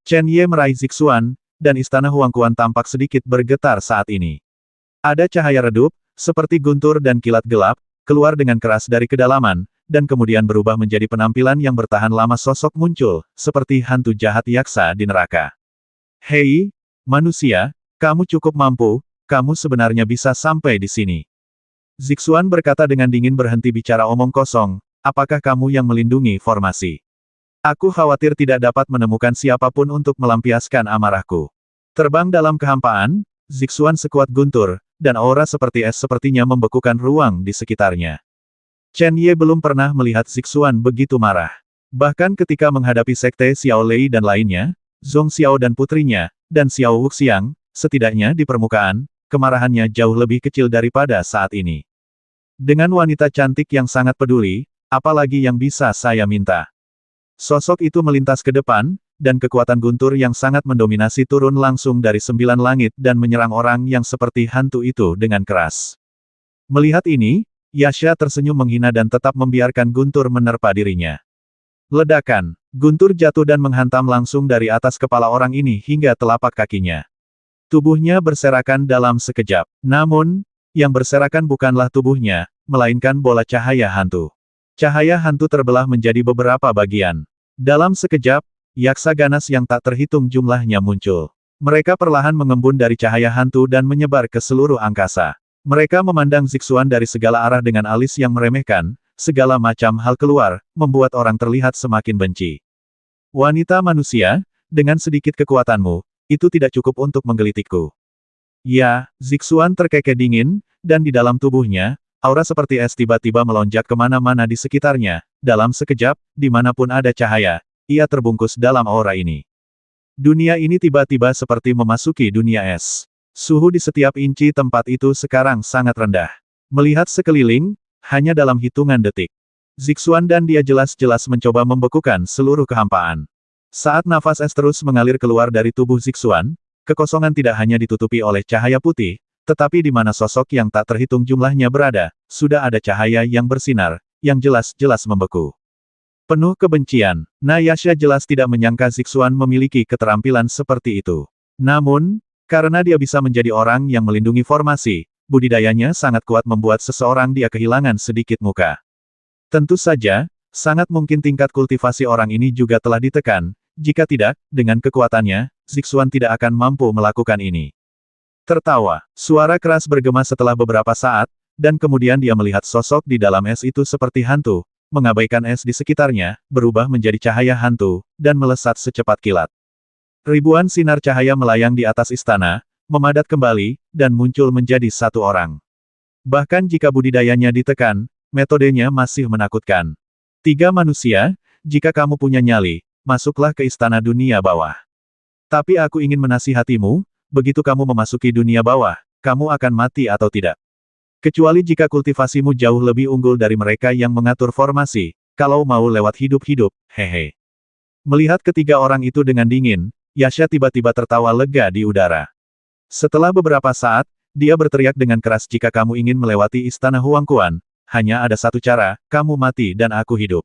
Chen Ye meraih Zixuan, dan istana Huangquan tampak sedikit bergetar saat ini. Ada cahaya redup, seperti guntur dan kilat gelap, keluar dengan keras dari kedalaman, dan kemudian berubah menjadi penampilan yang bertahan lama. Sosok muncul, seperti hantu jahat yaksa di neraka. Hei, manusia, kamu cukup mampu, kamu sebenarnya bisa sampai di sini. Zixuan berkata dengan dingin berhenti bicara omong kosong, apakah kamu yang melindungi formasi? Aku khawatir tidak dapat menemukan siapapun untuk melampiaskan amarahku. Terbang dalam kehampaan, Zixuan sekuat guntur, dan aura seperti es sepertinya membekukan ruang di sekitarnya. Chen Ye belum pernah melihat Zixuan begitu marah. Bahkan ketika menghadapi sekte Xiao Lei dan lainnya, Zhong Xiao dan putrinya, dan Xiao Wuxiang, setidaknya di permukaan, kemarahannya jauh lebih kecil daripada saat ini. Dengan wanita cantik yang sangat peduli, apalagi yang bisa saya minta? Sosok itu melintas ke depan, dan kekuatan guntur yang sangat mendominasi turun langsung dari 9 langit dan menyerang orang yang seperti hantu itu dengan keras. Melihat ini, Yasha tersenyum menghina dan tetap membiarkan guntur menerpa dirinya. Ledakan, guntur jatuh dan menghantam langsung dari atas kepala orang ini hingga telapak kakinya. Tubuhnya berserakan dalam sekejap. Namun, yang berserakan bukanlah tubuhnya, melainkan bola cahaya hantu. Cahaya hantu terbelah menjadi beberapa bagian. Dalam sekejap, yaksa ganas yang tak terhitung jumlahnya muncul. Mereka perlahan mengembun dari cahaya hantu dan menyebar ke seluruh angkasa. Mereka memandang Zixuan dari segala arah dengan alis yang meremehkan, segala macam hal keluar, membuat orang terlihat semakin benci. Wanita manusia, dengan sedikit kekuatanmu, itu tidak cukup untuk menggelitikku. Ya, Zixuan terkekeh dingin, dan di dalam tubuhnya, aura seperti es tiba-tiba melonjak kemana-mana di sekitarnya. Dalam sekejap, dimanapun ada cahaya, ia terbungkus dalam aura ini. Dunia ini tiba-tiba seperti memasuki dunia es. Suhu di setiap inci tempat itu sekarang sangat rendah. Melihat sekeliling, hanya dalam hitungan detik, Zixuan dan dia jelas-jelas mencoba membekukan seluruh kehampaan. Saat nafas es terus mengalir keluar dari tubuh Zixuan, kekosongan tidak hanya ditutupi oleh cahaya putih, tetapi di mana sosok yang tak terhitung jumlahnya berada, sudah ada cahaya yang bersinar, yang jelas-jelas membeku. Penuh kebencian, Yasha jelas tidak menyangka Zixuan memiliki keterampilan seperti itu. Namun, karena dia bisa menjadi orang yang melindungi formasi, budidayanya sangat kuat membuat seseorang dia kehilangan sedikit muka. Tentu saja, sangat mungkin tingkat kultivasi orang ini juga telah ditekan, jika tidak, dengan kekuatannya, Zixuan tidak akan mampu melakukan ini. Tertawa, suara keras bergema setelah beberapa saat, dan kemudian dia melihat sosok di dalam es itu seperti hantu, mengabaikan es di sekitarnya, berubah menjadi cahaya hantu, dan melesat secepat kilat. Ribuan sinar cahaya melayang di atas istana, memadat kembali, dan muncul menjadi satu orang. Bahkan jika budidayanya ditekan, metodenya masih menakutkan. 3 manusia, jika kamu punya nyali, masuklah ke istana dunia bawah. Tapi aku ingin menasihatimu, begitu kamu memasuki dunia bawah, kamu akan mati atau tidak. Kecuali jika kultivasimu jauh lebih unggul dari mereka yang mengatur formasi, kalau mau lewat hidup-hidup, hehe. Melihat ketiga orang itu dengan dingin, Yasha tiba-tiba tertawa lega di udara. Setelah beberapa saat, dia berteriak dengan keras jika kamu ingin melewati istana Huangquan, hanya ada satu cara, kamu mati dan aku hidup.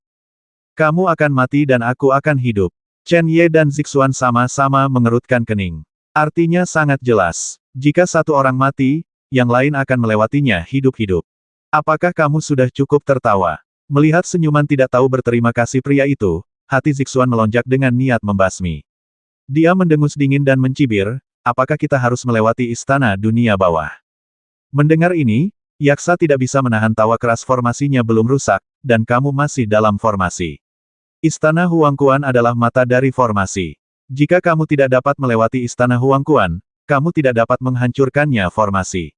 Kamu akan mati dan aku akan hidup. Chen Ye dan Zixuan sama-sama mengerutkan kening. Artinya sangat jelas. Jika satu orang mati, yang lain akan melewatinya hidup-hidup. Apakah kamu sudah cukup tertawa? Melihat senyuman tidak tahu berterima kasih pria itu, hati Zixuan melonjak dengan niat membasmi. Dia mendengus dingin dan mencibir, apakah kita harus melewati istana dunia bawah? Mendengar ini, Yaksa tidak bisa menahan tawa keras formasinya belum rusak, dan kamu masih dalam formasi. Istana Huangquan adalah mata dari formasi. Jika kamu tidak dapat melewati istana Huangquan, kamu tidak dapat menghancurkannya formasi.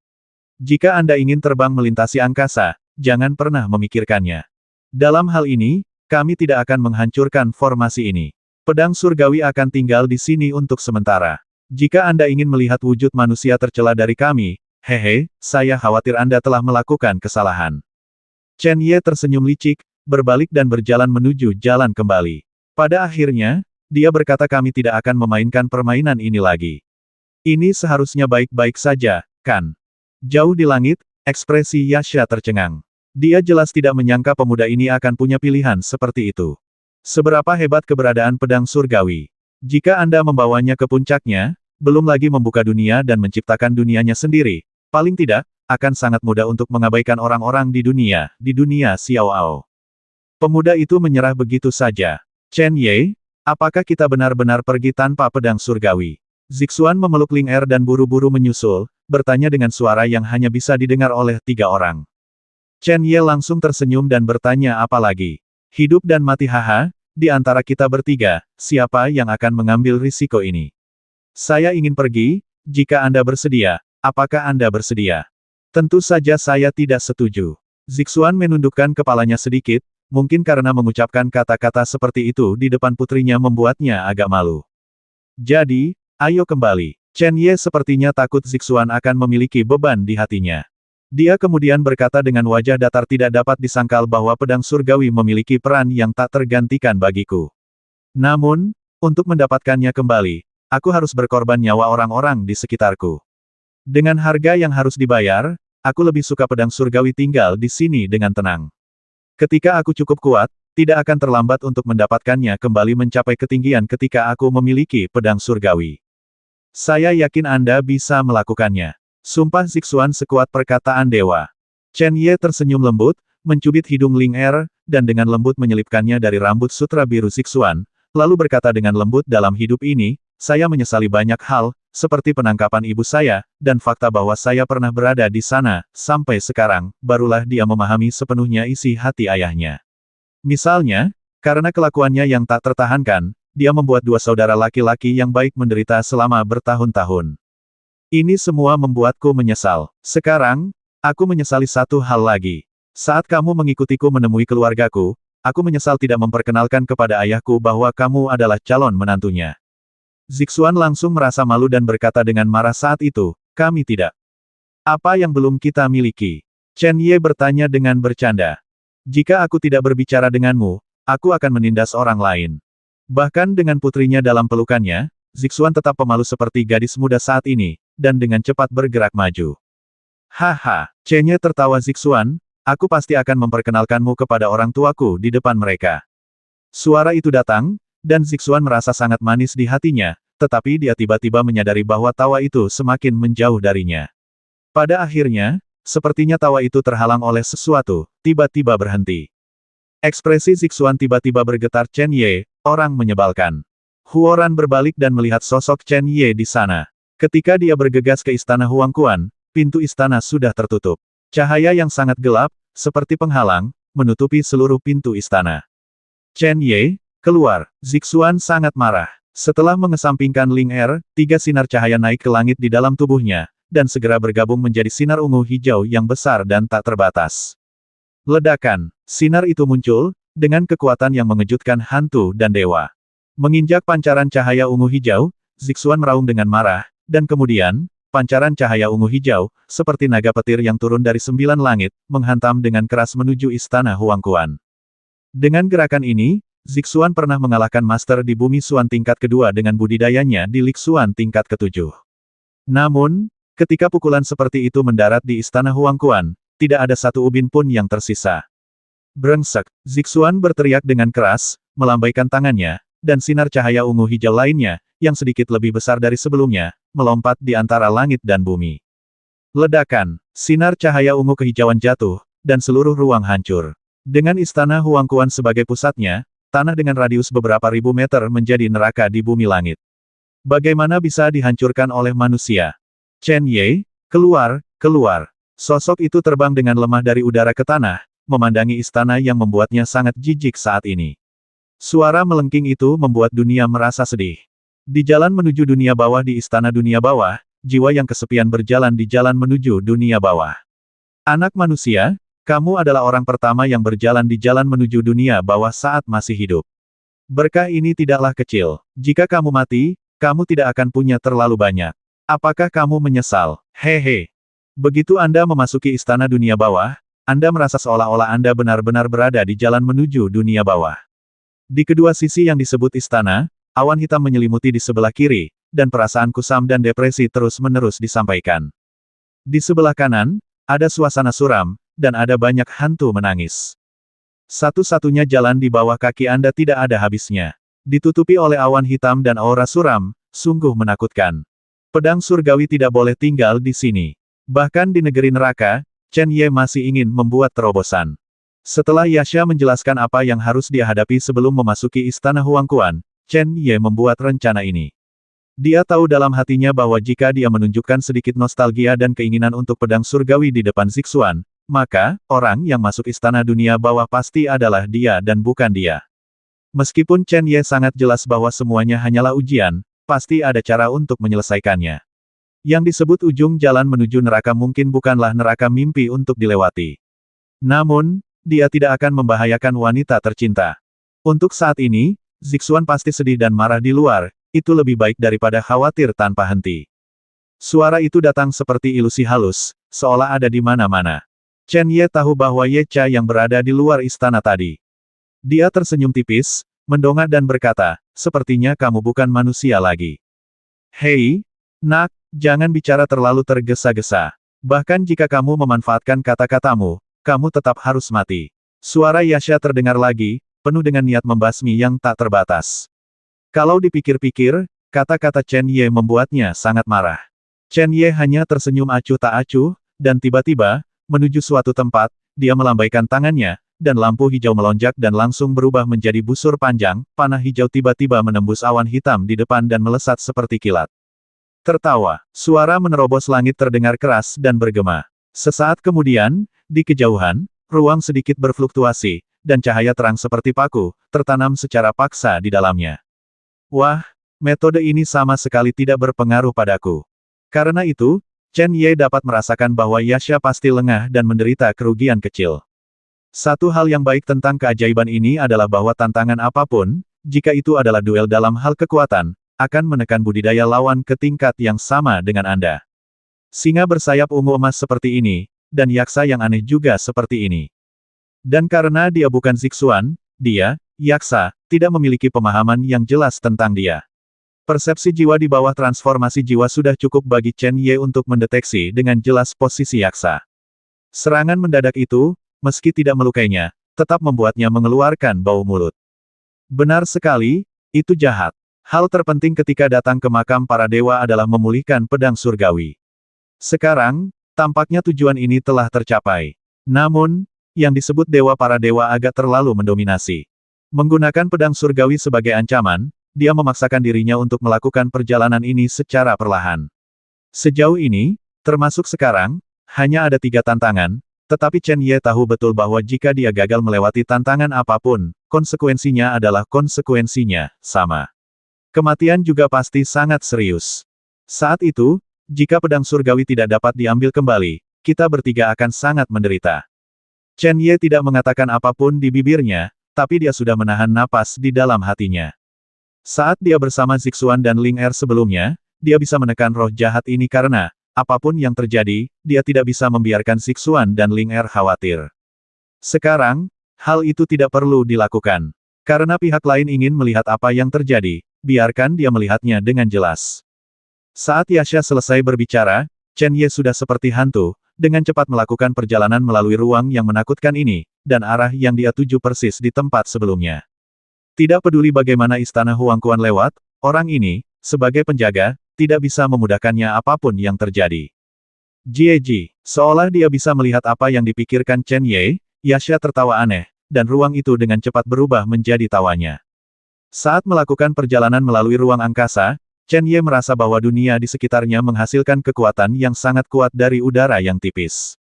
Jika Anda ingin terbang melintasi angkasa, jangan pernah memikirkannya. Dalam hal ini, kami tidak akan menghancurkan formasi ini. Pedang surgawi akan tinggal di sini untuk sementara. Jika Anda ingin melihat wujud manusia tercela dari kami, hehe, saya khawatir Anda telah melakukan kesalahan. Chen Ye tersenyum licik, berbalik dan berjalan menuju jalan kembali. Pada akhirnya, dia berkata kami tidak akan memainkan permainan ini lagi. Ini seharusnya baik-baik saja, kan? Jauh di langit, ekspresi Yasha tercengang. Dia jelas tidak menyangka pemuda ini akan punya pilihan seperti itu. Seberapa hebat keberadaan pedang surgawi. Jika Anda membawanya ke puncaknya, belum lagi membuka dunia dan menciptakan dunianya sendiri, paling tidak, akan sangat mudah untuk mengabaikan orang-orang di dunia Xiao Ao. Pemuda itu menyerah begitu saja. Chen Ye, apakah kita benar-benar pergi tanpa pedang surgawi? Zixuan memeluk Ling Er dan buru-buru menyusul, bertanya dengan suara yang hanya bisa didengar oleh 3 orang. Chen Ye langsung tersenyum dan bertanya apa lagi. Hidup dan mati haha, di antara kita bertiga, siapa yang akan mengambil risiko ini? Saya ingin pergi, jika Anda bersedia. Apakah Anda bersedia? Tentu saja saya tidak setuju. Zixuan menundukkan kepalanya sedikit, mungkin karena mengucapkan kata-kata seperti itu di depan putrinya membuatnya agak malu. Jadi, ayo kembali. Chen Ye sepertinya takut Zixuan akan memiliki beban di hatinya. Dia kemudian berkata dengan wajah datar tidak dapat disangkal bahwa pedang surgawi memiliki peran yang tak tergantikan bagiku. Namun, untuk mendapatkannya kembali, aku harus berkorban nyawa orang-orang di sekitarku. Dengan harga yang harus dibayar, aku lebih suka pedang surgawi tinggal di sini dengan tenang. Ketika aku cukup kuat, tidak akan terlambat untuk mendapatkannya kembali mencapai ketinggian ketika aku memiliki pedang surgawi. Saya yakin Anda bisa melakukannya. Sumpah Zixuan sekuat perkataan dewa. Chen Ye tersenyum lembut, mencubit hidung Ling Er, dan dengan lembut menyelipkannya dari rambut sutra biru Zixuan, lalu berkata dengan lembut dalam hidup ini, saya menyesali banyak hal, seperti penangkapan ibu saya, dan fakta bahwa saya pernah berada di sana, sampai sekarang, barulah dia memahami sepenuhnya isi hati ayahnya. Misalnya, karena kelakuannya yang tak tertahankan, dia membuat dua saudara laki-laki yang baik menderita selama bertahun-tahun. Ini semua membuatku menyesal. Sekarang, aku menyesali satu hal lagi. Saat kamu mengikutiku menemui keluargaku, aku menyesal tidak memperkenalkan kepada ayahku bahwa kamu adalah calon menantunya. Zixuan langsung merasa malu dan berkata dengan marah saat itu, kami tidak. Apa yang belum kita miliki? Chen Ye bertanya dengan bercanda. Jika aku tidak berbicara denganmu, aku akan menindas orang lain. Bahkan dengan putrinya dalam pelukannya, Zixuan tetap pemalu seperti gadis muda saat ini, dan dengan cepat bergerak maju. Haha, Chen Ye tertawa Zixuan, aku pasti akan memperkenalkanmu kepada orang tuaku di depan mereka. Suara itu datang, dan Zixuan merasa sangat manis di hatinya, tetapi dia tiba-tiba menyadari bahwa tawa itu semakin menjauh darinya. Pada akhirnya, sepertinya tawa itu terhalang oleh sesuatu, tiba-tiba berhenti. Ekspresi Zixuan tiba-tiba bergetar Chen Ye, orang menyebalkan. Huoran berbalik dan melihat sosok Chen Ye di sana. Ketika dia bergegas ke istana Huangquan, pintu istana sudah tertutup. Cahaya yang sangat gelap, seperti penghalang, menutupi seluruh pintu istana. Chen Ye, keluar. Zixuan sangat marah. Setelah mengesampingkan Ling Er, 3 sinar cahaya naik ke langit di dalam tubuhnya, dan segera bergabung menjadi sinar ungu hijau yang besar dan tak terbatas. Ledakan. Sinar itu muncul, dengan kekuatan yang mengejutkan hantu dan dewa. Menginjak pancaran cahaya ungu hijau, Zixuan meraung dengan marah, dan kemudian, pancaran cahaya ungu hijau, seperti naga petir yang turun dari 9 langit, menghantam dengan keras menuju istana Huangquan. Dengan gerakan ini, Zixuan pernah mengalahkan master di bumi Xuan tingkat kedua dengan budidayanya di Lixuan tingkat ketujuh. Namun, ketika pukulan seperti itu mendarat di istana Huangquan, tidak ada satu ubin pun yang tersisa. Brengsek, Zixuan berteriak dengan keras, melambaikan tangannya, dan sinar cahaya ungu hijau lainnya, yang sedikit lebih besar dari sebelumnya, melompat di antara langit dan bumi. Ledakan, sinar cahaya ungu kehijauan jatuh, dan seluruh ruang hancur. Dengan istana Huangquan sebagai pusatnya, tanah dengan radius beberapa ribu meter menjadi neraka di bumi langit. Bagaimana bisa dihancurkan oleh manusia? Chen Ye, keluar, keluar. Sosok itu terbang dengan lemah dari udara ke tanah, memandangi istana yang membuatnya sangat jijik saat ini. Suara melengking itu membuat dunia merasa sedih. Di jalan menuju dunia bawah di istana dunia bawah, jiwa yang kesepian berjalan di jalan menuju dunia bawah. Anak manusia, kamu adalah orang pertama yang berjalan di jalan menuju dunia bawah saat masih hidup. Berkah ini tidaklah kecil. Jika kamu mati, kamu tidak akan punya terlalu banyak. Apakah kamu menyesal? Hehe. Begitu Anda memasuki istana dunia bawah, Anda merasa seolah-olah Anda benar-benar berada di jalan menuju dunia bawah. Di kedua sisi yang disebut istana, awan hitam menyelimuti di sebelah kiri, dan perasaan kusam dan depresi terus-menerus disampaikan. Di sebelah kanan, ada suasana suram, dan ada banyak hantu menangis. Satu-satunya jalan di bawah kaki Anda tidak ada habisnya. Ditutupi oleh awan hitam dan aura suram, sungguh menakutkan. Pedang surgawi tidak boleh tinggal di sini. Bahkan di negeri neraka, Chen Ye masih ingin membuat terobosan. Setelah Yasha menjelaskan apa yang harus dia hadapi sebelum memasuki istana Huangquan, Chen Ye membuat rencana ini. Dia tahu dalam hatinya bahwa jika dia menunjukkan sedikit nostalgia dan keinginan untuk pedang surgawi di depan Zixuan, maka, orang yang masuk istana dunia bawah pasti adalah dia dan bukan dia. Meskipun Chen Ye sangat jelas bahwa semuanya hanyalah ujian, pasti ada cara untuk menyelesaikannya. Yang disebut ujung jalan menuju neraka mungkin bukanlah neraka mimpi untuk dilewati. Namun, dia tidak akan membahayakan wanita tercinta. Untuk saat ini, Zixuan pasti sedih dan marah di luar, itu lebih baik daripada khawatir tanpa henti. Suara itu datang seperti ilusi halus, seolah ada di mana-mana. Chen Ye tahu bahwa Ye Cha yang berada di luar istana tadi. Dia tersenyum tipis, mendongak dan berkata, sepertinya kamu bukan manusia lagi. Hei, nak, jangan bicara terlalu tergesa-gesa. Bahkan jika kamu memanfaatkan kata-katamu, kamu tetap harus mati. Suara Yasha terdengar lagi, penuh dengan niat membasmi yang tak terbatas. Kalau dipikir-pikir, kata-kata Chen Ye membuatnya sangat marah. Chen Ye hanya tersenyum acuh tak acuh, dan tiba-tiba, menuju suatu tempat, dia melambaikan tangannya, dan lampu hijau melonjak dan langsung berubah menjadi busur panjang, panah hijau tiba-tiba menembus awan hitam di depan dan melesat seperti kilat. Tertawa, suara menerobos langit terdengar keras dan bergema. Sesaat kemudian, di kejauhan, ruang sedikit berfluktuasi, dan cahaya terang seperti paku, tertanam secara paksa di dalamnya. Wah, metode ini sama sekali tidak berpengaruh padaku. Karena itu, Chen Ye dapat merasakan bahwa Yasha pasti lengah dan menderita kerugian kecil. Satu hal yang baik tentang keajaiban ini adalah bahwa tantangan apapun, jika itu adalah duel dalam hal kekuatan, akan menekan budidaya lawan ke tingkat yang sama dengan Anda. Singa bersayap ungu emas seperti ini, dan yaksa yang aneh juga seperti ini. Dan karena dia bukan Zixuan, dia, yaksa, tidak memiliki pemahaman yang jelas tentang dia. Persepsi jiwa di bawah transformasi jiwa sudah cukup bagi Chen Ye untuk mendeteksi dengan jelas posisi yaksa. Serangan mendadak itu, meski tidak melukainya, tetap membuatnya mengeluarkan bau mulut. Benar sekali, itu jahat. Hal terpenting ketika datang ke makam para dewa adalah memulihkan pedang surgawi. Sekarang, tampaknya tujuan ini telah tercapai. Namun, yang disebut dewa para dewa agak terlalu mendominasi. Menggunakan pedang surgawi sebagai ancaman, dia memaksakan dirinya untuk melakukan perjalanan ini secara perlahan. Sejauh ini, termasuk sekarang, hanya ada 3 tantangan, tetapi Chen Ye tahu betul bahwa jika dia gagal melewati tantangan apapun, konsekuensinya adalah konsekuensinya sama. Kematian juga pasti sangat serius. Saat itu, jika pedang surgawi tidak dapat diambil kembali, kita bertiga akan sangat menderita. Chen Ye tidak mengatakan apapun di bibirnya, tapi dia sudah menahan napas di dalam hatinya. Saat dia bersama Zixuan dan Ling Er sebelumnya, dia bisa menekan roh jahat ini karena, apapun yang terjadi, dia tidak bisa membiarkan Zixuan dan Ling Er khawatir. Sekarang, hal itu tidak perlu dilakukan. Karena pihak lain ingin melihat apa yang terjadi, biarkan dia melihatnya dengan jelas. Saat Yasha selesai berbicara, Chen Ye sudah seperti hantu, dengan cepat melakukan perjalanan melalui ruang yang menakutkan ini, dan arah yang dia tuju persis di tempat sebelumnya. Tidak peduli bagaimana istana Huangquan lewat, orang ini, sebagai penjaga, tidak bisa memudahkannya apapun yang terjadi. Jieji, seolah dia bisa melihat apa yang dipikirkan Chen Ye, Yasha tertawa aneh, dan ruang itu dengan cepat berubah menjadi tawanya. Saat melakukan perjalanan melalui ruang angkasa, Chen Ye merasa bahwa dunia di sekitarnya menghasilkan kekuatan yang sangat kuat dari udara yang tipis.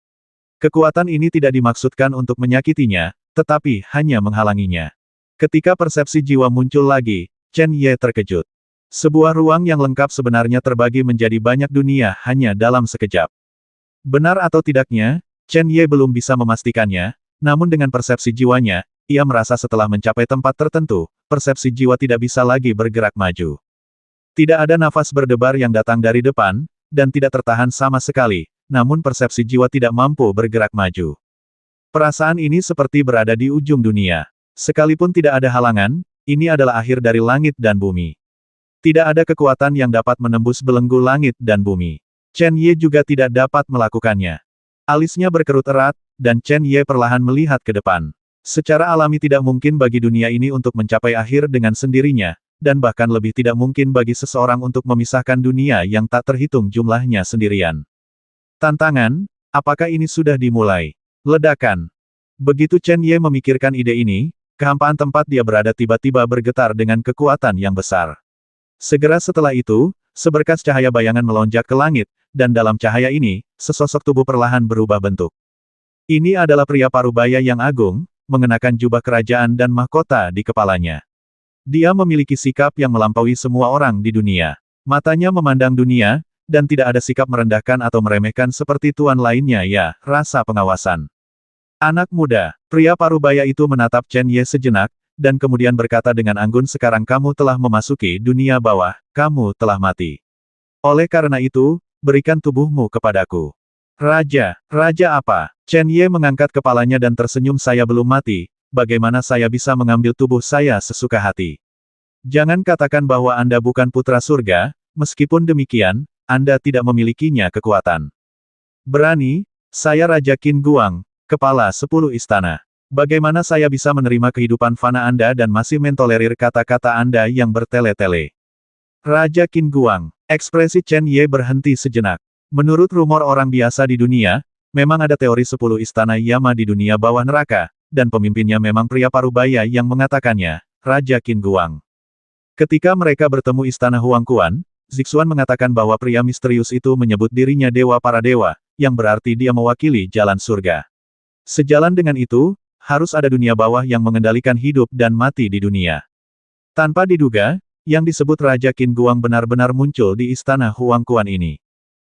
Kekuatan ini tidak dimaksudkan untuk menyakitinya, tetapi hanya menghalanginya. Ketika persepsi jiwa muncul lagi, Chen Ye terkejut. Sebuah ruang yang lengkap sebenarnya terbagi menjadi banyak dunia hanya dalam sekejap. Benar atau tidaknya, Chen Ye belum bisa memastikannya, namun dengan persepsi jiwanya, ia merasa setelah mencapai tempat tertentu, persepsi jiwa tidak bisa lagi bergerak maju. Tidak ada nafas berdebar yang datang dari depan, dan tidak tertahan sama sekali, namun persepsi jiwa tidak mampu bergerak maju. Perasaan ini seperti berada di ujung dunia. Sekalipun tidak ada halangan, ini adalah akhir dari langit dan bumi. Tidak ada kekuatan yang dapat menembus belenggu langit dan bumi. Chen Ye juga tidak dapat melakukannya. Alisnya berkerut erat, dan Chen Ye perlahan melihat ke depan. Secara alami tidak mungkin bagi dunia ini untuk mencapai akhir dengan sendirinya, dan bahkan lebih tidak mungkin bagi seseorang untuk memisahkan dunia yang tak terhitung jumlahnya sendirian. Tantangan, apakah ini sudah dimulai? Ledakan. Begitu Chen Ye memikirkan ide ini, kehampaan tempat dia berada tiba-tiba bergetar dengan kekuatan yang besar. Segera setelah itu, seberkas cahaya bayangan melonjak ke langit, dan dalam cahaya ini, sesosok tubuh perlahan berubah bentuk. Ini adalah pria parubaya yang agung, mengenakan jubah kerajaan dan mahkota di kepalanya. Dia memiliki sikap yang melampaui semua orang di dunia. Matanya memandang dunia, dan tidak ada sikap merendahkan atau meremehkan seperti tuan lainnya ya, rasa pengawasan. Anak muda, pria parubaya itu menatap Chen Ye sejenak, dan kemudian berkata dengan anggun, sekarang kamu telah memasuki dunia bawah, kamu telah mati. Oleh karena itu, berikan tubuhmu kepadaku. Raja, raja apa? Chen Ye mengangkat kepalanya dan tersenyum, saya belum mati, bagaimana saya bisa mengambil tubuh saya sesuka hati? Jangan katakan bahwa Anda bukan putra surga, meskipun demikian, Anda tidak memilikinya kekuatan. Berani, saya Raja Qin Guang, kepala 10 istana. Bagaimana saya bisa menerima kehidupan fana Anda dan masih mentolerir kata-kata Anda yang bertele-tele? Raja Qin Guang, ekspresi Chen Ye berhenti sejenak. Menurut rumor orang biasa di dunia, memang ada teori 10 istana Yama di dunia bawah neraka, dan pemimpinnya memang pria parubaya yang mengatakannya, Raja Qin Guang. Ketika mereka bertemu istana Huang Quan, Zixuan mengatakan bahwa pria misterius itu menyebut dirinya dewa para dewa, yang berarti dia mewakili jalan surga. Sejalan dengan itu, harus ada dunia bawah yang mengendalikan hidup dan mati di dunia. Tanpa diduga, yang disebut Raja Qin Guang benar-benar muncul di istana Huang Quan ini.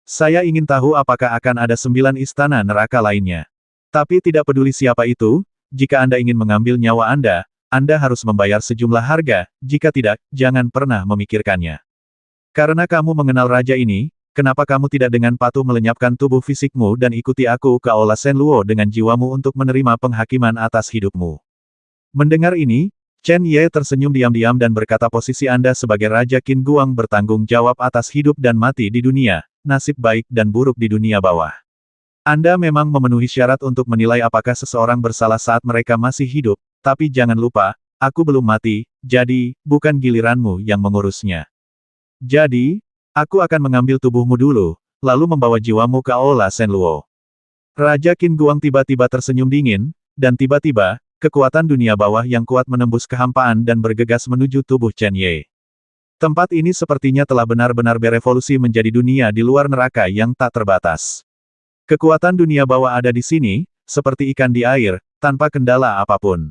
Saya ingin tahu apakah akan ada 9 istana neraka lainnya. Tapi tidak peduli siapa itu, jika Anda ingin mengambil nyawa Anda harus membayar sejumlah harga, jika tidak, jangan pernah memikirkannya. Karena kamu mengenal raja ini, kenapa kamu tidak dengan patuh melenyapkan tubuh fisikmu dan ikuti aku ke Aula Shenluo dengan jiwamu untuk menerima penghakiman atas hidupmu? Mendengar ini, Chen Ye tersenyum diam-diam dan berkata, posisi Anda sebagai Raja Qin Guang bertanggung jawab atas hidup dan mati di dunia, nasib baik dan buruk di dunia bawah. Anda memang memenuhi syarat untuk menilai apakah seseorang bersalah saat mereka masih hidup, tapi jangan lupa, aku belum mati, jadi, bukan giliranmu yang mengurusnya. Jadi, aku akan mengambil tubuhmu dulu, lalu membawa jiwamu ke Aula Shenluo. Raja Qin Guang tiba-tiba tersenyum dingin, dan tiba-tiba, kekuatan dunia bawah yang kuat menembus kehampaan dan bergegas menuju tubuh Chen Ye. Tempat ini sepertinya telah benar-benar berevolusi menjadi dunia di luar neraka yang tak terbatas. Kekuatan dunia bawah ada di sini, seperti ikan di air, tanpa kendala apapun.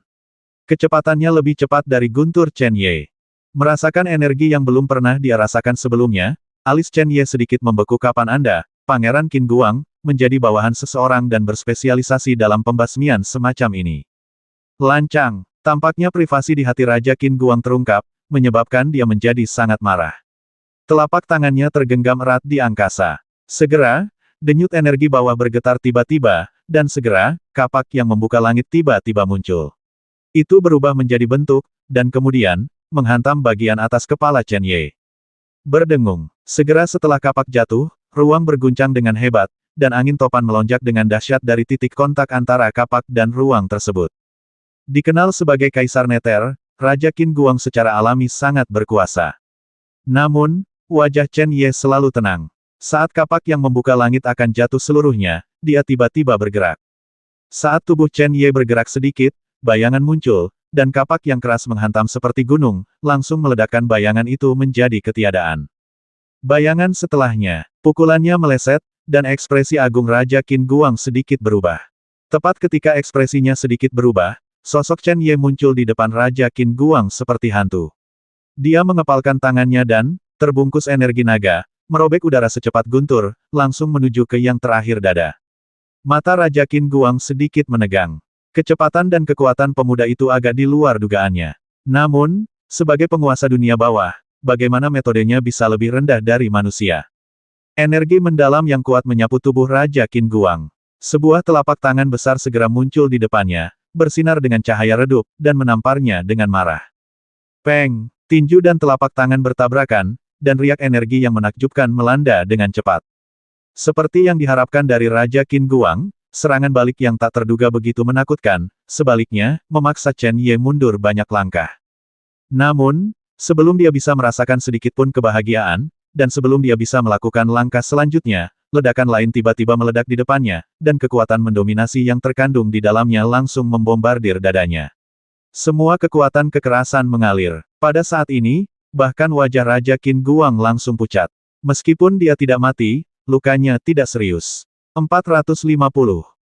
Kecepatannya lebih cepat dari guntur Chen Ye. Merasakan energi yang belum pernah dia rasakan sebelumnya, alis Chen Ye sedikit membeku. Kapan Anda, Pangeran Qin Guang, menjadi bawahan seseorang dan berspesialisasi dalam pembasmian semacam ini? Lancang, tampaknya privasi di hati Raja Qin Guang terungkap, menyebabkan dia menjadi sangat marah. Telapak tangannya tergenggam erat di angkasa. Segera, denyut energi bawah bergetar tiba-tiba, dan segera, kapak yang membuka langit tiba-tiba muncul. Itu berubah menjadi bentuk, dan kemudian, menghantam bagian atas kepala Chen Ye. Berdengung. Segera setelah kapak jatuh, ruang berguncang dengan hebat, dan angin topan melonjak dengan dahsyat dari titik kontak antara kapak dan ruang tersebut. Dikenal sebagai Kaisar Neter, Raja Qin Guang secara alami sangat berkuasa. Namun, wajah Chen Ye selalu tenang. Saat kapak yang membuka langit akan jatuh seluruhnya, dia tiba-tiba bergerak. Saat tubuh Chen Ye bergerak sedikit, bayangan muncul, dan kapak yang keras menghantam seperti gunung, langsung meledakkan bayangan itu menjadi ketiadaan. Bayangan setelahnya, pukulannya meleset, dan ekspresi agung Raja Qin Guang sedikit berubah. Tepat ketika ekspresinya sedikit berubah, sosok Chen Ye muncul di depan Raja Qin Guang seperti hantu. Dia mengepalkan tangannya dan, terbungkus energi naga, merobek udara secepat guntur, langsung menuju ke yang terakhir dada. Mata Raja Qin Guang sedikit menegang. Kecepatan dan kekuatan pemuda itu agak di luar dugaannya. Namun, sebagai penguasa dunia bawah, bagaimana metodenya bisa lebih rendah dari manusia? Energi mendalam yang kuat menyapu tubuh Raja Qin Guang. Sebuah telapak tangan besar segera muncul di depannya, bersinar dengan cahaya redup, dan menamparnya dengan marah. Peng, tinju dan telapak tangan bertabrakan, dan riak energi yang menakjubkan melanda dengan cepat. Seperti yang diharapkan dari Raja Qin Guang, serangan balik yang tak terduga begitu menakutkan, sebaliknya, memaksa Chen Ye mundur banyak langkah. Namun, sebelum dia bisa merasakan sedikitpun kebahagiaan, dan sebelum dia bisa melakukan langkah selanjutnya, ledakan lain tiba-tiba meledak di depannya, dan kekuatan mendominasi yang terkandung di dalamnya langsung membombardir dadanya. Semua kekuatan kekerasan mengalir. Pada saat ini, bahkan wajah Raja Qin Guang langsung pucat. Meskipun dia tidak mati, lukanya tidak serius. 450.